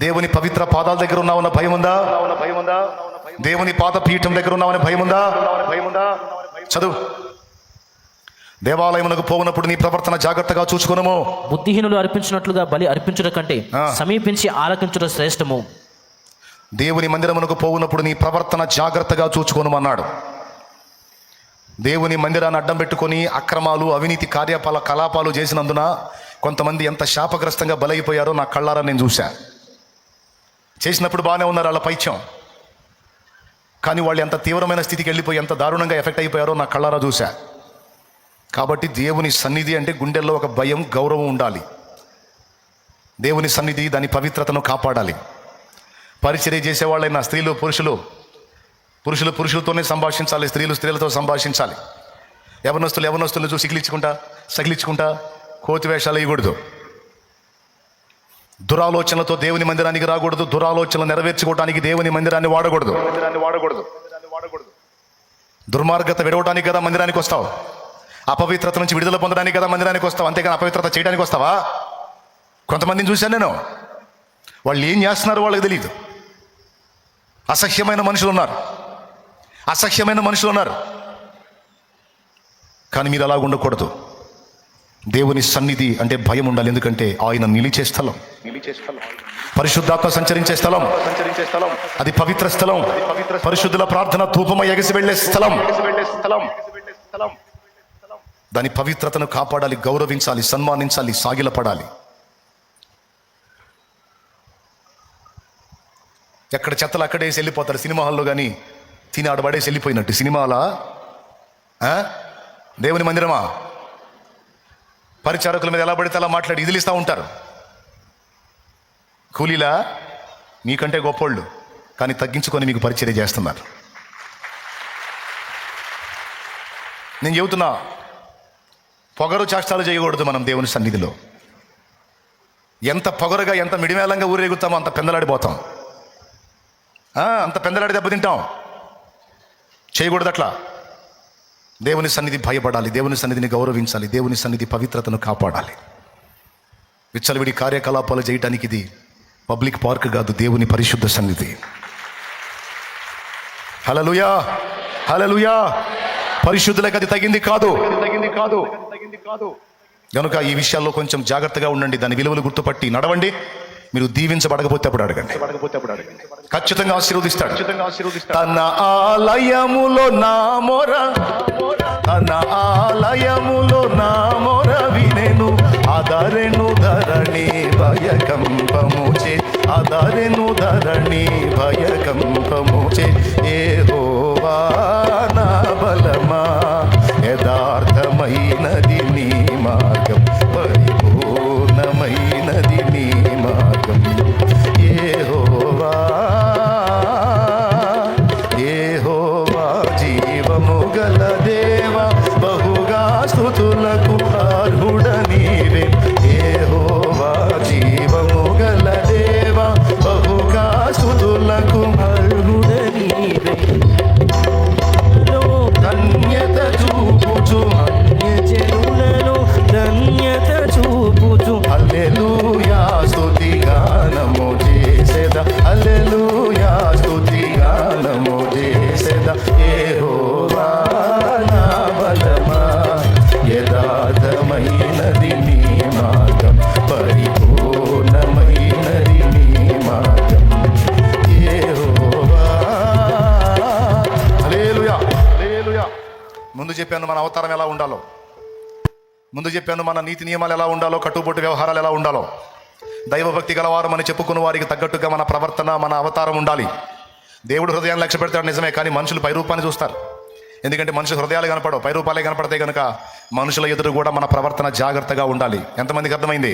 [SPEAKER 1] దేవుని పవిత్ర పాదాల దగ్గర ఉన్నావన్న భయం ఉందా? దేవుని పాద పీఠం దగ్గర ఉన్నావనే భయం ఉందా? చదువు. దేవాలయమునకు పోవునప్పుడు నీ ప్రవర్తన జాగ్రత్తగా చూసుకొనుము.
[SPEAKER 2] బుద్ధిహీనులు అర్పించినట్లుగా బలి అర్పించుట కంటే సమీపించి ఆలకించుట శ్రేష్టము.
[SPEAKER 1] దేవుని మందిరమునకు పోవునప్పుడు నీ ప్రవర్తన జాగ్రత్తగా చూచుకొనుమన్నాడు. దేవుని మందిరాన్ని అడ్డం పెట్టుకొని అక్రమాలు, అవినీతి కలాపాలు చేసినందున కొంతమంది ఎంత శాపగ్రస్తంగా బలైపోయారో నా కళ్ళారా నేను చూశా. చేసినప్పుడు బాగానే ఉన్నారు వాళ్ళ పైత్యం, కానీ వాళ్ళు ఎంత తీవ్రమైన స్థితికి వెళ్ళిపోయి ఎంత దారుణంగా ఎఫెక్ట్ అయిపోయారో నా కళ్ళారా చూశా. కాబట్టి దేవుని సన్నిధి అంటే గుండెల్లో ఒక భయం, గౌరవం ఉండాలి. దేవుని సన్నిధి దాని పవిత్రతను కాపాడాలి. పరిచర్య చేసేవాళ్ళైనా స్త్రీలు పురుషులతోనే సంభాషించాలి, స్త్రీలు స్త్రీలతో సంభాషించాలి. యవనస్తులు చూసి సగిలించుకుంటా కోతి వేషాలు వేయకూడదు. దురాలోచనలతో దేవుని మందిరానికి రాకూడదు. దురాలోచనలు నెరవేర్చుకోవడానికి దేవుని మందిరాన్ని వాడకూడదు. దుర్మార్గత విడవడానికి కదా మందిరానికి వస్తావు. అపవిత్రత నుంచి విడుదల పొందడానికి కదా మందిరానికి వస్తావు, అంతేగాని అపవిత్రత చేయడానికి వస్తావా? కొంతమందిని చూశాను నేను. వాళ్ళు ఏం చేస్తున్నారో వాళ్ళకి తెలియదు. అసహ్యమైన మనుషులు ఉన్నారు. కానీ మీరు అలా ఉండకూడదు. దేవుని సన్నిధి అంటే భయం ఉండాలి. ఎందుకంటే ఆయన నిలిచే స్థలం, పరిశుద్ధాత్మ సంచరించే స్థలం, అది పవిత్ర స్థలం. పరిశుద్ధుల ప్రార్థన ధూపమై ఎగసి వెళ్ళే స్థలం. దాని పవిత్రతను కాపాడాలి, గౌరవించాలి, సన్మానించాలి, సాగిలపడాలి. ఎక్కడ చెత్తలు అక్కడేసి వెళ్ళిపోతారు. సినిమా హాల్లో కానీ తిని ఆడబడేసి వెళ్ళిపోయినట్టు. సినిమాలా? దేవుని మందిరమా? పరిచారకుల మీద ఎలా పడితే అలా మాట్లాడి ఇదిలిస్తూ ఉంటారు. కూలీలా? మీకంటే గొప్పోళ్ళు, కానీ తగ్గించుకొని మీకు పరిచర్య చేస్తున్నారు. నేను చెబుతున్నా, పొగరు చేష్టాలు చేయకూడదు మనం దేవుని సన్నిధిలో. ఎంత పొగరుగా, ఎంత మిడిమేళంగా ఊరేగుతామో అంత పెందలాడిపోతాం. అంత పెందలాడి దెబ్బతింటాం. చేయకూడదు అట్లా. దేవుని సన్నిధి భయపడాలి, దేవుని సన్నిధిని గౌరవించాలి, దేవుని సన్నిధి పవిత్రతను కాపాడాలి. విచ్చలవిడి కార్యకలాపాలు చేయటానికి ఇది పబ్లిక్ పార్క్ కాదు, దేవుని పరిశుద్ధ సన్నిధి. హల్లెలూయా, హల్లెలూయా. పరిశుద్ధులకు అది తగింది కాదు. కనుక ఈ విషయాల్లో కొంచెం జాగ్రత్తగా ఉండండి. దాని విలువలు గుర్తుపట్టి నడవండి. మీరు దీవించబడకపోతే అప్పుడు అడగండి, ఖచ్చితంగా ఆశీర్వదిస్తాడు. తన ఆలయములో నా మొర, తన ఆలయములో నా మొర వినెను, ఆదరెను ధరణి భయకంపముచే, ఆదరెను ధరణి భయకంపముచే. యెహోవా నా బలమా, యథార్థమైనది నీ మార్గం, పరిపూర్ణమైనది నీ మార్గం. యెహోవా, యెహోవా జీవము గల దేవా, బహుగా స్తుతులకు అర్హుడ నీవే. యెహోవా జీవము గల దేవా, బహుగా స్తుతులకు అర్హుడ నీవే. ధన్యత చూపుచు
[SPEAKER 2] అన్యజనులలో ధన్యత చూపుచు,
[SPEAKER 1] హల్లెలూయా స్తుతి గానము చేసేద, హల్లెలూయా స్తుతి గానము చేసేద. యెహోవా నా బలమా, యథార్థమైనది నీ మార్గం, పరిపూర్ణమైనది నీ మార్గం. యెహోవా. హల్లెలూయా, హల్లెలూయా. ముందు చెప్పాను మన అవతారం ఎలా ఉండాలో, ముందు చెప్పాను మన నీతి నియమాలు ఎలా ఉండాలో, కట్టుబొట్టు వ్యవహారాలు ఎలా ఉండాలో. దైవభక్తి గలవారు అని చెప్పుకున్న వారికి తగ్గట్టుగా మన ప్రవర్తన, మన అవతారం ఉండాలి. దేవుడు హృదయాన్ని లక్ష్య పెడతాడు నిజమే, కానీ మనుషులు పైరూపాన్ని చూస్తారు. ఎందుకంటే మనుషుల హృదయాలు కనపడవు, పైరూపాలే కనపడతాయి. కనుక మనుషుల ఎదురు కూడా మన ప్రవర్తన జాగ్రత్తగా ఉండాలి. ఎంతమందికి అర్థమైంది?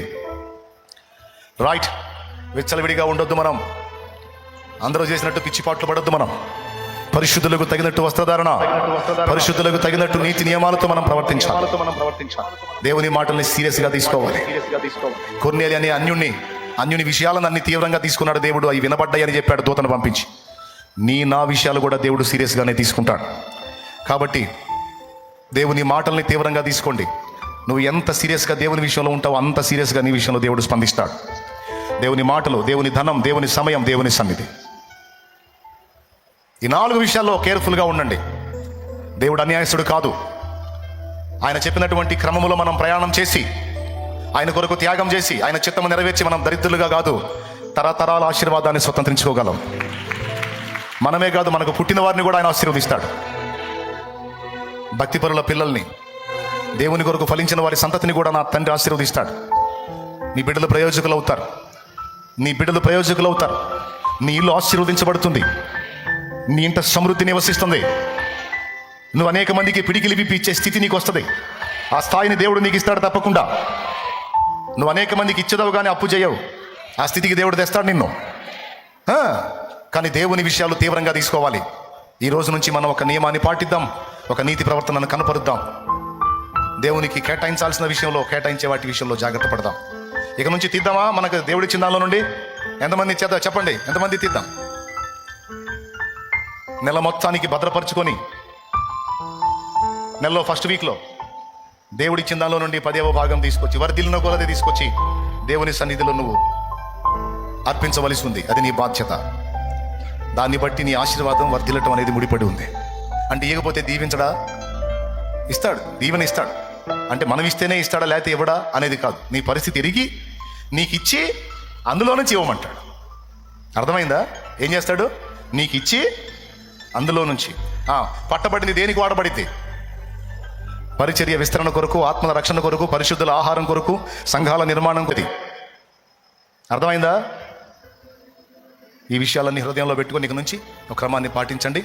[SPEAKER 1] రైట్. విచ్చలవిడిగా ఉండొద్దు మనం, అందరూ చేసినట్టు పిచ్చిపాట్లు పడొద్దు మనం. పరిశుద్ధులకు తగినట్టు వస్త్రధారణ, పరిశుద్ధులకు తగినట్టు నీతి నియమాలతో మనం ప్రవర్తించాలి. దేవుని మాటల్ని సీరియస్గా తీసుకోవాలి. కొర్నేలి అనే అన్యుని విషయాలను అన్ని తీవ్రంగా తీసుకున్నాడు దేవుడు. అవి వినబడ్డాయని చెప్పాడు దూతను పంపించి. నా విషయాలు కూడా దేవుడు సీరియస్గానే తీసుకుంటాడు. కాబట్టి దేవుని మాటల్ని తీవ్రంగా తీసుకోండి. నువ్వు ఎంత సీరియస్గా దేవుని విషయంలో ఉంటావో అంత సీరియస్గా నీ విషయంలో దేవుడు స్పందిస్తాడు. దేవుని మాటలు, దేవుని ధనం, దేవుని సమయం, దేవుని సన్నిధి, ఈ 4 విషయాల్లో కేర్ఫుల్గా ఉండండి. దేవుడు అన్యాయస్తుడు కాదు. ఆయన చెప్పినటువంటి క్రమములో మనం ప్రయాణం చేసి, ఆయన కొరకు త్యాగం చేసి, ఆయన చిత్తము నెరవేర్చి మనం దరిద్రులుగా కాదు, తరతరాల ఆశీర్వాదాన్ని స్వతంత్రించుకోగలం. మనమే కాదు, మనకు పుట్టిన వారిని కూడా ఆయన ఆశీర్వదిస్తాడు. భక్తిపరుల పిల్లల్ని, దేవుని కొరకు ఫలించిన వారి సంతతిని కూడా నా తండ్రి ఆశీర్వదిస్తాడు. నీ బిడ్డలు ప్రయోజకులు అవుతారు, నీ బిడ్డలు ప్రయోజకులు అవుతారు. నీ ఇల్లు ఆశీర్వదించబడుతుంది, నీ ఇంట సమృద్ధి నివసిస్తుంది. నువ్వు అనేక మందికి పిడికిలి విప్పి ఇచ్చే స్థితి నీకు వస్తుంది. ఆ స్థాయిని దేవుడు నీకు ఇస్తాడు తప్పకుండా. నువ్వు అనేక మందికి ఇచ్చేదవు కానీ అప్పు చేయవు. ఆ స్థితికి దేవుడు తెస్తాడు నిన్ను. కానీ దేవుని విషయాలు తీవ్రంగా తీసుకోవాలి. ఈ రోజు నుంచి మనం ఒక నియమాన్ని పాటిద్దాం, ఒక నీతి ప్రవర్తనను కనపరుద్దాం. దేవునికి కేటాయించాల్సిన విషయంలో, కేటాయించే వాటి విషయంలో జాగ్రత్త పడదాం. ఇక నుంచి తీద్దామా? మనకు దేవుడిచ్చిన దానిలో నుండి ఎంతమంది చేద్దాం చెప్పండి, ఎంతమంది తీద్దాం? నెల మొత్తానికి భద్రపరుచుకొని నెలలో ఫస్ట్ వీక్లో దేవుడిచ్చిన దానిలో నుండి 10వ భాగం తీసుకొచ్చి, వర్ధిల్లిన కొలది తీసుకొచ్చి దేవుని సన్నిధిలో నువ్వు అర్పించవలసి ఉంది. అది నీ బాధ్యత. దాన్ని బట్టి నీ ఆశీర్వాదం వర్ధిల్లటం అనేది ముడిపడి ఉంది. అంటే ఇవ్వకపోతే దీవించడా? ఇస్తాడు, దీవెన ఇస్తాడు. అంటే మనం ఇస్తేనే ఇస్తాడా లేకపోతే ఇవ్వడా అనేది కాదు. నీ పరిస్థితి ఎరిగి నీకు ఇచ్చి అందులో నుంచి ఇవ్వమంటాడు. అర్థమైందా? ఏం చేస్తాడు? నీకు ఇచ్చి అందులో నుంచి. పట్టబడింది దేనికి వాడబడితే? పరిచర్య విస్తరణ కొరకు, ఆత్మల రక్షణ కొరకు, పరిశుద్ధుల ఆహారం కొరకు, సంఘాల నిర్మాణం కొరకు. అర్థమైందా? ఈ విషయాలన్నీ హృదయంలో పెట్టుకొని ఇక నుంచి ఒక క్రమాన్ని పాటించండి.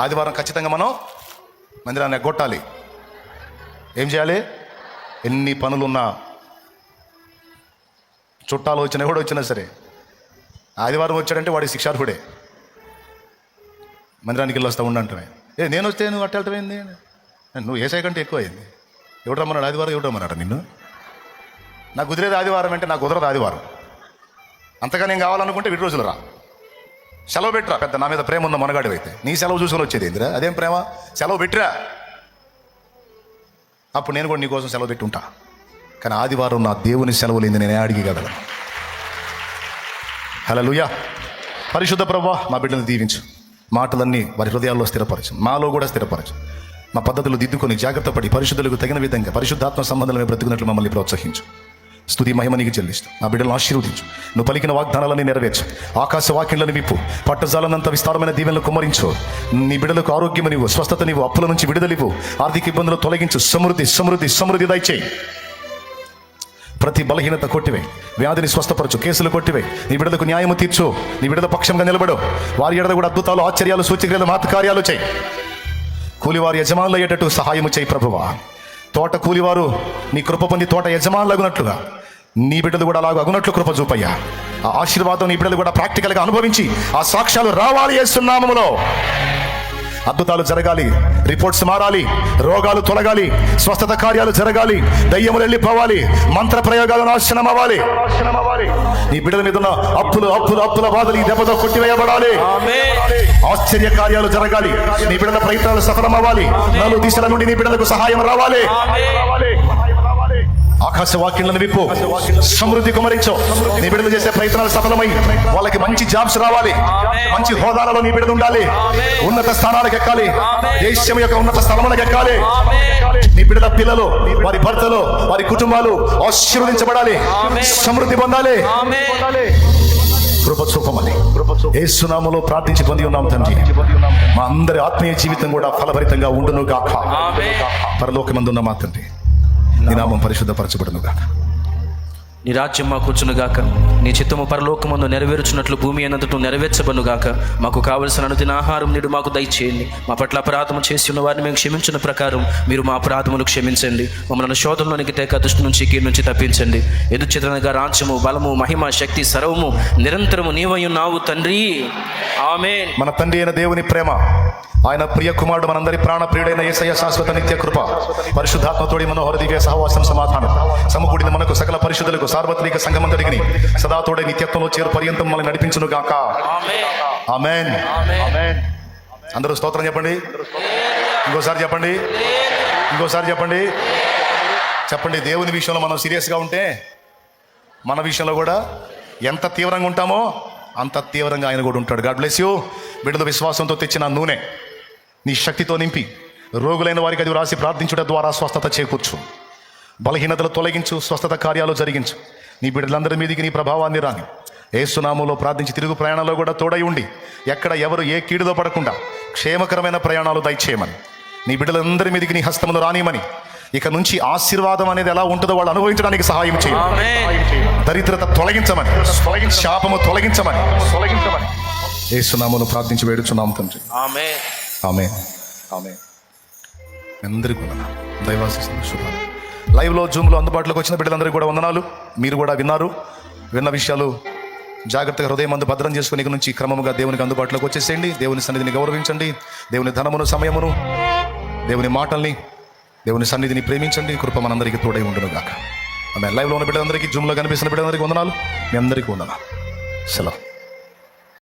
[SPEAKER 1] ఆదివారం ఖచ్చితంగా మనం మందిరాన్ని ఎగ్గొట్టాలి. ఏం చేయాలి? ఎన్ని పనులున్నా, చుట్టాలు వచ్చినా కూడా వచ్చినా సరే, ఆదివారం వచ్చాడంటే వాడి శిక్షార్హుడే. మందిరానికి వెళ్ళి వస్తా ఉండంటమే. నేను వస్తే నువ్వు అట్టేంది? నువ్వు ఏసై కంటే ఎక్కువ అయింది. ఎవడు రమ్మన్నాడు ఆదివారం? ఎవడు రమ్మన్నాడు నిన్ను? నాకు కుదిరేది ఆదివారం అంటే నాకు కుదరదు ఆదివారం. అంతగా నేను కావాలనుకుంటే 2 రోజులు రా. సెలవు పెట్టరా, పెద్ద నా మీద ప్రేమ ఉన్న మనగాడు అయితే నీ సెలవు చూసుకొని వచ్చేది ఏందిరా, అదేం ప్రేమ, సెలవు పెట్టరా. అప్పుడు నేను కూడా నీకోసం సెలవు పెట్టి ఉంటా. కానీ ఆదివారం నా దేవుని సెలవు లేని నేను అడిగి కదలను. హల్లెలూయా. పరిశుద్ధ ప్రభువా, మా బిడ్డలను దీవించు, మాటలన్నీ వారి హృదయాల్లో స్థిరపరచు, మాలో కూడా స్థిరపరచు. మా పద్ధతులు దిద్దుకొని జాగ్రత్త పడి పరిశుద్ధులకు తగిన విధంగా పరిశుద్ధాత్మ సంబంధాలను బ్రతుకున్నట్లు మమ్మల్ని ప్రోత్సహించు. స్తుతి మహిమ నీకు చెల్లిస్తూ నా బిడ్డలను ఆశీర్వదించు. నువ్వు పలికిన వాగ్దానాలన్నీ నెరవేర్చు. ఆకాశ వాక్యాలను విప్పు, పట్టజాలనంత విస్తారమైన దీవెనలు కుమ్మరించు. నీ బిడ్డలకు ఆరోగ్యము నీవు, స్వస్థత నీవు, అప్పుల నుంచి విడుదలివ్వు, ఆర్థిక ఇబ్బందులు తొలగించు, సమృద్ధి సమృద్ధి సమృద్ధి దయచేయి. ప్రతి బలహీనత కొట్టివే, వ్యాధిని స్వస్థపరచు, కేసులు కొట్టివే. నీ బిడ్డలకు న్యాయము తీర్చు, నీ బిడ్డల పక్షంగా నిలబడు. వారి ఎడద కూడా అద్భుతాలు, ఆశ్చర్యాలు, సూచక్రియలు, మహత్కార్యాలు చేయి. కూలివారు యజమానులు అయ్యేటట్టు సహాయము చేయి ప్రభువా. తోట కూలివారు నీ కృప పొంది తోట యజమానులు అగునట్లుగా నీ బిడ్డలు కూడా అలాగ అగునట్లు కృప చూపయ్యా. ఆ ఆశీర్వాదం నీ బిడ్డలు కూడా ప్రాక్టికల్గా అనుభవించి ఆ సాక్ష్యాలు రావాలి యేసు నామములో. అద్భుతాలు జరగాలి, రిపోర్ట్స్ మారాలి, రోగాలు తొలగాలి, స్వస్థత కార్యాలు జరగాలి, దయ్యములు వెళ్ళిపోవాలి, మంత్ర ప్రయోగాలు నాశనం అవ్వాలి. నీ బిడ్డల మీద ఉన్న అప్పుల బాధలు ఈ దెబ్బతో కొట్టివేయబడాలి. ఆశ్చర్య కార్యాలు జరగాలి, నీ బిడ్డల ప్రయత్నాలు సఫలం అవ్వాలి. నలు దిశల నుండి నీ బిడ్డలకు సహాయం రావాలి. ఆకాశ వాక్యాలను విప్పు, సమృద్ధి కుమరించు. నీ బిడ్డలు చేసే ప్రయత్నాలు సఫలమై వాళ్ళకి మంచి జాబ్స్ రావాలి, మంచి హోదాలలో నీ బిడ్డలు ఉండాలి, ఉన్నత స్థానాలకు ఎక్కాలి, దేశం యొక్క ఉన్నత స్థలములకు ఎక్కాలి. నీ బిడ్డల పిల్లలు, వారి భర్తలు, వారి కుటుంబాలు ఆశీర్వదించబడాలి, సమృద్ధి పొందాలి. కృప చూపమని యేసు నామములో ప్రార్థించి పొంది ఉన్నాం తండ్రి. మా అందరి ఆత్మీయ జీవితం కూడా ఫలభరితంగా ఉండును గాక. పరలోకమందున్న మా తండ్రి, నీ నామం పరిశుద్ధపరచబడును గాక.
[SPEAKER 2] నీ రాజ్యం మాకు వచ్చును గాక. నీ చిత్తము పరలోకమందు నెరవేర్చున్నట్లు భూమి అనంతటా నెరవేర్చబడును గాక. మాకు కావలసిన అనుదిన ఆహారం నేడు మాకు దయచేయండి. మా పట్ల అపరాధము చేసి ఉన్న వారిని మేము క్షమించిన ప్రకారం మీరు మా అపరాధములు క్షమించండి. మమ్మల్ని శోధనలోనికి తేక దుష్టు నుంచి కీడు నుంచి తప్పించండి. ఎదుర్చితనగా రాజ్యము, బలము, మహిమ, శక్తి సర్వము నిరంతరము నీవై ఉన్నావు తండ్రి. ఆమేన్.
[SPEAKER 1] మన తండ్రి అయిన దేవుని ప్రేమ, ఆయన ప్రియ కుమారుడు మనందరి ప్రాణ ప్రియుడైన యేసయ్య శాశ్వత నిత్య కృప, పరిశుద్ధాత్మతోడి మనోహర దివ్య సహవాసం, సమాధానం సమకూడిన మనకు సకల పరిశుద్ధులకు సార్వత్రిక సంఘమంతటికి సదాతోడే నిత్యత్వంలో చేరు పర్యంతం మనల్ని నడిపించును గాక. ఆమేన్. అందరూ స్తోత్రం చెప్పండి. ఇంకోసారి చెప్పండి, ఇంకోసారి చెప్పండి. చెప్పండి. దేవుని విషయంలో మనం సీరియస్గా ఉంటే మన విషయంలో కూడా ఎంత తీవ్రంగా ఉంటామో అంత తీవ్రంగా ఆయన కూడా ఉంటాడు. God bless you. బిడ్డల విశ్వాసంతో తెచ్చిన నూనె నీ శక్తితో నింపి రోగులైన వారికి అది రాసి ప్రార్థించుట ద్వారా స్వస్థత చేకూర్చు, బలహీనతలు తొలగించు, స్వస్థత కార్యాలు జరిగించు. నీ బిడ్డలందరి మీదికి నీ ప్రభావాన్ని రాని యేసు నామములో ప్రార్థించి తిరుగు ప్రయాణంలో కూడా తోడై ఉండి ఎక్కడ ఎవరు ఏ కీడులో పడకుండా క్షేమకరమైన ప్రయాణాలు దయచేయమని, నీ బిడ్డలందరి మీదికి నీ హస్తములు రానియమని, ఇక నుంచి ఆశీర్వాదం అనేది ఎలా ఉంటుందో వాళ్ళు అనుభవించడానికి సహాయం చేయాలి. దరిద్రత తొలగించమని, శాపము తొలగించమని యేసు నామములో ప్రార్థించి వేడుచున్నాము తండ్రి.
[SPEAKER 2] ఆమేన్.
[SPEAKER 1] ఆమేన్. ఆమేన్. అందరికీ వందనాలు. దైవాశీస్సులు, శుభాలు. లైవ్లో జూమ్లో అందుబాటులోకి వచ్చిన బిడ్డలందరికీ కూడా వందనాలు. మీరు కూడా విన్న విషయాలు జాగ్రత్తగా హృదయం అందు భద్రం చేసుకుని ఇక నుంచి క్రమముగా దేవునికి అందుబాటులోకి వచ్చేసేయండి. దేవుని సన్నిధిని గౌరవించండి. దేవుని ధనమును, సమయమును, దేవుని మాటల్ని, దేవుని సన్నిధిని ప్రేమించండి. కృప మనందరికీ తోడై ఉండును గాక. ఆమె లైవ్లో ఉన్న బిడ్డలందరికీ, జూమ్లో కనిపిస్తున్న బిడ్డలందరికీ వందనాలు. మీ అందరికీ వందనాలు. సెలవు.